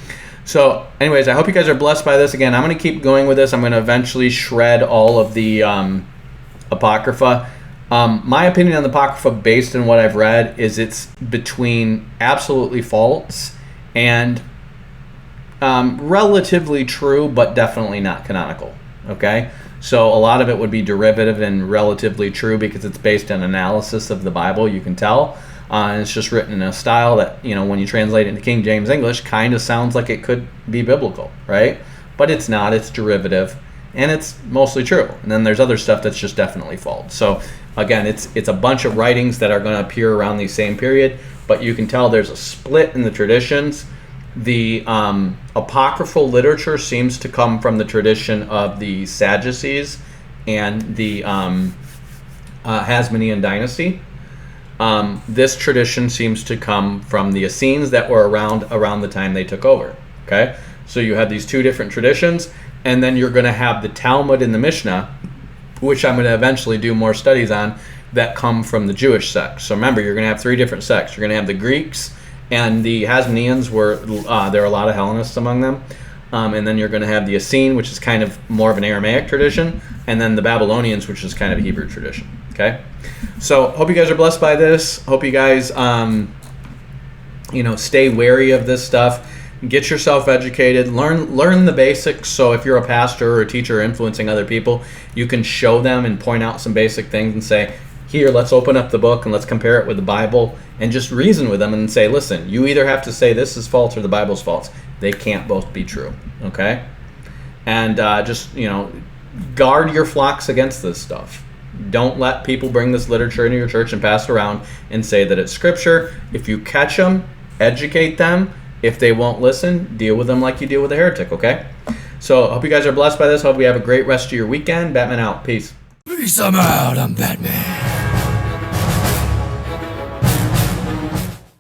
So, anyways, I hope you guys are blessed by this. Again, I'm going to keep going with this. I'm going to eventually shred all of the Apocrypha. My opinion on the Apocrypha, based on what I've read, is it's between absolutely false and relatively true, but definitely not canonical. Okay? So a lot of it would be derivative and relatively true because it's based on analysis of the Bible, you can tell. And it's just written in a style that, when you translate it into King James English, kind of sounds like it could be biblical, right? But it's not. It's derivative, and it's mostly true. And then there's other stuff that's just definitely false. So again, it's a bunch of writings that are going to appear around the same period, but you can tell there's a split in the traditions. The apocryphal literature seems to come from the tradition of the Sadducees and the Hasmonean dynasty. This tradition seems to come from the Essenes that were around the time they took over. Okay, so you have these two different traditions, and then you're going to have the Talmud and the Mishnah, which I'm going to eventually do more studies on, that come from the Jewish sect. So remember, you're going to have three different sects. You're going to have the Greeks and the Hasmoneans. There are a lot of Hellenists among them. And then you're going to have the Essene, which is kind of more of an Aramaic tradition, and then the Babylonians, which is kind of a Hebrew tradition. Okay, so hope you guys are blessed by this. Hope you guys, stay wary of this stuff. Get yourself educated. Learn the basics. So if you're a pastor or a teacher influencing other people, you can show them and point out some basic things and say, here, let's open up the book and let's compare it with the Bible and just reason with them and say, listen, you either have to say this is false or the Bible's false. They can't both be true, okay? And guard your flocks against this stuff. Don't let people bring this literature into your church and pass it around and say that it's scripture. If you catch them, educate them. If they won't listen, deal with them like you deal with a heretic, okay? So I hope you guys are blessed by this. Hope you have a great rest of your weekend. Batman out. Peace. Peace, I'm out. I'm Batman.